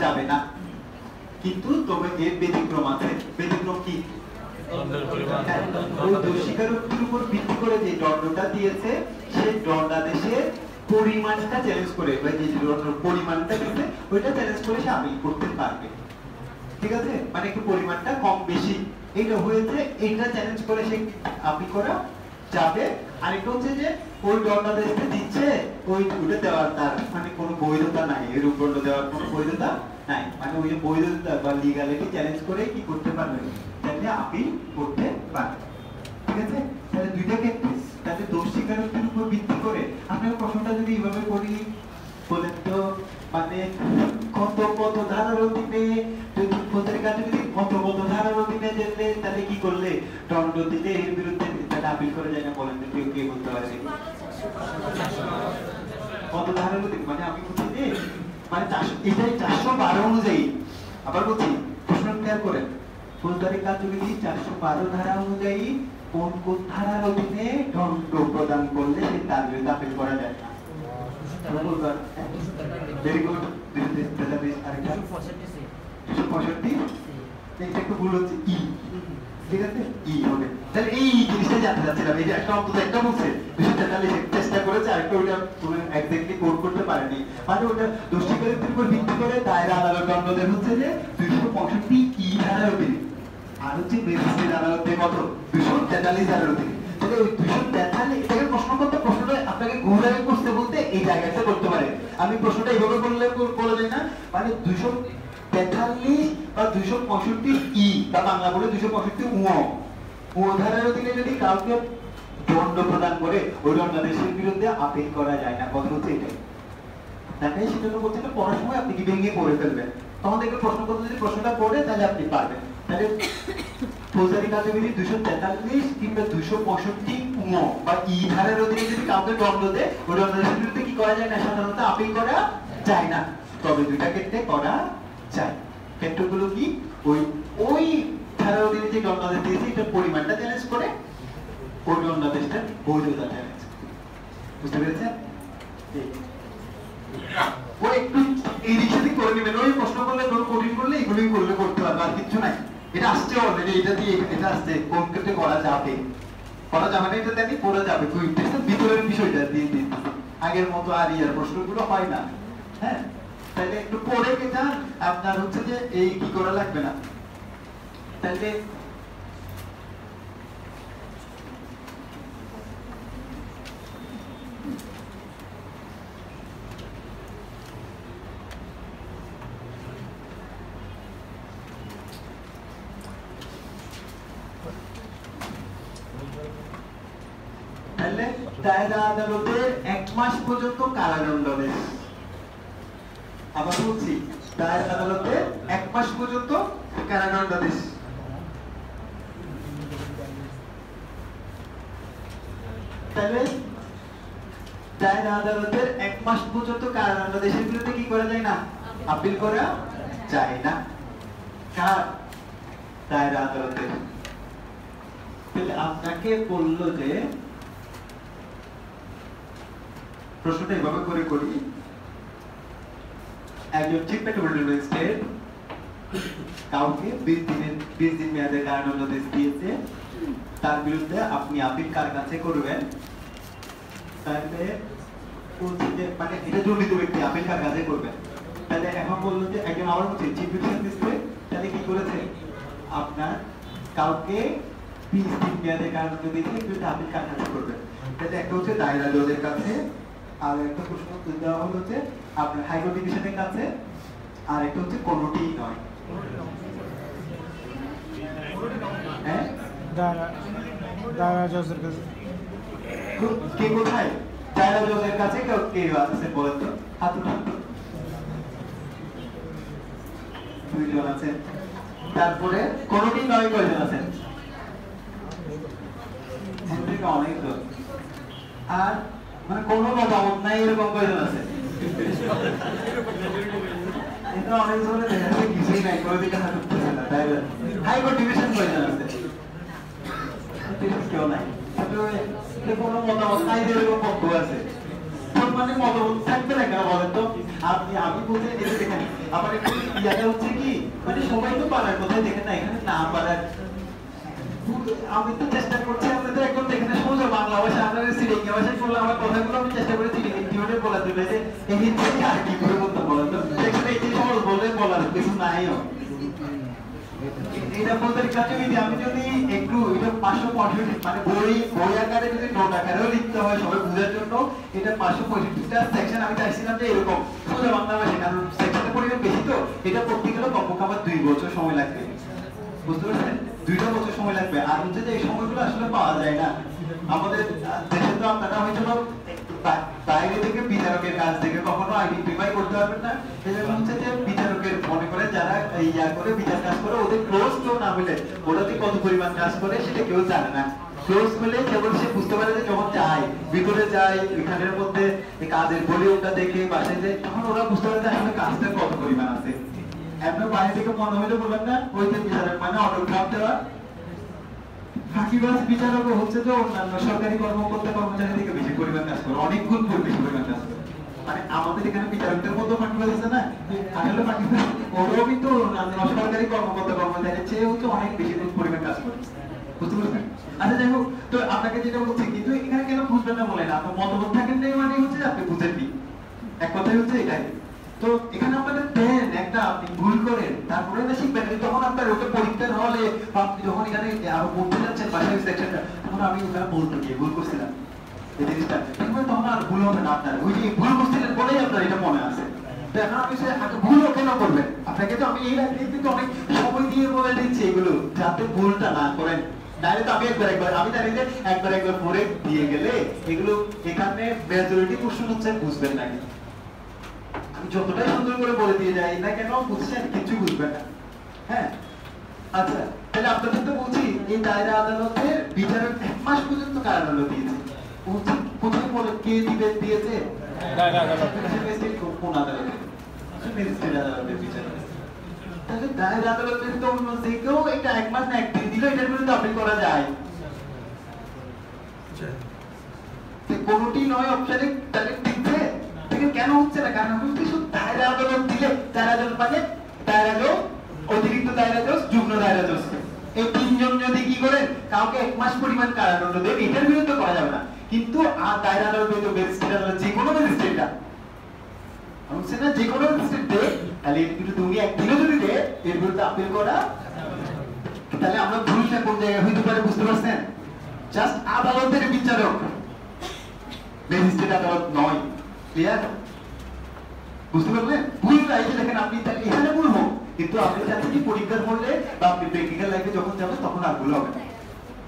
যাবে না। কিন্তু তবে এর ব্যতিক্রম আছে। ব্যতিক্রম কি? ওই দোষীকারোক্তির উপর ভিত্তি করে যে দণ্ডটা দিয়েছে সেই দণ্ডাদেশের পরিমাণটা চ্যালেঞ্জ করে, বা যে পরিমাণটা দিয়েছে ওইটা চ্যালেঞ্জ করে সে আপিল করতে পারবে, ঠিক আছে? মানে একটু পরিমাণটা কম বেশি এটা হয়েছে, এইটা চ্যালেঞ্জ করে সে আপিল করা যাবে। আরেকটা হচ্ছে যে ওই দণ্ডাদেশটা দিচ্ছে, ওইটা দেওয়ার তার মানে কোনো বৈধতা নাই, এর দণ্ড দেওয়ার কোনো বৈধতা নাই, মানে ওই বৈধতা বা লিগ্যালিটি চ্যালেঞ্জ করে কি করতে পারবে, তাহলে আপিল করতে পারবে, ঠিক আছে? তাহলে দুইটা ক্ষেত্রে, তাহলে দোষ স্বীকারোক্তির উপর ভিত্তি করে আপনার প্রশ্নটা যদি এইভাবে করি, বলেন তো মানে কত ধারার অধীনে, যদি ফৌজদারি কাজে যদি কত ধারার অধীনে যেতে, তাহলে কি করলে দণ্ড দিলে এর বিরুদ্ধে তাহলে আপিল করে যায় না, বলেন তো কেউ কে বলতে পারে? কত ধারার অধীনে মানে আমি বলছি যে মানে এটাই 412 অনুযায়ী, আবার বলছি প্রশ্ন খেয়াল করেন, ফৌজদারি কার্যবিধি 412 ধারা অনুযায়ী কোন কোন ধারার অধীনে দণ্ড প্রদান করলে সে তার বিরুদ্ধে আপিল করা যায় না। Very good. আরেকটা 265 একটু ভুল হচ্ছে, ই, ঠিক আছে, ই হবে। তাহলে এই জিনিসটা জানতে চাচ্ছিলাম, এই যে একটা অন্তত একটা বলছে 243 চেষ্টা করেছে, আরেকটা ওটা তুমি এক্স্যাক্টলি কোড করতে পারেনি, মানে ওটা দোষ স্বীকারোক্তির উপর ভিত্তি করে দায়রা আদালত দণ্ড দেয় হচ্ছে যে 265 ই ধারার অধীনে, আর হচ্ছে ম্যাজিস্ট্রেট আদালতে কত 243 ধারার অধীনে। তাহলে ওই 243 এটাকে প্রশ্ন করতে, প্রশ্নটা আপনাকে ঘুরাবে করতে বলতে এই জায়গাতে করতে পারে। আমি প্রশ্নটা এইভাবে করলে বলা যায় না, মানে 243 বা 265 ই বা বাংলা বলে 265 ও ধারার অধীনে যদি কাউকে দণ্ড প্রদান করে ওই দণ্ডাদেশের বিরুদ্ধে আপিল করা যায় না, কথা হচ্ছে এটাই। তাই সেজন্য বলছি না, পড়ার সময় আপনি কি ভেঙে পড়ে ফেলবেন, তখন দেখবে প্রশ্ন করতে যদি প্রশ্নটা পড়ে তাহলে আপনি পারবেন। তাহলে ফৌজদারি কার্যবিধি 243 কিংবা 265 বা ই ধারার অধীনে যদি কাউকে দণ্ড দেয়, ওই দণ্ডাদেশের বিরুদ্ধে কি করা যায় না, সাধারণত আপিল করা যায় না। তবে দুইটা ক্ষেত্রে করা যায়। ক্ষেত্রগুলো কি? ওই ধারার অধীনে যে দণ্ডাদেশ দিয়েছে এটার পরিমাণটা চ্যালেঞ্জ করে ওই দণ্ডাদেশটা বৈধতা চ্যালেঞ্জ। বুঝতে পেরেছেন? ও একটু এই দিক সেদিক করে নেবেন, ওই প্রশ্ন করলে ধরুন কঠিন করলে এগুলোই করলে করতে পারবে, আর কিছু নাই। এটা আসছে অলরেডি, এটা দিয়ে এটা আসছে, কোন ক্ষেত্রে করা যাবে না এটা জানি, করা যাবে ভিতরের বিষয়টা দিয়ে দিন। আগের মতো আর ইয়ার প্রশ্নগুলো হয় না। হ্যাঁ, তাহলে একটু পড়ে গেছেন আপনার হচ্ছে যে এই কি করা লাগবে না। তাহলে দায়রা আদালতের 1 মাস পর্যন্ত কারাদণ্ডাদেশ। আবার বলছি, দায়রা আদালতের 1 মাস পর্যন্ত কারাদণ্ডাদেশ। তাহলে দায়রা আদালতের 1 মাস পর্যন্ত কারাদণ্ডাদেশের বিরুদ্ধে কি করা যায় না? আপিল করা যায় না। কার? দায়রা আদালতের। তাহলে আপনাকে বললো যে প্রশ্নটা এভাবে করে করি, একজন চিফ মেট্রোপলিটন ম্যাজিস্ট্রেট কাউকে 20 দিন মেয়াদের কারাদণ্ডাদেশ দিয়েছে, তার বিরুদ্ধে আপনি আপিল কার কাছে করবেন? তাহলে মানে এটা জড়িত ব্যক্তি আপিল কার কাছে করবেন? তাহলে এখন বললো যে একজন আবার বলছে চিফ ম্যাজিস্ট্রেট, তাহলে কি করেছে? আপনার কাউকে 20 দিন মেয়াদের কারাদণ্ড দিয়েছে, বিরুদ্ধে আপিল কার কাছে করবেন? তাহলে একটা হচ্ছে দায়রা জজের কাছে, আর একটা প্রশ্ন দেওয়া হলো যে আপনার হাইকোর্ট ডিভিশনের কাছে, আর একটা হচ্ছে কোনোটিই নয়। হ্যাঁ, দায়রা জজের কাছে। কে কোথায়? দায়রা জজের কাছে কে আছে বলেন তো? হাত উঠান তো। 2 জন আছেন। তারপরে কোনোটিই নয় কয়জন আছেন? অনেকজন। আর মানে কোনো মতামত নাই এরকম কয়জন আছে? এটা অনেক ধরনের দেখা যাচ্ছে কিছুই নাই, কোনো দিকে হাত উঠতেছে না। হাইকোর্ট ডিভিশন কয়জন আছে? কেউ নাই। কোনো মতামত নাই এরকম পক্ষ আছে। মানে মতামত থাকবে না কেন বলেন তো? আমি বলতে এটা দেখেন, আমার একটু ইয়াটা হচ্ছে কি, মানে সবাই তো পারার কোথায় দেখেন না, এখানে না পারার। আমি তো চেষ্টা করছি আপনাদের একদম এখানে সোজা বাংলা ভাষা, আপনাদের সিরিঙ্গা ভাষায় বললে আমার কথাগুলো আমি চেষ্টা করে সিরিঙ্গা বলার জন্য, যে এই থেকে আর কি করে বলতে বলেন তো? এখানে এই সহজ বললে বলার কিছু নাইও। এটা বলতে কাছে আমি যদি একটু এটা 565 মানে বই আকারে যদি নোট আকারেও লিখতে হয় সবাই বোঝার জন্য, এটা 565টা সেকশন আমি চাইছিলাম যে এরকম সোজা বাংলা ভাষায়, কারণ সেকশনের পরিমাণ বেশি তো, এটা পড়তে গেলে কমপক্ষে আমার 2 বছর সময় লাগবে। বুঝতে পারছেন? 2টা বছর সময় লাগবে। আর হচ্ছে যে এই সময়গুলো আসলে পাওয়া যায় না আমাদের দেশে। তো আপনারা হয়তো বাইরে থেকে বিচারকের কাছ থেকে কখনো আইডেন্টিফাই করতে পারবেন না। এজন্য হচ্ছে যে বিচারকের মনে করে যারা ইয়া করে বিচার কাজ করে, ওদের ক্লোজ কেউ না হলে ওরা যে কত পরিমাণ কাজ করে সেটা কেউ জানে না। ক্লোজ হলে কেবল সে বুঝতে পারে যে যখন যায় ভিতরে যায় এখানের মধ্যে কাজের ভলিউমটা দেখে বাসায় যায়, তখন ওরা বুঝতে পারে যে আসলে কাজটা কত পরিমাণ আছে। আপনার বাইরে থেকে মনে হইলে বলবেন না ওই যে বিচারক মানে অটোগ্রাফ দেওয়া ফাঁকিবাজ বিচারক হচ্ছে যে অন্যান্য সরকারি কর্মকর্তা কর্মচারী থেকে বেশি পরিমাণ কাজ করে, অনেক গুণ বেশি পরিমাণ কাজ করে। মানে আমাদের এখানে বিচারকদের মধ্যে ফাঁকিবাজ আছে না, আসলে ফাঁকিবাজ ওরাও কিন্তু অন্যান্য সরকারি কর্মকর্তা কর্মচারীর চেয়ে হচ্ছে অনেক বেশি পরিমাণ কাজ করে। বুঝতে পারছেন? আচ্ছা যাই হোক, তো আপনাকে যেটা বলছি, কিন্তু এখানে কেন বুঝবেন না বলেন, আপনার মতামত থাকেন নাই মানে হচ্ছে আপনি বুঝেননি, এক কথাই হচ্ছে এটাই। তো এখানে আপনাদের দেন একটা, আপনি ভুল করেন তারপরে না শিখবেন। তখন আপনার ওটা পরীক্ষার হলে বা আপনি যখন এখানে আরো পড়তে যাচ্ছেন বাসায় সেকশনটা, তখন আমি ওখানে বলতে গিয়ে ভুল করছিলাম এই জিনিসটা, তখন আর ভুল হবে না আপনার। ওই যে ভুল করছিলেন বলেই আপনার এটা মনে আছে। তো এখন আপনি ভুলও কেন করবেন? আপনাকে তো আমি এই রাখলে কিন্তু অনেক সময় দিয়ে বলে দিচ্ছি এগুলো, যাতে ভুলটা না করেন। নাহলে তো আমি আমি জানি যে একবার পড়ে দিয়ে গেলে এগুলো এখানে মেজরিটি কোশ্চেন হচ্ছে বুঝবেন না। আমি যতটাই সুন্দর করে বলে দিয়ে যাই না কেন, বুঝছেন কিছু বুঝবেন না। হ্যাঁ, আচ্ছা তাহলে আপনাদের তো বলছি এই দায়রা আদালতের বিচারক 1 মাস পর্যন্ত কারাদণ্ড দিয়েছে। প্রথমে বলে কে দিয়েছে? কোন আদালতে? ম্যাজিস্ট্রেট আদালতের বিচারক। তাহলে দায়রা আদালতের তো অন্য যে কেউ এটা 1 মাস না 1 দিন দিলে এটার বিরুদ্ধে আপিল করা যায়। কোনটি নয় অপশনে তাহলে দিচ্ছে দেখেন কেন হচ্ছে না, কারণ আমি কিছু দায়রা আদালত দিলে দায়রা আদালত মানে দায়রা জজ, অতিরিক্ত দায়রা জজ, যুগ্ম দায়রা জজ, এই তিনজন যদি কি করেন কাউকে 1 মাস পরিমাণ কারাদণ্ড দেন, এটার বিরুদ্ধে করা যাবে না। কিন্তু আর দায়রা আদালত তো ম্যাজিস্ট্রেট আদালত যে কোনো ম্যাজিস্ট্রেটরা বলছে না যে কোনো ম্যাজিস্ট্রেট দে, তাহলে এর বিরুদ্ধে উনি একদিনও যদি দে এর বিরুদ্ধে আপিল করা, তাহলে আমরা ভুলটা কোন জায়গায় হইতে পারে বুঝতে পারছেন? জাস্ট আদালতের বিচারক, ম্যাজিস্ট্রেট আদালত নয়। ক্লিয়ার? বুঝতে পারলেন? ভুলটা এই যে দেখেন আপনি তাহলে এখানে ভুল হোক, কিন্তু আপনি চাচ্ছেন কি পরীক্ষার হলে বা আপনি প্র্যাকটিক্যাল লাইফে যখন যাবেন তখন আর ভুল হবে না।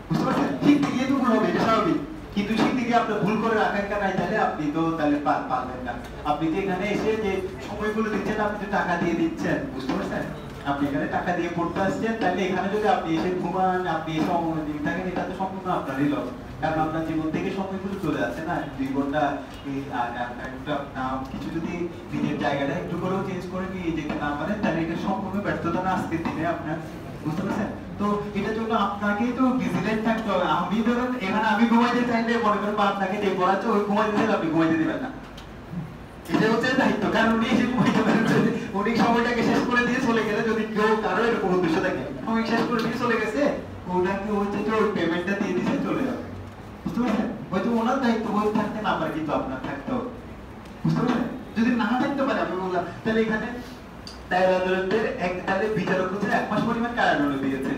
বুঝতে পারছেন? শিখতে গিয়ে তো ভুল হবে, এটা স্বাভাবিক, কিন্তু শিখতে গিয়ে আপনার ভুল করে আকাঙ্ক্ষা নাই, তাহলে আপনি তো তাহলে পারবেন না। আপনি তো এখানে এসে যে সময়গুলো দিচ্ছেন আপনি তো টাকা দিয়ে দিচ্ছেন, বুঝতে পারছেন? আপনি এখানে টাকা দিয়ে পড়তে আসছেন, তাহলে এখানে যদি আপনি এসে ঘুমান, আপনি এসে অমনোযোগী থাকেন, এটা তো সম্পূর্ণ আপনারই লস। কারণ আপনার জীবন থেকে সময়গুলো চলে যাচ্ছে না, জীবনটা কিছু যদি নিজের জায়গাটা একটু করেও চেঞ্জ করে নিয়ে যেতে না পারেন, তাহলে এটা সম্পূর্ণ ব্যর্থতা না আজকের দিনে আপনার। বুঝতে পারছেন? তো এটার জন্য আপনাকেই তো ভিজিলেন্ট থাকতে হবে। আমি ধরুন এখানে আমি ঘুমাইতে চাইলে মনে করেন আপনাকে যে পড়াচ্ছে ওই ঘুমাইতে চাইলে আপনি ঘুমাইতে দিবেন না, এটা হচ্ছে দায়িত্ব। কারণ উনি এসে ঘুমাইতে পারেন, উনি সময়টাকে শেষ করে দিয়ে চলে গেলে, যদি কেউ কারো এরকম উদ্দেশ্য থাকে সময় শেষ করে দিয়ে চলে গেছে, ওনাকে হচ্ছে যে ওই পেমেন্টটা দিয়ে দিয়েছে চলে যাবে। বুঝতে পারছেন? হয়তো ওনার দায়িত্ব হয়ে থাকতেন, আবার কিন্তু আপনার থাকতে হবে। বুঝতে পারছেন? যদি না থাকতে পারে আমি বললাম, তাহলে এখানে দায়রা আদালতের তাহলে বিচারক হচ্ছে 1 মাস পরিমাণ কারাদণ্ড দিয়েছে।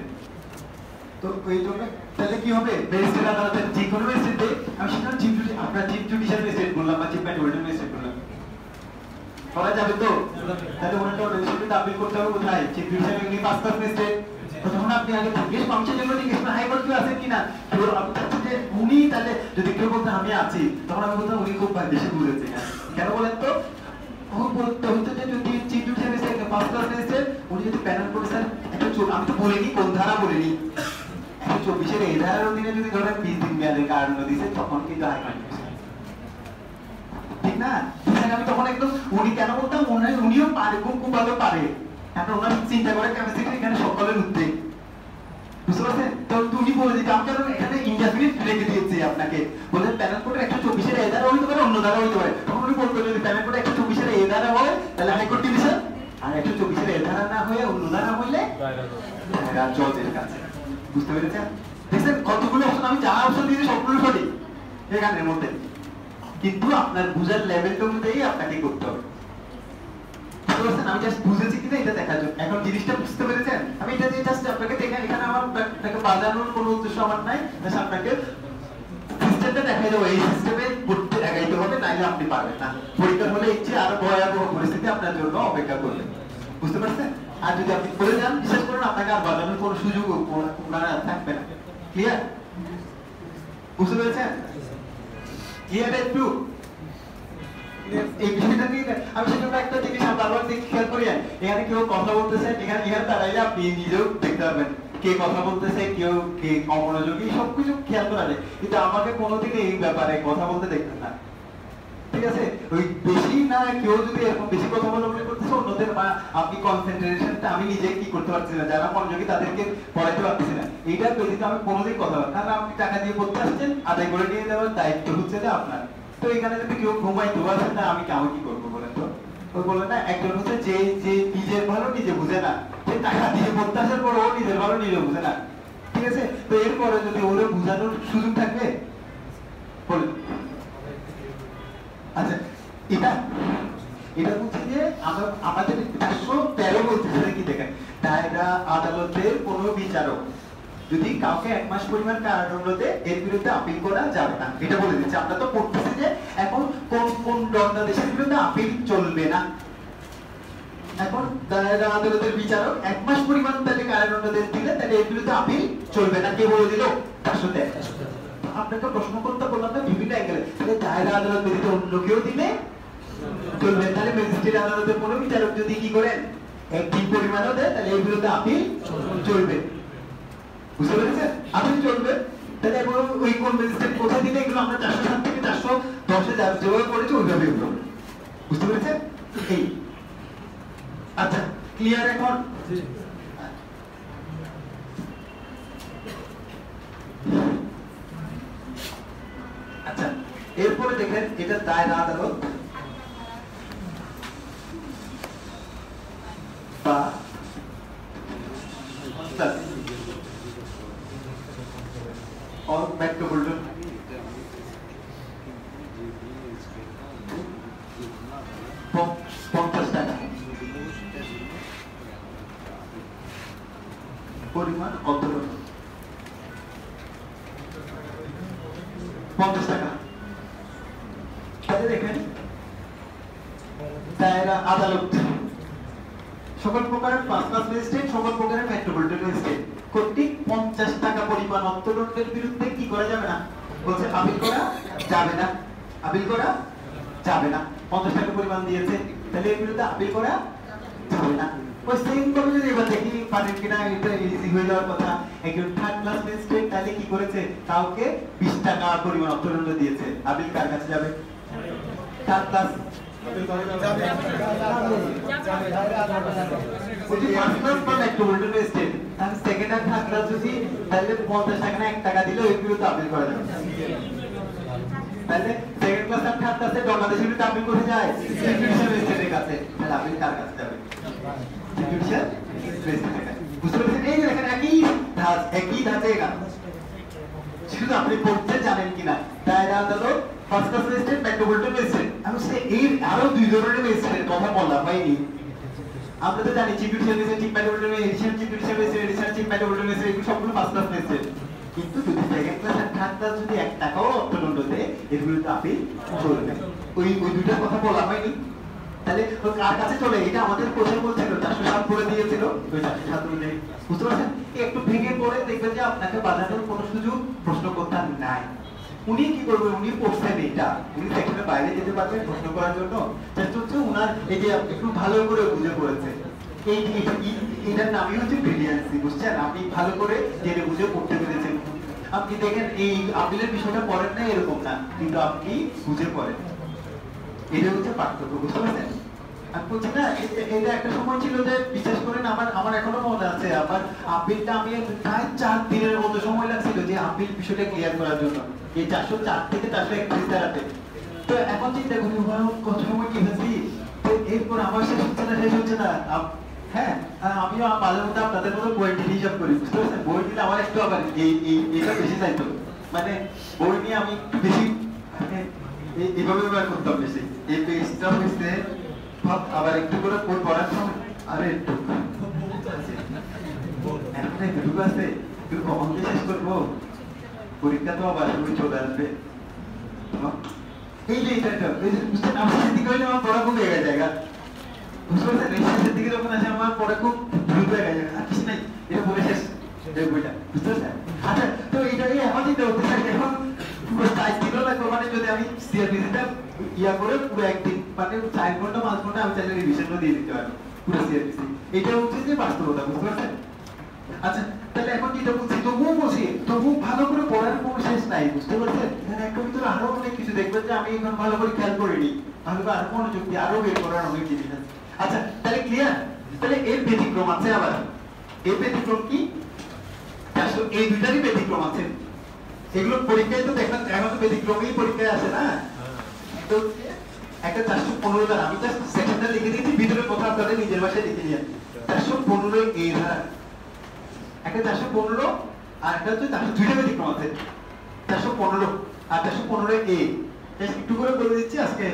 তো ওই জন্য তাহলে কি হবে, ম্যাজিস্ট্রেট আদালতের যে কোনো ম্যাজিস্ট্রেট, আমি সেটা আপনার চিফ জুডিশিয়াল ম্যাজিস্ট্রেট বললাম বা চিফ মেট্রোপলিটন ম্যাজিস্ট্রেট বললাম, করা যাবে তো? তাহলে ওনাকে ম্যাজিস্ট্রেটে আপিল করতে হবে কোথায়? চিফ জুডিশিয়াল উনি 5 ক্লাস ম্যাজিস্ট্রেট, তখন আপনি আগে জিজ্ঞেস ফাংশন জন্য জিজ্ঞেস করেন হাইকোর্ট কেউ আছেন কিনা, কেউ আমি চাচ্ছি যে উনি, তাহলে যদি কেউ বলতে আমি আছি, তখন আমি বলতাম উনি খুব বেশি বুঝেছে। কেন বলেন তো? বলতে হচ্ছে যে যদি chief judicial magistrate 5 class magistrate উনি যদি প্যানেল করে স্যার একটা আমি তো বলিনি কোন ধারা বলিনি, 124 এই ধারার অধীনে যদি ধরেন 20 দিন মেয়াদের কারাদণ্ড দিয়েছে, তখন কিন্তু হাইকোর্ট, ঠিক না? আমি তখন একদম উনি কেন বলতাম, উনিও পারে, খুব ভালো পারে, এখন ওনার চিন্তা করে ক্যাপাসিটি এখানে সকলের উদ্যোগ। বুঝতে পারছেন? তো উনি বলে দিতে আমি কারণ এখানে ইন্ডাফিনিট রেখে দিয়েছি আপনাকে, বলেন প্যানেল কোডের 124 এর এ ধারা হইতে পারে, অন্য ধারা হইতে পারে, তখন উনি বলতো যদি প্যানেল কোডের 124 এর এ ধারা হয় তাহলে হাইকোর্ট ডিভিশন, আর 124 এর এ ধারা না হয়ে অন্য ধারা হইলে দায়রা জজের কাছে। বুঝতে পেরেছেন? দেখছেন কতগুলো অপশন, আমি যা অপশন দিয়েছি সবগুলো সঠিক এখানের মধ্যে, কিন্তু আপনার বুঝার লেভেলটা অনুযায়ী আপনাকে করতে হবে। বুঝতে পারছেন? আমি জাস্ট বুঝেছি কিনা এটা দেখার জন্য, এখন জিনিসটা বুঝতে পেরেছেন? আমি এটা দিয়ে জাস্ট আপনাকে দেখেন, এখানে আমার আপনাকে বাজানোর কোনো উদ্দেশ্য আমার নাই, জাস্ট আপনাকে সিস্টেমটা দেখাই দেবো, এই সিস্টেমে পড়তে আগাইতে হবে, নাইলে আপনি পারবেন না। পরীক্ষা হলে এই যে আরো ভয়াবহ পরিস্থিতি আপনার জন্য অপেক্ষা করবে। বুঝতে পারছেন? আর যদি আপনি করে যান, বিশেষ করে আপনাকে আর বাজানোর কোনো সুযোগ থাকবে না। ক্লিয়ার? বুঝতে পেরেছেন? ক্লিয়ার একটু এই বিষয়টা নিয়ে আমি সেজন্য একটা জিনিস বারবার খেয়াল করি, এখানে কেউ কথা বলতেছে, এখানে দাঁড়াইলে আপনি নিজেও দেখতে পারবেন কে কথা বলতেছে, কেউ কে অমনোযোগী, সবকিছু খেয়াল করা যায়, কিন্তু আমাকে কোনোদিন এই ব্যাপারে কথা বলতে দেখতেন না। ঠিক আছে? ওই বেশি না, কেউ যদি এরকম বেশি কথা বলা বলে করতেছে অন্যদের, বা আপনি কনসেন্ট্রেশনটা আমি নিজে কি করতে পারছি না, যারা মনোযোগী তাদেরকে পড়াইতে পারতেছি না, এইটার ব্যতীত আমি কোনোদিন কথা বলবো না। কারণ আপনি টাকা দিয়ে পড়তে আসছেন, আদায় করে নিয়ে যাওয়ার দায়িত্ব হচ্ছে যে আপনার। তো এখানে যদি কেউ ঘুমাইতে পারছেন না, আমি কি করবো বলেন তো? ওই বলে না, একজন হচ্ছে যে যে নিজের ভালো নিজে বুঝে না, যে টাকা দিয়ে পড়তে আসার পর ও নিজের ভালো নিজে বুঝে না। ঠিক আছে? তো এরপরে যদি ওরে বুঝানোর সুযোগ থাকবে বলেন। আচ্ছা, এটা বলছে যে আমাদের 413 বলতেছে কি দেখেন, দায়রা আদালতের কোন বিচারক যদি কাউকে 1 মাস পরিমাণ কারাদণ্ড দেয়, এর বিরুদ্ধে আপিল করা যাবে না, এটা বলে দিচ্ছে। আমরা তো পড়তেছি যে এখন কোন কোন দণ্ডাদেশের বিরুদ্ধে আপিল চলবে না। এখন দায়রা আদালতের বিচারক 1 মাস পরিমাণ তাহলে কারাদণ্ড দিলে, তাহলে এর বিরুদ্ধে আপিল চলবে না, কে বলে দিল? 413। আপনাকে প্রশ্ন করতে বললাম না বিভিন্ন অ্যাঙ্গেলে, তাহলে দায়রা আদালত ব্যতীত অন্য কেউ দিলে চলবে, তাহলে ম্যাজিস্ট্রেট আদালতের কোনো বিচারক যদি কি করেন একই পরিমাণও দেয়, তাহলে এর বিরুদ্ধে আপিল চলবে। বুঝতে পেরেছেন? আপিল চলবে, তাহলে এখন ওই কোন ম্যাজিস্ট্রেট কোথায় দিলে, এগুলো আমরা 407 থেকে 410 যেভাবে পড়েছি ওইভাবে এগুলো। বুঝতে পেরেছেন? এই আচ্ছা, ক্লিয়ার এখন? এরপরে দেখেন এটা দায়রা আদালত বা all metropolitan পঞ্চাশ টাকা পরিমাণ অন্তর্গত 50 টাকা। তাহলে দেখেন দায়রা আদালত সকল প্রকারের ফার্স্ট ক্লাস ম্যাজিস্ট্রেট সকল প্রকারের মেট্রোপলিটন ম্যাজিস্ট্রেট কর্তৃক 50 টাকা পরিমাণ অর্থদণ্ডের বিরুদ্ধে কি করা যাবে না, বলছে আপিল করা যাবে না, আপিল করা যাবে না। 50 টাকা পরিমাণ দিয়েছে, তাহলে এর বিরুদ্ধে আপিল করা যাবে না। ওই সেম ভাবে যদি এবার দেখি পারেন কিনা, এটা ইজি হয়ে যাওয়ার কথা। একজন থার্ড ক্লাস ম্যাজিস্ট্রেট তাহলে কি করেছে, কাউকে 20 টাকা পরিমাণ অর্থদণ্ড দিয়েছে, আপিল কার কাছে যাবে? থার্ড ক্লাস সেকেন্ড আর থার্ড ক্লাস যদি তাহলে 50 টাকা না 1 টাকা দিলে ওই বিরুদ্ধে আপিল করা যাবে। তাহলে সেকেন্ড ক্লাস আর থার্ড ক্লাসে বাংলাদেশের বিরুদ্ধে আপিল করে যায় জুডিশিয়াল ম্যাজিস্ট্রেটের কাছে, তাহলে আপিল কার কাছে যাবে? জুডিশিয়াল ম্যাজিস্ট্রেটের কাছে। বুঝতে পারছেন? এই যে দেখেন একই ধাঁচে এখানে শুধু আপনি পড়তে জানেন কিনা, দায়রা আদালত, first class magistrate, metropolitan magistrate. আমি সে এই আরো দুই ধরনের ম্যাজিস্ট্রেটের কথা বললাম হয়নি। আমরা তো জানি chief judicial magistrate, chief metropolitan magistrate, chief judicial magistrate, additional chief metropolitan magistrate, এগুলো সবগুলো ফার্স্ট ক্লাস ম্যাজিস্ট্রেট। কিন্তু যদি সেকেন্ড ক্লাস আর থার্ড ক্লাস যদি 1 টাকাও অর্থদণ্ড দেয়, এর বিরুদ্ধে আপিল চলবে। ওই দুইটার কথা বলা হয়নি। তাহলে কার কাছে চলে? এটা আমাদের কোথায় বলছিল 407 করে দিয়েছিল, ওই 407 অনুযায়ী। বুঝতে পারছেন? একটু ভেঙে পড়ে দেখবেন যে আপনাকে বাজানোর কোনো সুযোগ প্রশ্ন করতে নাই। উনি কি করবেন, উনি পড়ছেন এটা, উনি সেখানে বাইরে যেতে পারবেন প্রশ্ন করার জন্য। চেষ্টা হচ্ছে উনার এই যে একটু ভালো করে বুঝে পড়েছে, এটার নামই হচ্ছে ব্রিলিয়ান্সি। বুঝছেন? আপনি ভালো করে জেনে বুঝে পড়তে পেরেছেন। আপনি দেখেন এই আপিলের বিষয়টা পড়েন না এরকম না, কিন্তু আপনি বুঝে পড়েন, এটা হচ্ছে পার্থক্য। বুঝতে পারছেন? আমি বলছি না, এটা একটা সময় ছিল যে বিশেষ করে আমার এখনো মনে আছে, আমার আপিলটা আমি প্রায় 4 দিনের মতো সময় লাগছিল যে আপিল বিষয়টা ক্লিয়ার করার জন্য, এই 404 থেকে 431 দাঁড়াতে। তো এখন চিন্তা করি কত সময় কি হয়েছি, তো এরপর আমার শেষ হচ্ছে না। হ্যাঁ, আমিও মাঝে মধ্যে আপনাদের মতো বই নিয়ে হিসাব করি। বুঝতে পারছেন? বই নিলে আমার একটু আবার এটা বেশি চাইতো, মানে বই নিয়ে আমি একটু বেশি এইভাবে ব্যবহার করতাম বেশি। এই পেজটা হয়েছে আবার একটু করে বই পড়ার সময় আরে একটু এতটুকু আছে, একটু কখন শেষ করবো, পরীক্ষা তো আবার চলে আসবে। এই যে এটা বুঝছেন, আমার সেদিকে হইলে আমার পড়া খুব এগিয়ে জায়গা। বুঝতে পারছেন? শেষের দিকে যখন আসে আমার পড়া খুব দ্রুত এগিয়ে যায়, আর কিছু নাই, এটা বলে শেষ এই বইটা। বুঝতে পারছেন? আচ্ছা, তো এটা এখন চিন্তা করতে চাই, এখন পুরো 4 দিনও লাগবে, মানে যদি আমি সিআরপিসিটা ইয়া করে পুরো একদিন, মানে 4 ঘন্টা 5 ঘন্টা আমি চাইলে রিভিশনও দিয়ে দিতে পারি পুরো সিআরপিসি। এটা হচ্ছে যে বাস্তবতা। বুঝতে পারছেন? আচ্ছা, তাহলে এখন যেটা বলছি, তবু ভালো করে পড়ার কোনো শেষ নাই। বুঝতে পারছেন? একটা ভিতরে আরো অনেক কিছু দেখবেন যে আমি এখন ভালো করে খেয়াল করিনি, ভালো করে আরো মনোযোগ দিয়ে আরো বের করার অনেক জিনিস আছে। আচ্ছা, তাহলে ক্লিয়ার? তাহলে এর ব্যতিক্রম আছে, আবার এর ব্যতিক্রম কি? এই দুইটারই ব্যতিক্রম আছে। এগুলো পরীক্ষায় তো দেখেন, এখন তো ব্যতিক্রমই পরীক্ষায় আসে না। তো একটা 415 ধারা, আমি জাস্ট সেকশনটা লিখে দিয়েছি, ভিতরে কথা আপনাদের নিজের ভাষায় লিখে নিয়ে। 415 এই ধারা, একটা 415 আর একটা হচ্ছে 402টা ব্যতিক্রম আছে। 415 আর 415 এ একটু করে বলে দিচ্ছি, আজকে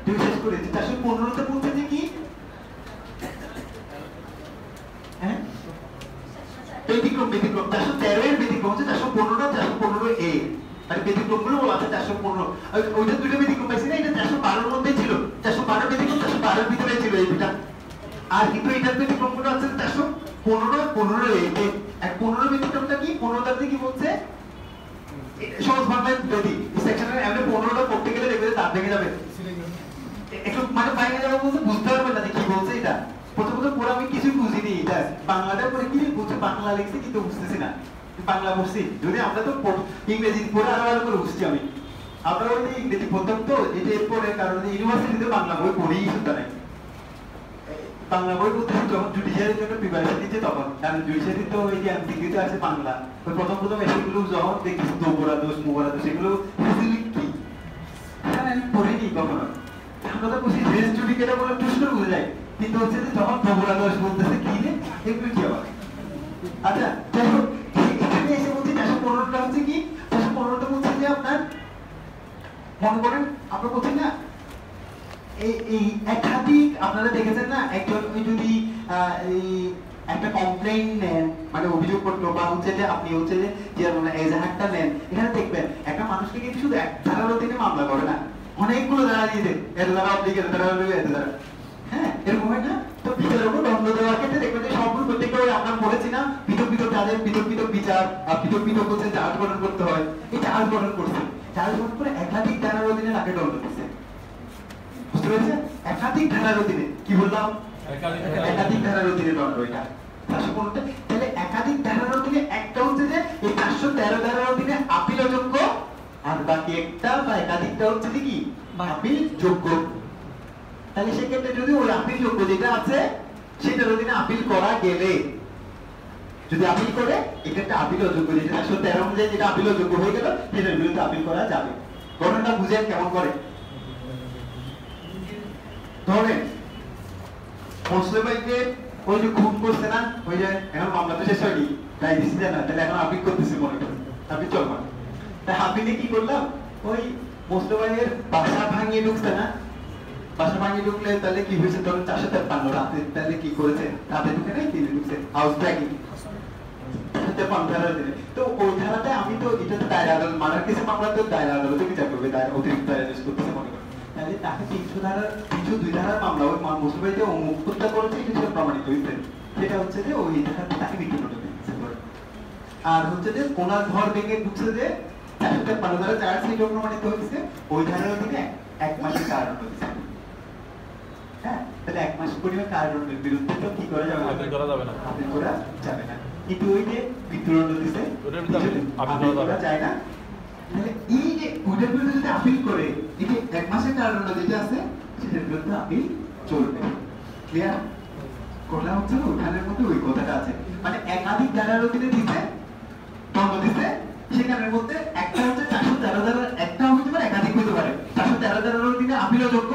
দুই শেষ করে দিচ্ছি। 415 তে বলছে যে কি, হ্যাঁ ব্যতিক্রম 413 এর ব্যতিক্রম হচ্ছে 415 415 এ, আর ব্যতিক্রম গুলো বলা আছে 415। ওইটা দুটো ব্যতিক্রম পাইছি না, এটা 412 এর মধ্যে ছিল, 412 ব্যতিক্রম 412 এর ভিতরে ছিল এই দুটা। আর কিন্তু এটার ব্যতিক্রম গুলো আছে 415 15 এ। আর 15 ব্যতিক্রমটা কি, 15 টাতে কি বলছে, সহজ বাংলায় যদি সেকশনের এমনি 15টা পড়তে গেলে দেখবে তার ভেঙে যাবে, একটু মানে ভেঙে যাবে বলতে বুঝতে পারবেন না কি বলছে। এটা প্রথমত পড়ে আমি কিছু বুঝিনি, এটা বাংলাটা পড়ে কি বুঝছি, বাংলা লিখছি কিন্তু বুঝতেছি না, বাংলা পড়ছি। যদি আমরা তো ইংরেজি পড়ে আরো ভালো করে বুঝছি আমি, আমরা ওই ইংরেজি পড়তাম তো, এটা এরপরে কারণ ইউনিভার্সিটিতে বাংলা বই পড়েই শুনতে নাই। বাংলা বই পড়তে যখন জুডিশিয়ারির জন্য প্রিপারেশন নিচ্ছে তখন, কারণ জুডিশিয়ারি তো ওই যে এমসিকিউতে আছে বাংলা, ওই প্রথম এসেগুলো যখন দেখি দোবরা দোষ মোবরা দোষ, এগুলো কি আমি পড়িনি কখনো। আমরা তো বুঝি রেস জুডিকেটা বলে টুস করে বুঝে যায়, কিন্তু হচ্ছে যে যখন প্রভুরা দোষ বলতেছে কি রে এগুলো কি আবার। আচ্ছা যাই হোক, এখানে এসে বলছি 415টা হচ্ছে কি, 415টা বলছে যে আপনার মনে করেন আপনারা বলছেন না এই একাধিক, আপনারা দেখেছেন না একজন যদি এই একটা কমপ্লেইন নেন, মানে অভিযোগ করলো, বা হচ্ছে যে আপনি হচ্ছে যে মানে এজাহারটা নেন, এখানে দেখবেন একটা মানুষকে কিন্তু শুধু এক ধারার অধীনে মামলা করে না, অনেকগুলো ধারা দিয়ে দেন, এত ধারা অবলিক, এত ধারা অবলিক, এত ধারা, হ্যাঁ এরকম হয় না? তো বিচারের উপর দণ্ড দেওয়ার ক্ষেত্রে দেখবেন যে সবগুলো প্রত্যেকটা আমরা বলেছি না পৃথক পৃথক তাদের পৃথক পৃথক বিচার আর পৃথক পৃথক হচ্ছে চার্জ গঠন করতে হয়। এই চার্জ গঠন করছে, চার্জ গঠন করে একাধিক ধারার অধীনে তাকে দণ্ড দিচ্ছে, বুঝতে পেরেছেন? একাধিক ধারার অধীনে, কি বললাম? একাধিক ধারার অধীনে দণ্ড। এটা 415টা, তাহলে একাধিক ধারার অধীনে একটা হচ্ছে যে এই 413 ধারার অধীনে আপিল অযোগ্য, আর বাকি একটা বা একাধিকটা হচ্ছে কি আপিল যোগ্য। তাহলে সেক্ষেত্রে যদি ওই আপিল যোগ্য যেটা আছে সেটার অধীনে আপিল করা গেলে, যদি আপিল করে এক্ষেত্রে আপিল অযোগ্য, যেটা 413 অনুযায়ী যেটা আপিল অযোগ্য হয়ে গেল সেটার বিরুদ্ধে আপিল করা যাবে। ঘটনাটা বুঝেন কেমন করে? ধরেন মুসলিম ভাইকে ওই যে খুন করছে না, ওই যে এখন মামলা তো শেষ হয়নি, তাই দিছি না, তাহলে এখন আপিল করতেছে মনে করেন, আপিল চলবে। তাই আপিলে কি করলাম, ওই মুসলিম ভাইয়ের বাসা ভাঙিয়ে ঢুকছে না, বাসা ভাঙিয়ে ঢুকলে তাহলে কি হয়েছে, ধরুন 453 রাতে, তাহলে কি করেছে, রাতে ঢুকে নাই, দিনে ঢুকছে, হাউস ব্রেকিং। তো ওই ধারাতে আমি তো এটা তো দায়রা আদালত, মার্ডার কেসে মামলা তো দায়রা আদালতে বিচার করবে, অতিরিক্ত দায়রা জজ করতেছে মনে করেন, তাহলে তাকে 302 ধারার মামলা, ওই মুসলিম ভাই যে অমুক হত্যা করেছে এটা ছিল প্রমাণিত হয়েছে, সেটা হচ্ছে যে ওই ধারাতে তাকে মৃত্যুদণ্ড দিচ্ছে। আর হচ্ছে যে ওনার ঘর ভেঙে ঢুকছে যে 453 ধারা চার্জ সিট প্রমাণিত হয়েছে, ওই ধারার অধীনে 1 মাসের কারাদণ্ড দিচ্ছে। হ্যাঁ, তাহলে 1 মাস পরিমাণ কারাদণ্ডের বিরুদ্ধে তো কি করা যাবে না, আপিল করা যাবে না, আপিল করা যাবে না। কিন্তু ওই যে মৃত্যুদণ্ড দিচ্ছে আপিল করা যায় না। তাহলে এই যে ওটার বিরুদ্ধে যদি আপিল করে, এই যে 1 মাসের কারাদণ্ড যেটা আছে সেটার বিরুদ্ধে আপিল চলবে। ক্লিয়ার? করলাম হচ্ছে ওখানের মধ্যে ওই কথাটা আছে, মানে একাধিক ধারার অধীনে দিতে দণ্ড দিতে, সেখানের মধ্যে একটা হচ্ছে 413 ধারার, একটা হতে পারে একাধিক হতে পারে, 413 ধারার অধীনে আপিল যোগ্য,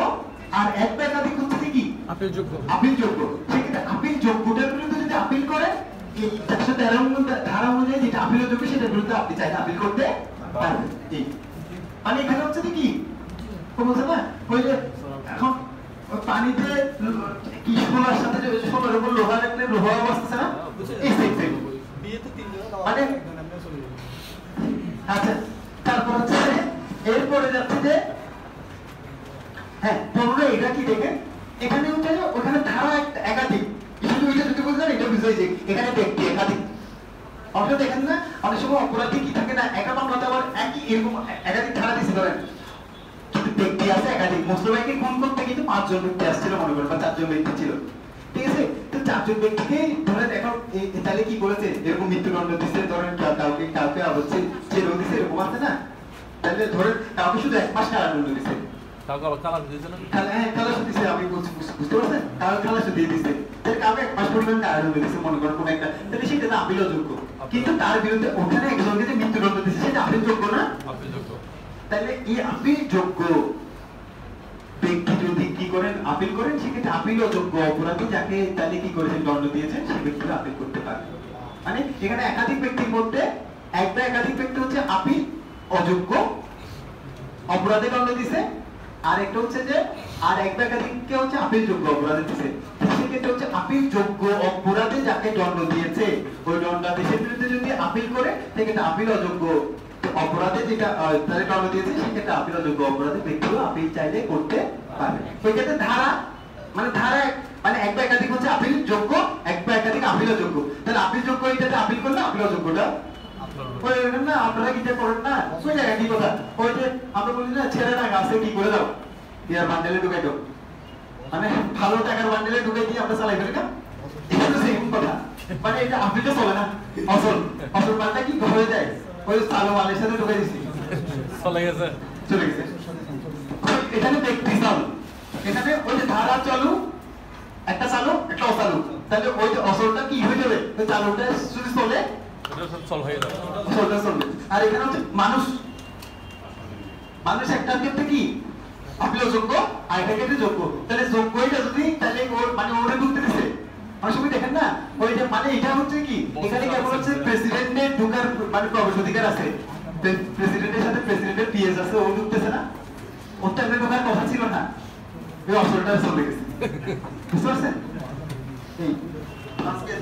আর এক বা একাধিক হচ্ছে কি আপিল যোগ্য। আপিল যোগ্য, সেক্ষেত্রে আপিল যোগ্যটার বিরুদ্ধে যদি আপিল করে, এই 413 ধারা অনুযায়ী যেটা আপিল যোগ্য সেটার বিরুদ্ধে আপনি চাইলে আপিল করতে পারবেন। মানে এখানে হচ্ছে কি বলছে না, ওই যে এখন পানিতে কি সোনার সাথে সোনার উপর লোহা রাখলে লোহা বসছে না, এই সেম মানে। আচ্ছা, তারপর হচ্ছে এরপরে যাচ্ছে যে হ্যাঁ 15 এটা কি দেখেন, এখানে হচ্ছে ওখানে ধারা একাধিক, শুধু এটা যদি বুঝলেন এটা বুঝাই যে এখানে ব্যক্তি একাধিক। অর্থাৎ দেখেন না অনেক সময় অপরাধী কি থাকে না, একটা মামলাতে আবার একই এরকম একাধিক ধারা দিতে ধরেন, কিন্তু ব্যক্তি আছে একাধিক। মুসলিম ভাইকে খুন করতে কিন্তু 5 জন ব্যক্তি আসছিল মনে করেন, বা 4 জন ব্যক্তি ছিল, ঠিক আছে? তো 4 জন ব্যক্তিকে ধরেন এখন তাহলে কি করেছে, এরকম মৃত্যুদণ্ড দিচ্ছে, ধরেন কাউকে অবশ্যই ছেড়েও দিচ্ছে, এরকম আছে না, তাহলে ধরেন কাউকে শুধু 1 মাস কারাদণ্ড দিচ্ছে, কাউকে আবার খালাস দিয়েছে না, খালাস দিয়েছে, আমি বুঝতে পারছেন, কাউকে খালাস দিয়ে দিচ্ছে, তাহলে কাউকে 1 মাস পরিমাণ কারাদণ্ড দিচ্ছে মনে করেন কোন একটা, তাহলে সেটা না আপিল যোগ্য। কিন্তু তার বিরুদ্ধে ওখানে একজনকে যে মৃত্যুদণ্ড দিচ্ছে সেটা আপিল যোগ্য না, আপিল যোগ্য। তাহলে এই আপিল যোগ্য ব্যক্তি যদি কি করেন, আপিল করেন, সেক্ষেত্রে আপিল অযোগ্য অপরাধী যাকে তাহলে কি করেছেন দণ্ড দিয়েছেন, সেই ব্যক্তিরা আপিল করতে পারবে। মানে এখানে একাধিক ব্যক্তির মধ্যে এক বা একাধিক ব্যক্তি হচ্ছে আপিল অযোগ্য অপরাধে দণ্ড দিছে, আর একটা হচ্ছে যে আর এক বা একাধিককে হচ্ছে আপিল যোগ্য অপরাধে দিছে। সেক্ষেত্রে হচ্ছে আপিল যোগ্য অপরাধে যাকে দণ্ড দিয়েছে ওই দণ্ডাদেশের বিরুদ্ধে যদি আপিল করে, সেক্ষেত্রে আপিল অযোগ্য অপরাধে যেটা তাহলে দণ্ড দিয়েছে, সেক্ষেত্রে আপিল অযোগ্য অপরাধে ব্যক্তিও আপিল চাইলে করতে পারবে। সেই ক্ষেত্রে ধারা মানে মানে এক বা একাধিক হচ্ছে আপিল যোগ্য, এক বা একাধিক আপিল যোগ্য। তাহলে আপিল যোগ্য এটাতে আপিল করলে আপিল অযোগ্যটা না, আপনারা কি করেন না ওই জায়গায় কি কথা, ওই যে আমরা বলি না ছেড়ে না গাছে কি করে দাও, ইয়ার বান্ডেলে ঢুকাই দাও, মানে ভালো টাকার বান্ডেলে ঢুকাই দিয়ে আমরা চালাই ফেলি না, এটা তো সেম কথা। মানে এটা আপিলটা চলে না, অসল মালটা কি হয়ে যায়, ওই চালু মালের সাথে ঢুকাই দিচ্ছি, চলে গেছে। এখানে ব্যক্তি চালু, এখানে ওই যে ধারা চালু, একটা চালু একটা অচালু, তাহলে ওই যে অসলটা কি হয়ে যাবে, ওই চালুটা যদি চলে আর এখানে হচ্ছে মানুষ একটার ক্ষেত্রে কি আপনিও যোগ্য আর এটা কিন্তু যোগ্য, তাহলে যোগ্যটা যদি তাহলে ওর মানে ওরে ঢুকতে দিছে। অনেক সময় দেখেন না ওই যে মানে এটা হচ্ছে কি এখানে কেমন হচ্ছে প্রেসিডেন্টের ঢুকার মানে প্রবেশ অধিকার আছে, প্রেসিডেন্টের সাথে প্রেসিডেন্টের পিএস আছে, ও ঢুকতেছে না, ওর তো একটা ঢোকার কথা ছিল না, এই অপশনটা চলে গেছে। বুঝতে পারছেন? এই আজকে